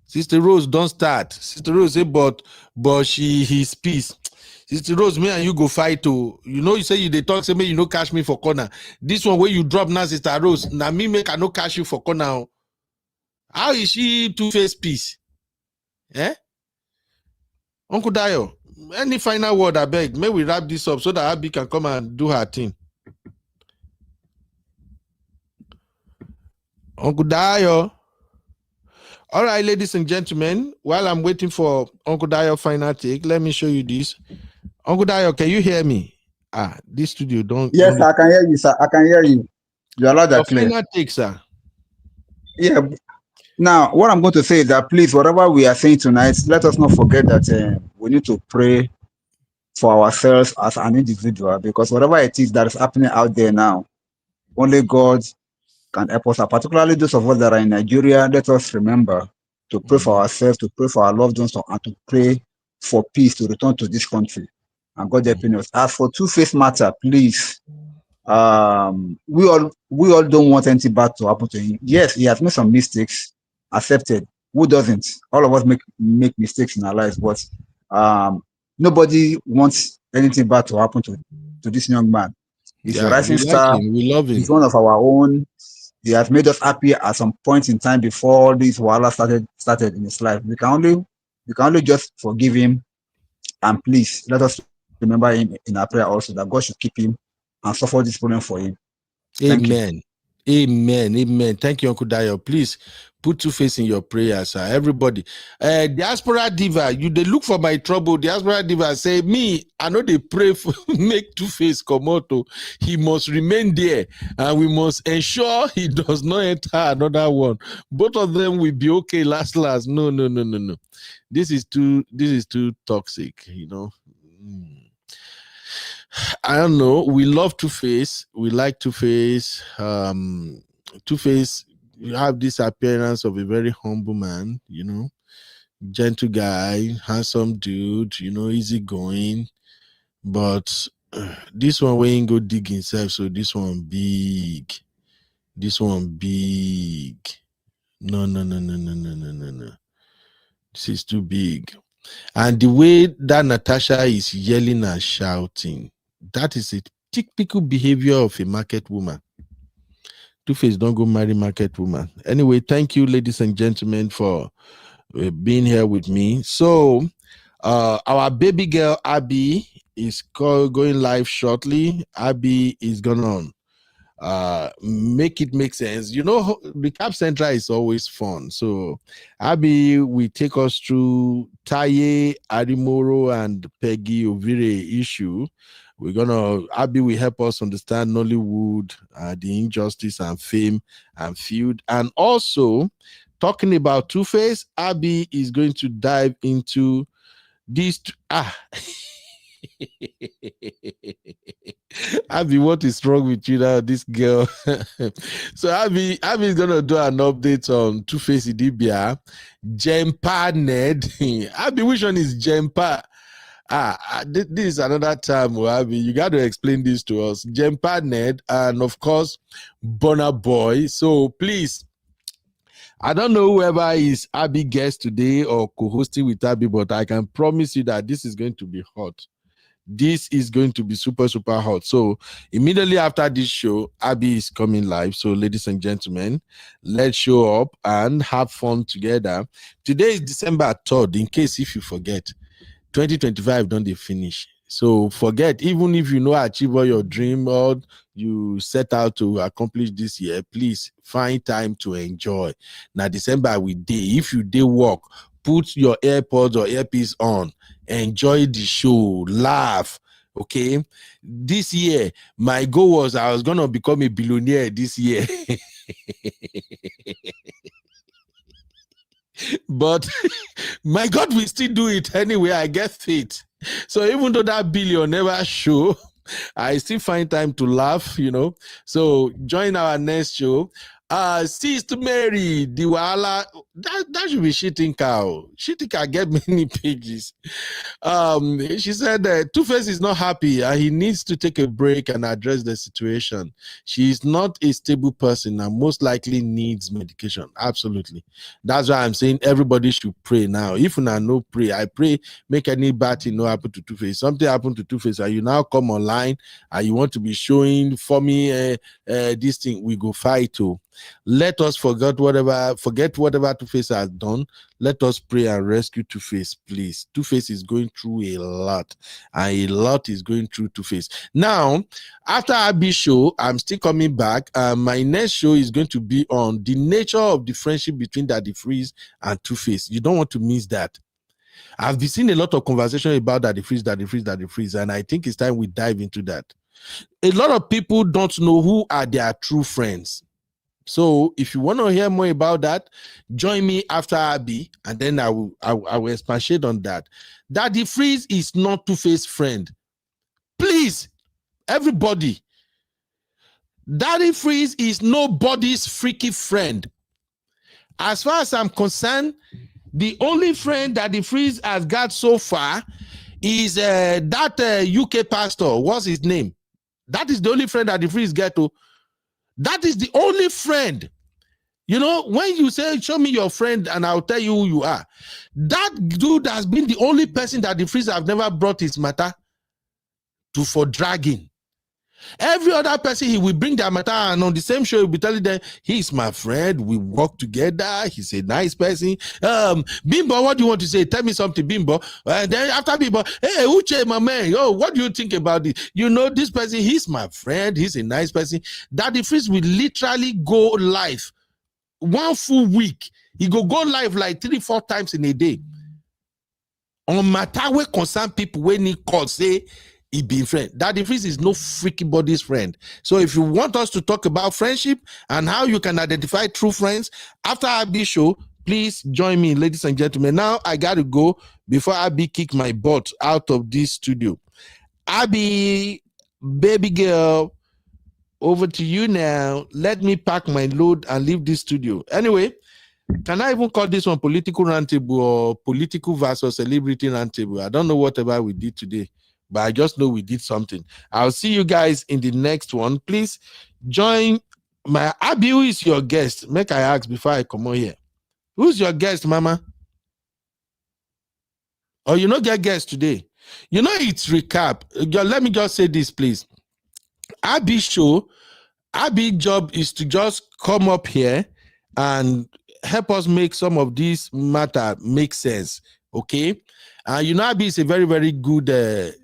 Sister Rose, don't start. Sister Rose say, but his peace. Sister Rose, me and you go fight to. You know, you say you they talk, say me, you no catch me for corner. This one where you drop now, Sister Rose. Now me make I no catch you for corner. How is she Tuface peace? Eh? Uncle Dayo, any final word I beg? May we wrap this up so that Abby can come and do her thing. Uncle Dayo. All right, ladies and gentlemen, while I'm waiting for Uncle Dayo final take, let me show you this. Uncle Dayo, can you hear me? This studio don't. Yes, I can hear you, sir. I can hear you. You are loud and clear. Final take, sir. Yeah. Now, what I'm going to say is that please, whatever we are saying tonight, let us not forget that we need to pray for ourselves as an individual, because whatever it is that is happening out there now, only God can help us, particularly those of us that are in Nigeria. Let us remember to pray for ourselves, to pray for our loved ones, and to pray for peace to return to this country. And God helping us. As for Tuface matter, please, we all don't want anything bad to happen to him. Yes, he has made some mistakes, accepted. Who doesn't? All of us make mistakes in our lives, but nobody wants anything bad to happen to this young man. He's a rising star. We love him. He's one of our own. He has made us happy at some point in time before all this wahala started in his life. We can only just forgive him, and please let us remember him in our prayer also, that God should keep him and suffer this problem for him. Amen. Amen. Thank you, Uncle Dayo. Please put Tuface in your prayers, sir. Everybody. Diaspora Diva, you they look for my trouble. Diaspora Diva say, me, I know they pray for make Tuface come out. He must remain there, and we must ensure he does not enter another one. Both of them will be okay last. No. This is too toxic, you know. I don't know. We love Tuface. We like Tuface. Tuface, you have this appearance of a very humble man, you know, gentle guy, handsome dude, you know, easygoing. But this one, we ain't go dig himself. So this one big. No. This is too big. And the way that Natasha is yelling and shouting, that is a typical behavior of a market woman. Tuface, don't go marry market woman. Anyway, thank you, ladies and gentlemen, for being here with me. So, our baby girl, Abby, is going live shortly. Abby is going on make it make sense. You know, Recap Central is always fun. So Abby will take us through Taye Arimoro and Peggy Ovire issue. Abby will help us understand Nollywood, the injustice and fame and feud. And also, talking about Tuface, Abby is going to dive into these. Abby, what is wrong with you now, this girl? So Abby is gonna do an update on Tuface Idibia, Jempa Ned. Abby, which one is Jempa? This is another time, Abby. You got to explain this to us. Jempa Ned, and of course, Bonner Boy. So please, I don't know whoever is Abby guest today or co-hosting with Abby, but I can promise you that this is going to be hot. This is going to be super, super hot. So immediately after this show, Abby is coming live. So ladies and gentlemen, let's show up and have fun together. Today is December 3rd, in case if you forget. 2025 don't they finish. So forget, even if you know achieve all your dream or you set out to accomplish this year, please find time to enjoy. Now December we day. If you day work, put your AirPods or earpiece on, enjoy the show, laugh. Okay, this year my goal was I was gonna become a billionaire this year. But my God, we still do it anyway. I get fit. So even though that billion never show, I still find time to laugh, you know. So join our next show. Sister Mary, the Wahala, that should be Shitting Cow. Shitting Cow get many pages. She said that Tuface is not happy and he needs to take a break and address the situation. She is not a stable person and most likely needs medication. Absolutely. That's why I'm saying everybody should pray now. If you no pray, I pray make any bad thing no happen to Tuface. Something happened to Tuface and you now come online and you want to be showing for me this thing, we go fight too. Let us forget whatever Tuface has done. Let us pray and rescue Tuface, please. Tuface is going through a lot, and a lot is going through Tuface. Now, after Abby's show, I'm still coming back. My next show is going to be on the nature of the friendship between Daddy Freeze and Tuface. You don't want to miss that. I've been seeing a lot of conversation about Daddy Freeze, and I think it's time we dive into that. A lot of people don't know who are their true friends. So if you want to hear more about that, join me after Abby, and then I will expatiate on that. Daddy Freeze is not Tuface's friend. Please, everybody. Daddy Freeze is nobody's freaky friend. As far as I'm concerned, the only friend Daddy Freeze has got so far is that UK pastor. What's his name? That is the only friend Daddy Freeze get to. That is the only friend. You know, when you say, show me your friend and I'll tell you who you are. That dude has been the only person that the Freeze have never brought his matter to for dragging. Every other person, he will bring their matter and on the same show, he'll be telling them, he's my friend, we work together, he's a nice person. Bimbo, what do you want to say? Tell me something, Bimbo. And then after Bimbo, hey, Uche, my man, yo, what do you think about it? You know, this person, he's my friend, he's a nice person. Daddy Freeze will literally go live 1 full week. He go live like 3-4 times in a day. On matter where concern people when he call, say, he be friend. Daddy Freeze is no freaky body's friend. So if you want us to talk about friendship and how you can identify true friends after Abby's show, please join me, ladies and gentlemen. Now I got to go before Abby kick my butt out of this studio. Abby, baby girl, over to you now. Let me pack my load and leave this studio. Anyway, can I even call this one political roundtable or political versus celebrity roundtable? I don't know whatever we did today, but I just know we did something. I'll see you guys in the next one. Please join my Abby. Who is your guest? Make I ask before I come on here. Who's your guest, Mama? Or you not get guest today? You know it's recap. Let me just say this, please. Abby show, Abby job is to just come up here and help us make some of these matter make sense. Okay. And you know, Abby is a very, very good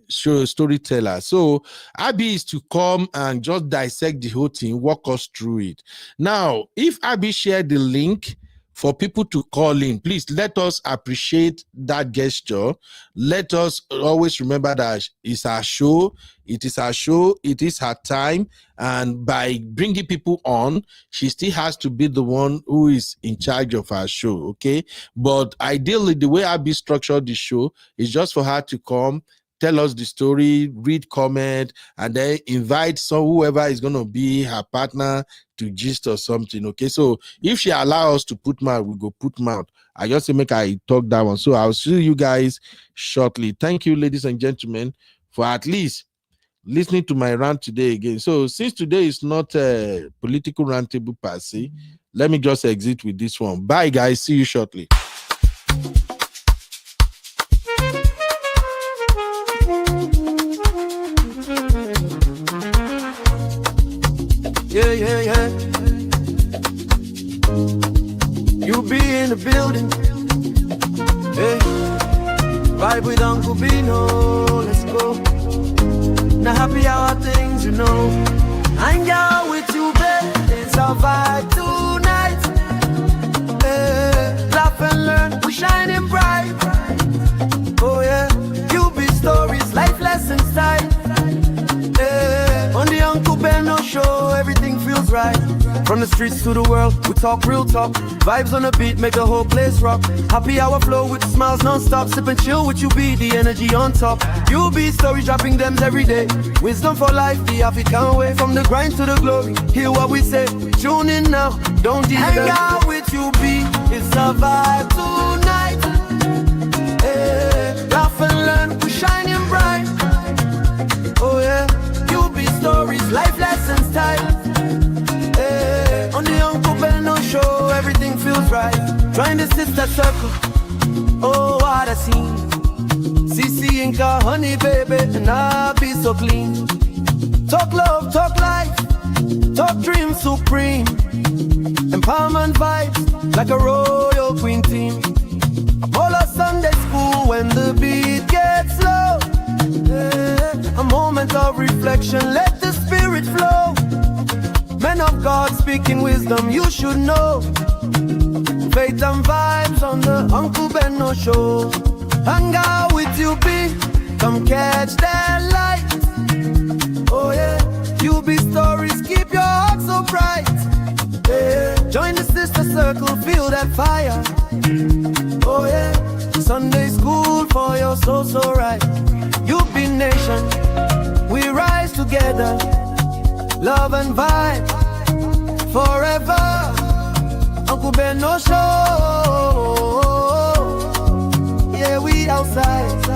storyteller. So Abby is to come and just dissect the whole thing, walk us through it. Now, if Abby shared the link for people to call in, please let us appreciate that gesture. Let us always remember that it's our show. It is our show. It is her time. And by bringing people on, she still has to be the one who is in charge of our show, okay? But ideally, the way Abby structured the show is just for her to come, tell us the story, read comment, and then invite whoever is going to be her partner to gist or something, okay? So if she allows us to put mouth, we go put mouth. I just say make I talk that one. So I'll see you guys shortly. Thank you, ladies and gentlemen, for at least listening to my rant today again. So since today is not a political roundtable per se, let me just exit with this one. Bye, guys. See you shortly. Yeah, yeah, yeah. You be in the building. Hey, vibe with Uncle Bino. Let's go. Now happy hour things, you know. Hang out with you, babe. It's our vibe tonight. Hey, laugh and learn. We shining bright. Oh yeah. You be stories, life lessons time. On the Uncle Benno show, everything feels right. From the streets to the world, we talk real talk. Vibes on the beat, make the whole place rock. Happy hour flow with smiles non-stop. Sip and chill with you, be the energy on top. You be stories dropping them every day. Wisdom for life, the African way. From the grind to the glory, hear what we say. Tune in now, don't delay. Hang out with you, be it's a vibe tonight. Hey, laugh and learn, we shining bright. Oh yeah. Stories, life lessons time. Hey, on the Uncle Benno show, everything feels right. Join the sister circle. Oh, what a scene. CC Inca, honey baby, and I'll be so clean. Talk love, talk life, talk dream supreme. Empowerment vibes like a royal queen team. All of Sunday school when the beat gets low. A moment of reflection, let the spirit flow. Men of God speaking wisdom, you should know. Faith and vibes on the Uncle Benno show. Hang out with you, be come catch that light. Oh yeah, you be stories, keep your heart so bright. Yeah. Join the sister circle, feel that fire. Oh yeah, Sunday school for your soul so right. You be nation, we rise together. Love and vibe forever. Uncle Benno show. Yeah, we outside.